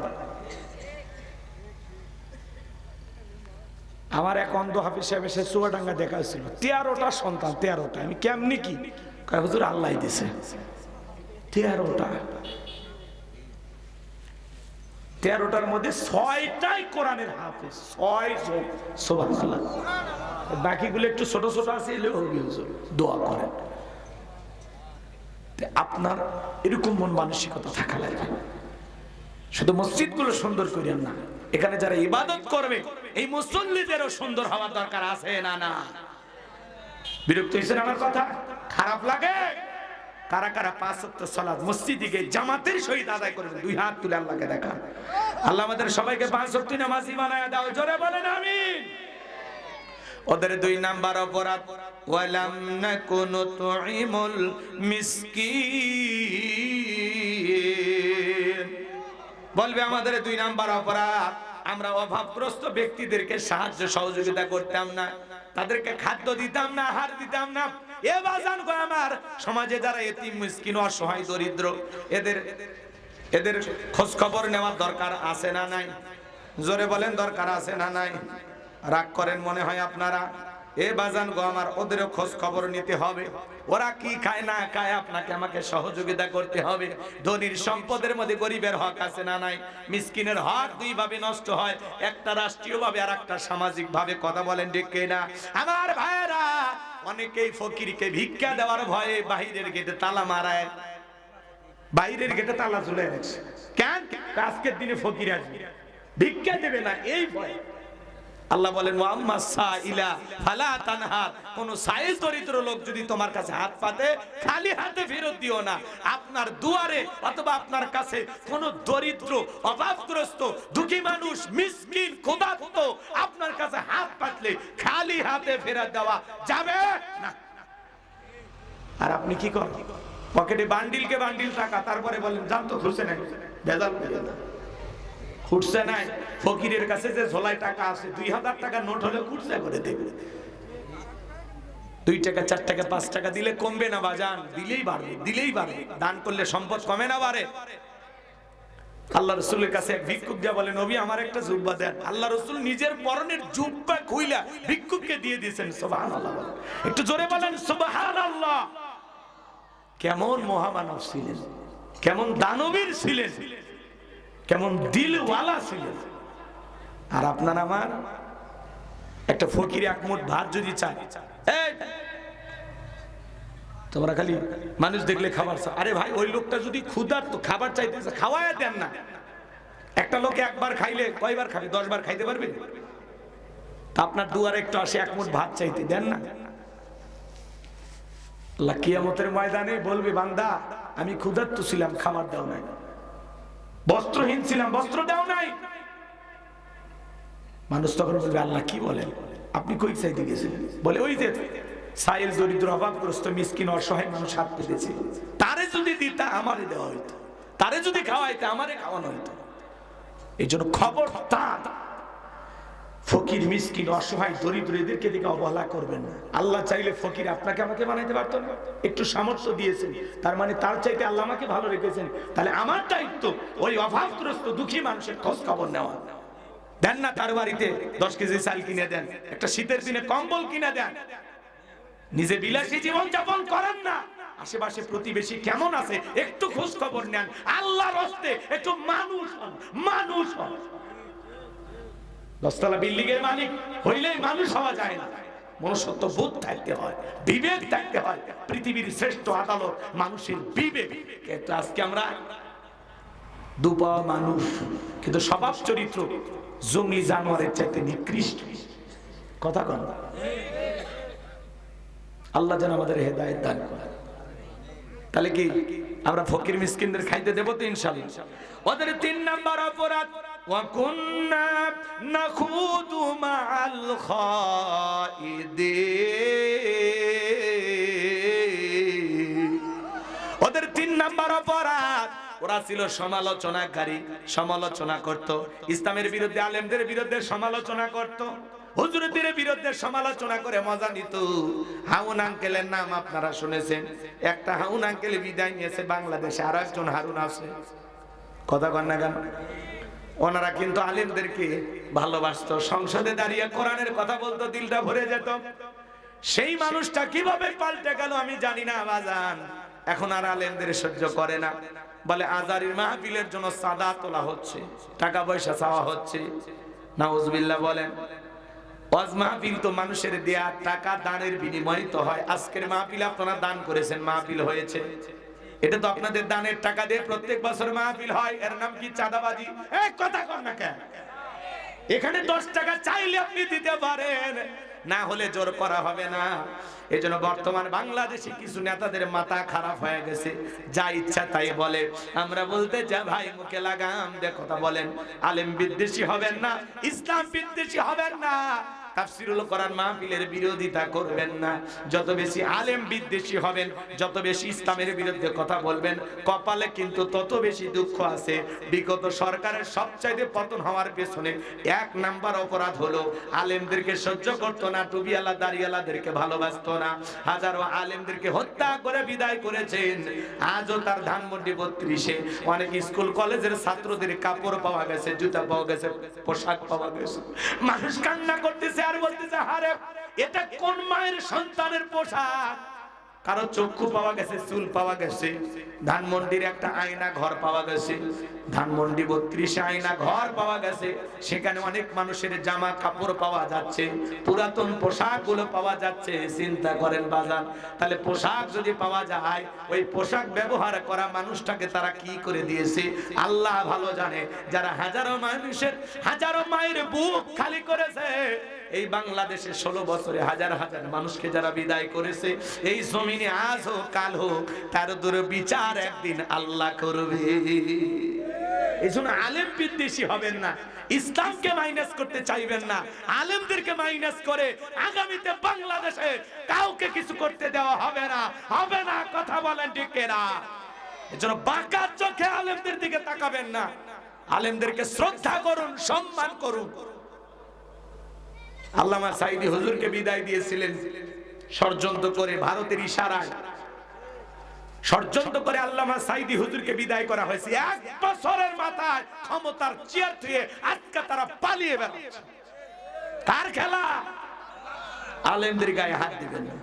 আমার এক অন্ধ হাফিজ সাহেব এসে চুয়াডাঙ্গা দেখা হয়েছিল, 13টা সন্তান, 13টা। আমি কেমনি কি? হুজুর আল্লাহ দিছে 13টা, 13টার মধ্যে 6টাই কোরআনের হাফেজ, 6 সুবহানাল্লাহ। বাকিগুলো একটু ছোট ছোট আছে, এলে হবে হুজুর দোয়া করেন। আপনার এরকম মন মানসিকতা থাকা লাগবে। শুধু মসজিদগুলো সুন্দর করেন না, এখানে যারা ইবাদত করবে এই মুসল্লিদেরও সুন্দর হওয়ার দরকার আছে না? না, বিরক্ত হয়েছেন আমার কথা? খারাপ লাগে? কারা কারা 5 ওয়াক্ত সালাত মসজিদে গিয়ে জামাতের সহিত আদায় করবেন? 2 হাত তুলে আল্লাহকে দেখা। আল্লাহ আমাদের সবাইকে 5 ওয়াক্ত নামাজি বানায় দাও, জোরে বলেন আমিন। ওদের 2 নাম্বার অপরাধ, ওয়ালাম নাকুনু তুইমুল মিসকিন। বলবে আমাদের 2 নাম্বার অপরাধ, আমরা অভাবগ্রস্ত ব্যক্তিদেরকে সাহায্য সহযোগিতা করতাম না, তাদেরকে খাদ্য দিতাম না, আহার দিতাম না। এ বাজান গো আমার, সমাজে যারা এতিম মিসকিন অসহায় দরিদ্র, এদের খোঁজ খবর নেওয়ার দরকার আছে না নাই? জোরে বলেন দরকার আছে না নাই? রাগ করেন মনে হয় আপনারা? এ বাজান গো আমার, ওদেরও খোঁজ খবর নিতে হবে, ওরা কি খায় না খায় আপনাকে আমাকে সহযোগিতা করতে হবে। ধনীর সম্পদের মধ্যে গরিবের হক আছে না নাই? মিসকিনের হক দুই ভাবে নষ্ট হয়, একটা রাষ্ট্রীয় ভাবে আর একটা সামাজিক ভাবে। কথা বলেন ঠিক কিনা আমার ভাইরা? অনেকেই ফকিরকে ভিক্ষা দেওয়ার ভয়ে বাহিরের গেটে তালা মারায়, বাইরের গেটে তালা ঝুলে রাখছে। কেন? আজকের দিনে ফকির আসবে, ভিক্ষা দেবে না, এই ভয়। আল্লাহ বলেন ওয়াম্মা সাইলা ফালা তানহার, কোন সাইল দরিদ্র লোক যদি তোমার কাছে হাত পাতে খালি হাতে ফেরত দিও না। আপনার দুয়ারে অথবা আপনার কাছে কোন দরিদ্র অভাবগ্রস্ত দুঃখী মানুষ মিসকিন ক্ষুধার্ত আপনার কাছে হাত পাতলে খালি হাতে ফেরত দেওয়া যাবে না। আর আপনি কি করেন? পকেটে বান্ডিলকে বান্ডিল টাকা, তারপরে বলেন জান তো খুশে নাই, ভেজাল খুঁজছে নাই। ফকিরের কাছে যে ঝোলায় টাকা আছে 2000 টাকা নোট হলে খুঁজছে করে দেবে। 2 টাকা 4 টাকা 5 টাকা দিলে কমবে না বাজান, দিলেই বাড়বে, দিলেই বাড়ে। দান করলে সম্পদ কমে না বাড়ে। আল্লাহ রাসূলের কাছে এক ভিক্ষুক যা বলে নবী আমার একটা জুব্বা দেন। আল্লাহ রাসূল নিজের পরনের জুব্বা খুইলা ভিক্ষুককে দিয়ে দিয়েছেন। সুবহানাল্লাহ, একটু জোরে বলেন সুবহানাল্লাহ। কেমন মহামানব ছিলেন, কেমন দানবীর ছিলেন, কেমন দিলওয়ালা ছিলেন। আর আপনার আমার একটা ফকির এক মুঠ ভাত যদি চায়, তোমরা খালি মানুষ দেখলে খাবার চাও। আরে ভাই ওই লোকটা যদি ক্ষুধার্ত খাবার চাইতেছে খাওয়ায় দেন না। একটা লোকে একবার খাইলে কয়বার খাবে? 10 বার খাইতে পারবে? তা আপনার দুয়ারে একটু আসে এক মুঠ ভাত চাইতে, দেন না? আল্লাহ কিয়ামতের ময়দানে বলবে বান্দা আমি ক্ষুধার্ত ছিলাম, খাবার দাও নাই, বস্ত্রহীন ছিলাম, বস্ত্র দাও নাই। মানুষ তখন বলবে আল্লাহ কি বলেন, আপনি কই চাইতে গেছিলেন? বলে ওই যে সাইল দরিদ্র অভাবগ্রস্ত মিসকিন অসহায় মানুষ হাত পেতেছে, তারে যদি দিতা আমারে দেওয়া হইতো, তারে যদি খাওয়াইতে আমারে খাওয়ানো হইতো। এই জন্য খবরদার ফকির মিসকিন অসহায় দরিদ্র এদেরকে দিকে অবহেলা করবেন না। আল্লাহ চাইলে ফকির আপনাকে আমাকে বানাইতে পারতো না? একটু সামর্থ্য দিয়েছেন, তার মানে তার চাইতে আল্লাহ আমাকে ভালো রেখেছেন। তাহলে আমার দায়িত্ব ওই অভাবগ্রস্ত দুঃখী মানুষের খোঁজ খবর নেওয়া। দেন না তার বাড়িতে 10 কেজি চাল কিনে দেন, একটা শীতের দিনে কম্বল কিনে দেন। নিজে বিলাসী জীবন যাপন করেন না, আশেপাশে প্রতিবেশী কেমন আছে একটু খোঁজ খবর নেন। আল্লাহর হস্তে একটু মানুষ হন, মানুষ হন। 10 তলা বিল্ডিং এর মালিক হইলেই মানুষ হওয়া যায় না, মনুষ্যত্ব বোধ থাকতে হয়, বিবেক থাকতে হয়। পৃথিবীর শ্রেষ্ঠ আদালত মানুষের বিবেক। কিন্তু আজকে আমরা দুপা মানুষ, কিন্তু স্বভাব চরিত্র জঙ্গলি জানোয়ারের চাইতে নিকৃষ্ট। কথা কন। আল্লাহ যেন আমাদের হেদায়েত দান করেন। তাহলে কি আমরা ফকির মিসকিনদের খাইতে দেব তো ইনশাআল্লাহ? ওদের 3 নাম্বার অপরাধ ওয়া কুননা নাখুদু মাআল খাইদিন। ওদের 3 নাম্বার অপরাধ, ওরা ছিল সমালোচনাকারী, সমালোচনা করত, ইসলামের বিরুদ্ধে আলেমদের বিরুদ্ধে সমালোচনা করত, হুজুরদের বিরুদ্ধে সমালোচনা করে মজা নিত। হাউন আঙ্কেলের নাম আপনারা শুনেছেন। একটা হাউন আঙ্কেল বিদায় নিয়েছে বাংলাদেশে, আর একজন হারুন আছে। কথা কন না কেন? ওনারা কিন্তু আলেমদেরকে ভালোবাসতো, সংসদে দাঁড়িয়ে কোরআনের কথা বলতো, দিলটা ভরে যেত। সেই মানুষটা কিভাবে পাল্টে গেল আমি জানি না বাজান। এখন আর আলেমদের সহ্য করে না, বলে আজারির মাহফিলের জন্য সাদা তোলা হচ্ছে, টাকা পয়সা চাওয়া হচ্ছে। নাউজুবিল্লাহ বলেন। ওয়াজ মাহফিল তো মানুষের দেয়া টাকা দানের বিনিময়ে তো হয়। আজকের মাহফিল আপনারা দান করেছেন, মাহফিল হয়েছে, এটা তো আপনাদের দানের টাকা দিয়ে প্রত্যেক বছর মাহফিল হয়। এর নাম কি চাঁদাবাজি? এই কথা কর না কেন? এখানে 10 টাকা চাইলে আপনি দিতে পারেন, না হলে জোর করা হবে না। এজন্য বর্তমান বাংলাদেশে কিছু নেতাদের মাথা খারাপ হয়ে গেছে, যা ইচ্ছা তাই বলে। আমরা বলতে যা ভাই মুখে লাগাম দিয়ে কথা বলেন, আলেম বিদ্বেষী হবেন না, ইসলাম বিদ্বেষী হবেন না, তাফসীরুল কোরআন মাহফিলের বিরোধিতা করবেন না। যত বেশি আলেম বিদ্বেষী হবেন, যত বেশি ইসলামের বিরুদ্ধে কথা বলবেন, কপালে কিন্তু তত বেশি দুঃখ আছে। বিগত সরকারের সবচাইতে পতন হওয়ার পেছনে 1 নাম্বার অপরাধ হলো আলেমদেরকে সহ্য করতো না, টুবিয়ালা দাড়িয়ালাদেরকে ভালোবাসতো না, হাজারো আলেমদেরকে হত্যা করে বিদায় করেছেন। আজও তার ধানমন্ডি 32-এ অনেক স্কুল কলেজের ছাত্রদের কাপড় পাওয়া গেছে, জুতা পাওয়া গেছে, পোশাক পাওয়া গেছে। মানুষ কান্না করতেছে, কাঁদতেছে আর বলতেছে, হারে এটা কোন মায়ের সন্তানের পোশাক? কারো চক্ষু পাওয়া গেছে, চুল পাওয়া গেছে, ধানমন্ডির একটা আয়না ঘর পাওয়া গেছে, ধানমন্ডি 32 আয়না ঘর পাওয়া গেছে, সেখানে অনেক মানুষের জামা কাপড় পাওয়া যাচ্ছে, পুরাতন পোশাক গুলো পাওয়া যাচ্ছে। চিন্তা করেন বাজান, তাহলে পোশাক যদি পাওয়া যায়, ওই পোশাক ব্যবহার করা মানুষটাকে তারা কি করে দিয়েছে আল্লাহ ভালো জানে। যারা হাজারো মানুষের, হাজারো মায়ের বুক খালি করেছে, এই বাংলাদেশে 16 বছরে হাজার হাজার মানুষকে যারা বিদায় করেছে, এই জমিনে আজ হোক কাল হোক তার দূর বিচার একদিন আল্লাহ করবে। এই জন্য আলেম বিদ্বেষী হবেন না, ইসলামকে মাইনাস করতে চাইবেন না, আলেমদেরকে মাইনাস করে আগামীতে বাংলাদেশে কাউকে কিছু করতে দেওয়া হবে না, হবে না। কথা বলেন ঠিক না? এজন্য বাঁকা চোখে আলেমদের দিকে তাকাবেন না, আলেমদেরকে শ্রদ্ধা করুন, সম্মান করুন। আল্লামা সাঈদী হুজুরকে বিদায় দিয়েছিলেন ষড়যন্ত্র করে, ভারতের ইশারায় ষড়যন্ত্র করে আল্লামা সাঈদী হুজুরকে বিদায় করা হয়েছে। 1 বছরের মাথায় ক্ষমতার চেয়ার থেকে আজকে তারা পালিয়ে বেড়াচ্ছে। কার খেলা? আলেমদের গায়ে হাত দিবেন না।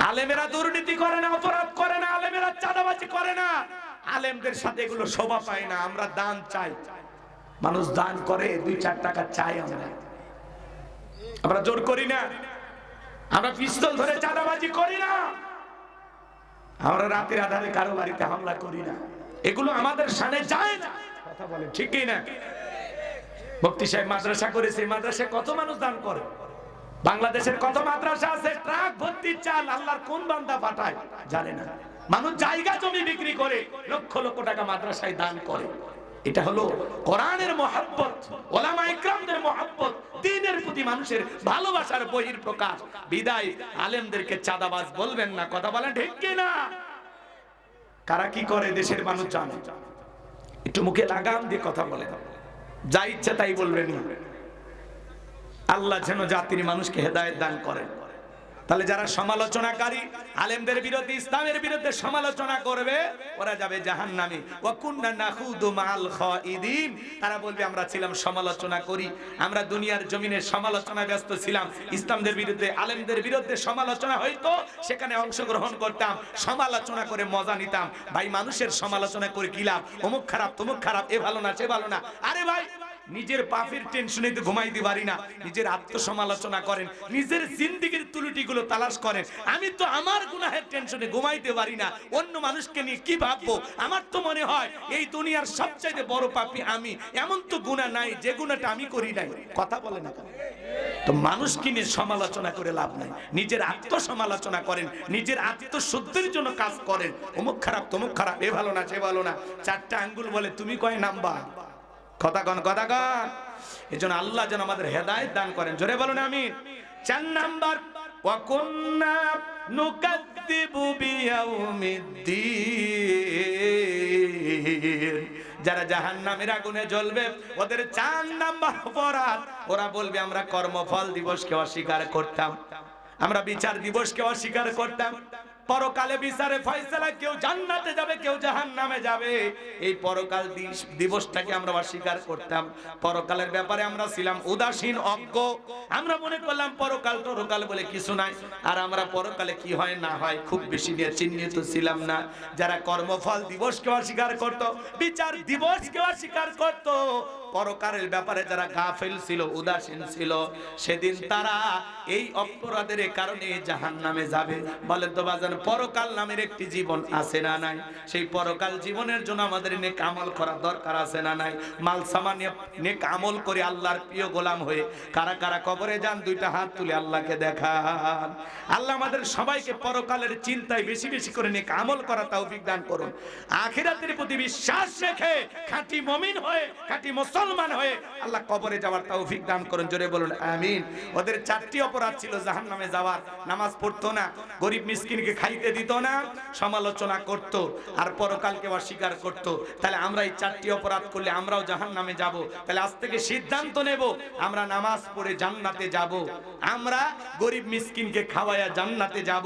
আলেমেরা দুর্নীতি করে না, অপরাধ করে না, আলেমেরা চাঁদাবাজি করে না, আলেমদের সাথে এগুলো শোভা পায় না। আমরা দান চাই, মানুষ দান করে, 2-4 টাকা চাই, আমরা জোর করি না, আমরা পিস্তল ধরে চাঁদাবাজি করি না, আমরা রাতের আধারে কারো বাড়িতে হামলা করি না, এগুলো আমাদের শানে যায় না। কথা বলে ঠিক না? মুফতি সাহেব মাদ্রাসা করেছে, মাদ্রাসায় কত মানুষ দান করে? বাংলাদেশের কত মাদ্রাসা আছে, ট্রাক ভর্তি চাল আল্লাহর কোন বান্দা পাঠায় জানে না। মানুষ জায়গা জমি বিক্রি করে লক্ষ লক্ষ টাকা মাদ্রাসায় দান করে। এটা হলো কোরআনের মহব্বত, ওলামা ইকরামদের মহব্বত, দ্বীনের প্রতি মানুষের ভালোবাসার বহিঃপ্রকাশ। বিদায় আলেমদেরকে চাঁদাবাজ বলবেন না। কথা বলেন ঠিক কি না? কারা কি করে দেশের মানুষ জানে। একটু মুখে লাগাম দিয়ে কথা বলেন, যা ইচ্ছা তাই বলবেন না। আল্লাহ যেন জাতির মানুষকে হেদায়েত দান করেন। তাহলে যারা সমালোচনাকারী, আলেমদের বিরুদ্ধে, ইসলামের বিরুদ্ধে সমালোচনা করবে, ওরা যাবে জাহান্নামে। ওয়া কুননা নাখুদু মাল খাইদিন, তারা বলবে আমরা ছিলাম সমালোচনা করি, আমরা দুনিয়ার জমিনে সমালোচনায় ব্যস্ত ছিলাম। ইসলামদের বিরুদ্ধে, আলেমদের বিরুদ্ধে সমালোচনা হইতো, সেখানে অংশগ্রহণ করতাম, সমালোচনা করে মজা নিতাম। ভাই, মানুষের সমালোচনা করে কি লাভ? অমুক খারাপ, তমুক খারাপ, এ ভালো না, সে ভালো না। আরে ভাই, নিজের পাপের টেনশনে তো ঘুমাইতে পারি না, নিজের আত্মসমালোচনা করেন, নিজের জিন্দেগির ত্রুটিগুলো তালাশ করেন। আমি তো আমার গুনাহের টেনশনে ঘুমাইতে পারি না, অন্য মানুষকে নিয়ে কি ভাববো? আমার তো মনে হয় এই দুনিয়ার সবচাইতে বড় পাপী আমি। এমন তো গুনাহ নাই যে গুনাহটা আমি করি নাই। কথা বলে না? তো মানুষকে নিয়ে সমালোচনা করে লাভ নাই, নিজের আত্মসমালোচনা করেন, নিজের আত্মশুদ্ধির জন্য কাজ করেন। অমুক খারাপ, তমুক খারাপ, এ ভালো না, সে ভালো না, 4টা আঙ্গুল বলে তুমি কয় নাম্বা? কথা কন, কথা কন। এজন্য আল্লাহ যেন আমাদের হেদায়েত দান করেন। জোরে বলুন আমিন। 4 নাম্বার, ওয়া কুননা নুকাদ্দিবু বিয়াউমিদ্দিন, যারা জাহান্নামের আগুনে জ্বলবে ওদের 4 নাম্বার অপরাধ, ওরা বলবে আমরা কর্মফল দিবসকে অস্বীকার করতাম, আমরা বিচার দিবসকে অস্বীকার করতাম, পরকালে বিচারে ফয়সালা কেউ জান্নাতে যাবে, কেউ জাহান্নামে যাবে, এই পরকাল দিবসটাকে আমরা অস্বীকার করতাম। পরকালের ব্যাপারে আমরা ছিলাম উদাসীন, অজ্ঞ। আমরা মনে করলাম পরকাল টরকাল বলে কিছু নাই, আর আমরা পরকালে কি হয় না হয় খুব বেশি নিয়ে চিহ্নিত ছিলাম না। যারা কর্মফল দিবসকে অস্বীকার করত, বিচার দিবসকে অস্বীকার করত, পরকালের ব্যাপারে যারা গাফিল ছিল, উদাসীন ছিল, সেদিন তারা এই অপরাধের কারণে জাহান্নামে যাবে। বলেন তো বাজান, পরকাল নামের একটি জীবন আছে না নাই? সেই পরকাল জীবনের জন্য আমাদের নেক আমল করা দরকার আছে না নাই? মাল সামান্য নেক আমল করে আল্লাহর প্রিয় গোলাম হয়ে কারা কারা কবরে যান, 2টা হাত তুলে আল্লাহকে দেখান। আল্লাহ আমাদের সবাইকে পরকালের চিন্তায় বেশি বেশি করে নেক আমল করা তৌফিক দান করুন। আখিরাতের প্রতি বিশ্বাস রেখে খাঁটি মুমিন হয়ে, খাঁটি মুসলমান হয়ে আল্লাহ কবরে যাওয়ার তৌফিক দান করুন। জোরে বলুন আমিন। ওদের 4টি অপরাধ ছিল জাহান্নামে যাওয়ার। নামাজ পড়তো না, গরিব মিসকিনকে খাইতে দিত না, সমালোচনা করত, আর পরকালকে অস্বীকার করত। তাহলে আমরা এই 4টি অপরাধ করলে আমরাও জাহান্নামে যাব। তাহলে আজ থেকে সিদ্ধান্ত নেব, আমরা নামাজ পড়ে জান্নাতে যাব, আমরা গরিব মিসকিনকে খাওয়ায়া জান্নাতে যাব,